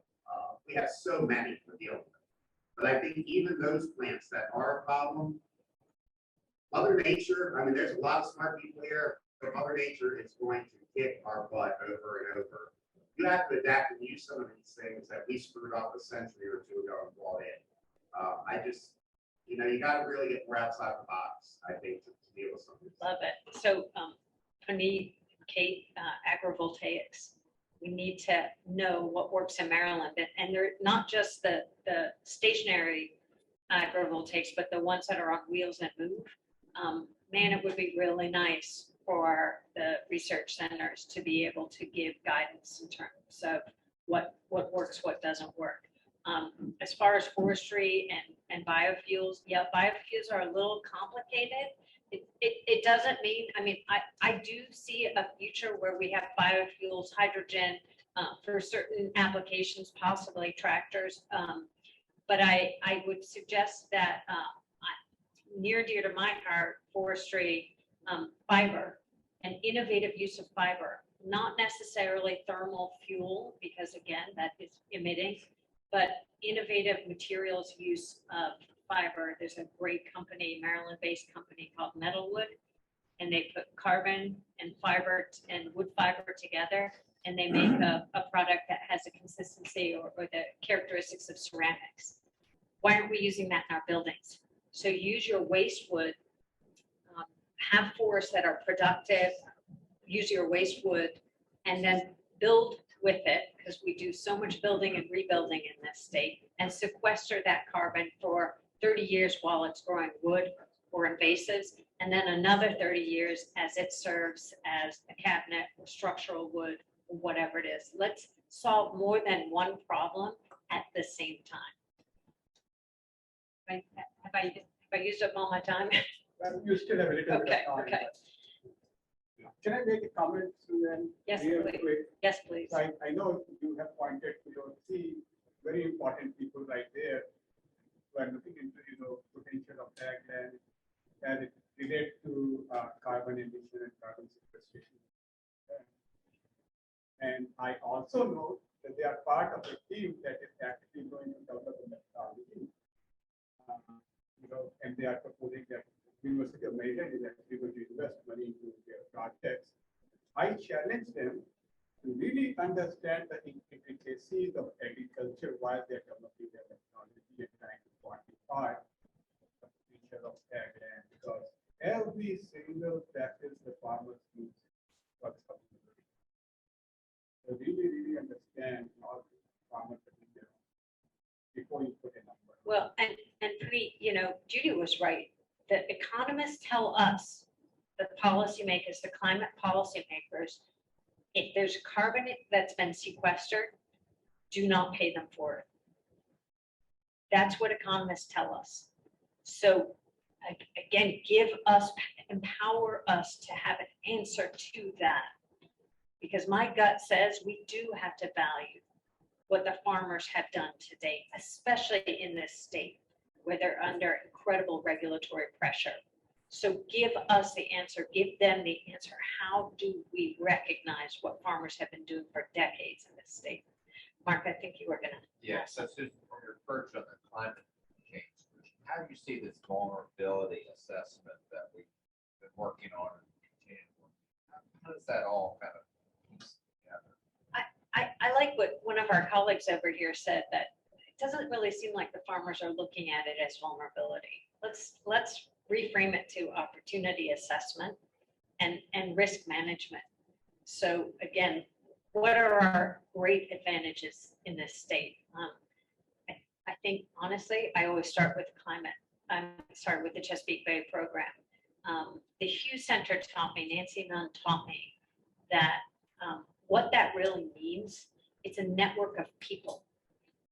We have so many to deal with. But I think even those plants that are a problem, Mother Nature, I mean, there's a lot of smart people here, but Mother Nature is going to kick our butt over and over. You have to adapt and use some of these things that we screwed up a century or two ago and brought in. I just, you know, you got to really get more outside the box, I think, to deal with something. Love it. So, Ernie, Kate, agrivoltaics. We need to know what works in Maryland, and they're not just the stationary agrivoltaics, but the ones that are on wheels and move. Man, it would be really nice for the research centers to be able to give guidance in terms of what works, what doesn't work. As far as forestry and biofuels, yeah, biofuels are a little complicated. It doesn't mean, I mean, I do see a future where we have biofuels, hydrogen for certain applications, possibly tractors. But I would suggest that near and dear to my heart, forestry, fiber, and innovative use of fiber, not necessarily thermal fuel, because again, that is emitting, but innovative materials use of fiber. There's a great company, Maryland-based company called Metalwood, and they put carbon and fiber and wood fiber together, and they make a product that has the consistency or the characteristics of ceramics. Why aren't we using that in our buildings? So use your waste wood, have forests that are productive, use your waste wood, and then build with it, because we do so much building and rebuilding in this state, and sequester that carbon for 30 years while it's growing wood or invasives, and then another 30 years as it serves as a cabinet or structural wood or whatever it is. Let's solve more than one problem at the same time. Right? Have I used up all my time? You still have a little bit Okay, of time. okay. Can I make a comment, Suzanne? Yes, real please. quick? Yes, please. I know you have pointed to your three very important people right there who are looking into, potential of ag land as it relates to carbon emission and carbon sequestration. And I also know that they are part of a team that is actually going to develop a methodology. And they are proposing that University of Maryland is actually going to invest money into their projects. I challenge them to really understand the intricacies of agriculture while they're developing their technology and trying to quantify the future of ag land, because every single practice the farmers use works for the so really understand how the farmers are doing their own before you put a number. Well, and Judy was right. The economists tell us, the policymakers, the climate policymakers, if there's carbon that's been sequestered, do not pay them for it. That's what economists tell us. So again, empower us to have an answer to that. Because my gut says we do have to value what the farmers have done to date, especially in this state where they're under incredible regulatory pressure. So give us the answer, give them the answer. How do we recognize what farmers have been doing for decades in this state? Mark, I think you were gonna. Yeah, so Susan, from your perch on the climate change, how do you see this vulnerability assessment that we've been working on and continuing to work on? How does that all kind of piece together? I like what one of our colleagues over here said, that it doesn't really seem like the farmers are looking at it as vulnerability. Let's reframe it to opportunity assessment and risk management. So again, what are our great advantages in this state? I think honestly, I always start with climate. I start with the Chesapeake Bay program. The Hughes Center taught me, Nancy Nunn taught me that what that really means, it's a network of people.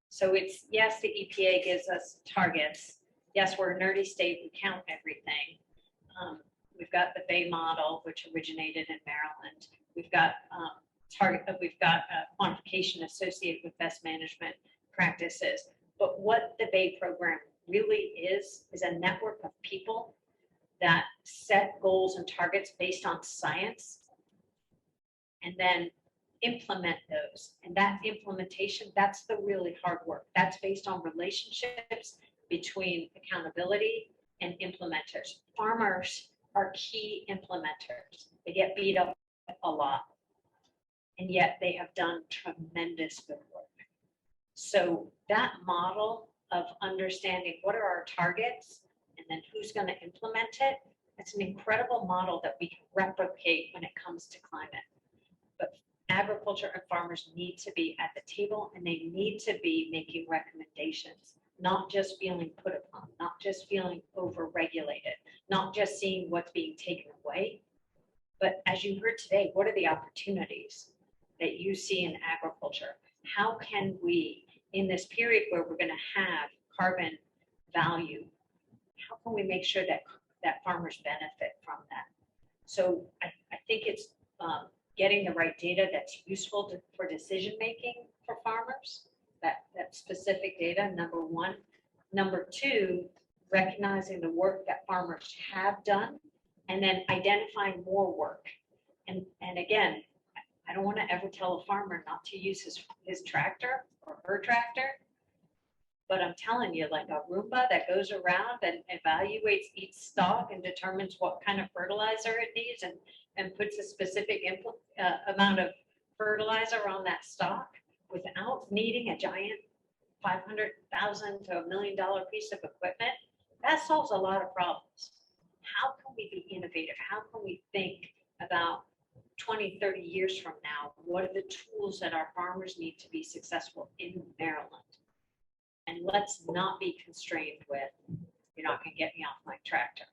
So it's, yes, the EPA gives us targets. Yes, we're a nerdy state, we count everything. We've got the Bay model, which originated in Maryland. We've got quantification associated with best management practices. But what the Bay program really is a network of people that set goals and targets based on science and then implement those. And that implementation, that's the really hard work. That's based on relationships between accountability and implementers. Farmers are key implementers. They get beat up a lot, and yet they have done tremendous good work. So that model of understanding what are our targets and then who's going to implement it, it's an incredible model that we can replicate when it comes to climate. But agriculture and farmers need to be at the table, and they need to be making recommendations, not just feeling put upon, not just feeling over-regulated, not just seeing what's being taken away. But as you heard today, what are the opportunities that you see in agriculture? How can we, in this period where we're going to have carbon value, how can we make sure that farmers benefit from that? So I think it's getting the right data that's useful for decision making for farmers, that specific data, number one. Number two, recognizing the work that farmers have done and then identifying more work. And again, I don't want to ever tell a farmer not to use his tractor or her tractor, but I'm telling you, like a Roomba that goes around and evaluates each stalk and determines what kind of fertilizer it needs and puts a specific amount of fertilizer on that stalk without needing a giant $500,000 to $1 million piece of equipment, that solves a lot of problems. How can we be innovative? How can we think about 20, 30 years from now? What are the tools that our farmers need to be successful in Maryland? And let's not be constrained with, you're not going to get me off my tractor.